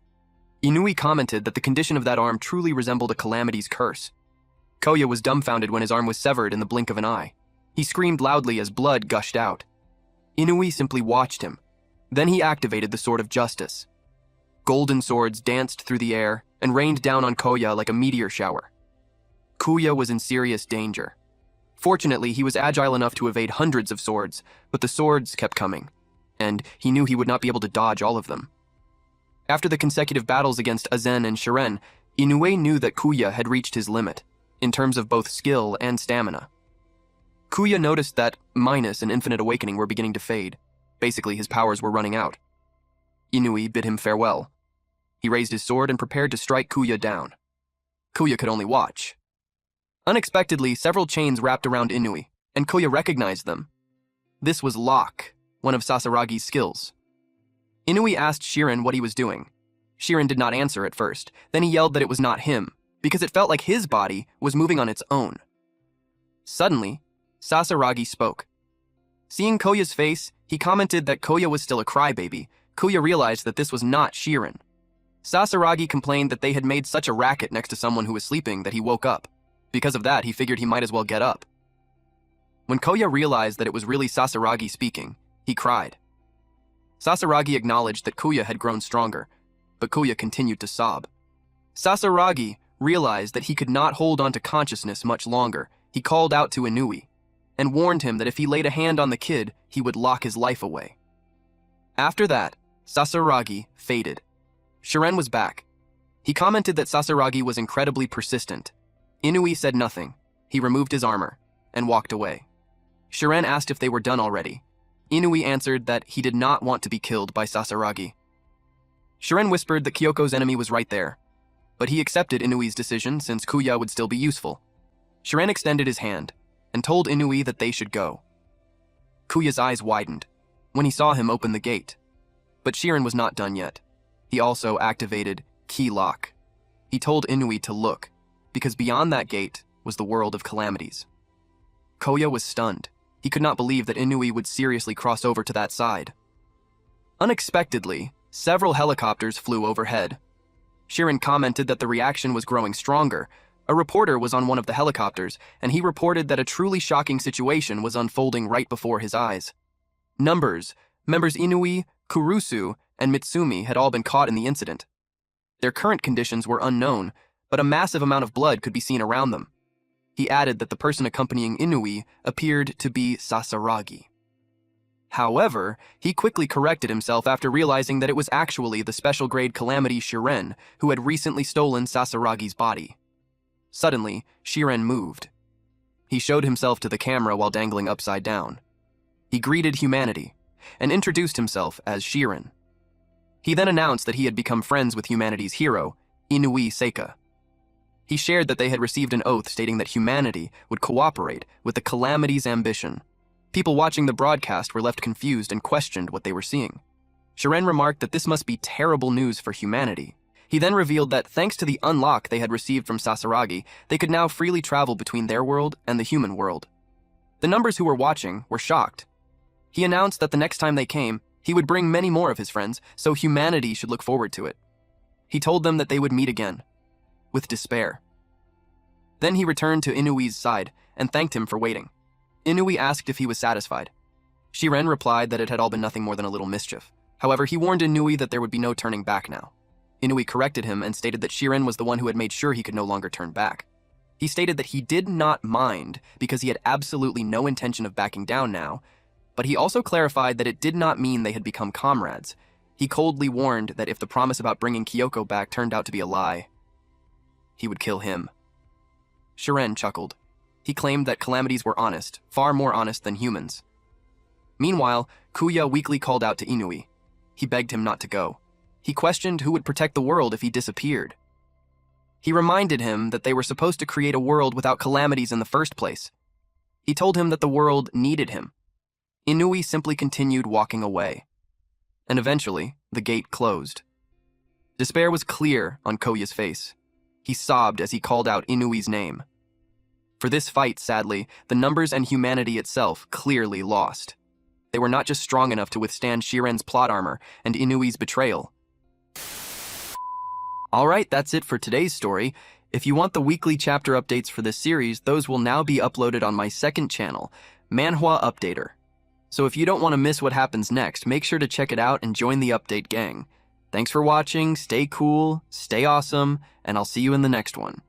Inui commented that the condition of that arm truly resembled a calamity's curse. Koya was dumbfounded when his arm was severed in the blink of an eye. He screamed loudly as blood gushed out. Inui simply watched him. Then he activated the Sword of Justice. Golden swords danced through the air and rained down on Koya like a meteor shower. Kuya was in serious danger. Fortunately, he was agile enough to evade hundreds of swords, but the swords kept coming, and he knew he would not be able to dodge all of them. After the consecutive battles against Azen and Shiren, Inui knew that Kuya had reached his limit, in terms of both skill and stamina. Kuya noticed that Minus and Infinite Awakening were beginning to fade. Basically, his powers were running out. Inui bid him farewell. He raised his sword and prepared to strike Kuya down. Kuya could only watch. Unexpectedly, several chains wrapped around Inui, and Kuya recognized them. This was Lock, one of Sasaragi's skills. Inui asked Shiren what he was doing. Shiren did not answer at first, then he yelled that it was not him, because it felt like his body was moving on its own. Suddenly, Sasaragi spoke. Seeing Koya's face, he commented that Koya was still a crybaby. Kuya realized that this was not Shiren. Sasaragi complained that they had made such a racket next to someone who was sleeping that he woke up. Because of that, he figured he might as well get up. When Koya realized that it was really Sasaragi speaking, he cried. Sasaragi acknowledged that Kuya had grown stronger, but Kuya continued to sob. Sasaragi realized that he could not hold on to consciousness much longer. He called out to Inui, and warned him that if he laid a hand on the kid, he would lock his life away. After that, Sasaragi faded. Shiren was back. He commented that Sasaragi was incredibly persistent. Inui said nothing. He removed his armor and walked away. Shiren asked if they were done already. Inui answered that he did not want to be killed by Sasaragi. Shiren whispered that Kyoko's enemy was right there, but he accepted Inui's decision since Kuya would still be useful. Shiren extended his hand and told Inui that they should go. Kuya's eyes widened when he saw him open the gate, but Shiren was not done yet. He also activated Key Lock. He told Inui to look, because beyond that gate was the world of calamities. Koya was stunned. He could not believe that Inui would seriously cross over to that side. Unexpectedly, several helicopters flew overhead. Shirin commented that the reaction was growing stronger. A reporter was on one of the helicopters, and he reported that a truly shocking situation was unfolding right before his eyes. Members Inui, Kurusu, and Mitsumi had all been caught in the incident. Their current conditions were unknown, but a massive amount of blood could be seen around them. He added that the person accompanying Inui appeared to be Sasaragi. However, he quickly corrected himself after realizing that it was actually the special grade Calamity Shiren who had recently stolen Sasaragi's body. Suddenly, Shiren moved. He showed himself to the camera while dangling upside down. He greeted humanity and introduced himself as Shiren. He then announced that he had become friends with humanity's hero, Inui Seika. He shared that they had received an oath stating that humanity would cooperate with the Calamity's ambition. People watching the broadcast were left confused and questioned what they were seeing. Shiren remarked that this must be terrible news for humanity. He then revealed that thanks to the unlock they had received from Sasaragi, they could now freely travel between their world and the human world. The numbers who were watching were shocked. He announced that the next time they came, he would bring many more of his friends, so humanity should look forward to it. He told them that they would meet again, with despair. Then he returned to Inui's side and thanked him for waiting. Inui asked if he was satisfied. Shiren replied that it had all been nothing more than a little mischief. However, he warned Inui that there would be no turning back now. Inui corrected him and stated that Shiren was the one who had made sure he could no longer turn back. He stated that he did not mind because he had absolutely no intention of backing down now, but he also clarified that it did not mean they had become comrades. He coldly warned that if the promise about bringing Kyoko back turned out to be a lie, he would kill him. Shiren chuckled. He claimed that calamities were honest, far more honest than humans. Meanwhile, Kuya weakly called out to Inui. He begged him not to go. He questioned who would protect the world if he disappeared. He reminded him that they were supposed to create a world without calamities in the first place. He told him that the world needed him. Inui simply continued walking away. And eventually, the gate closed. Despair was clear on Koya's face. He sobbed as he called out Inui's name. For this fight, sadly, the numbers and humanity itself clearly lost. They were not just strong enough to withstand Shiren's plot armor and Inui's betrayal. Alright, that's it for today's story. If you want the weekly chapter updates for this series, those will now be uploaded on my second channel, Manhwa Updater. So if you don't want to miss what happens next, make sure to check it out and join the update gang. Thanks for watching, stay cool, stay awesome, and I'll see you in the next one.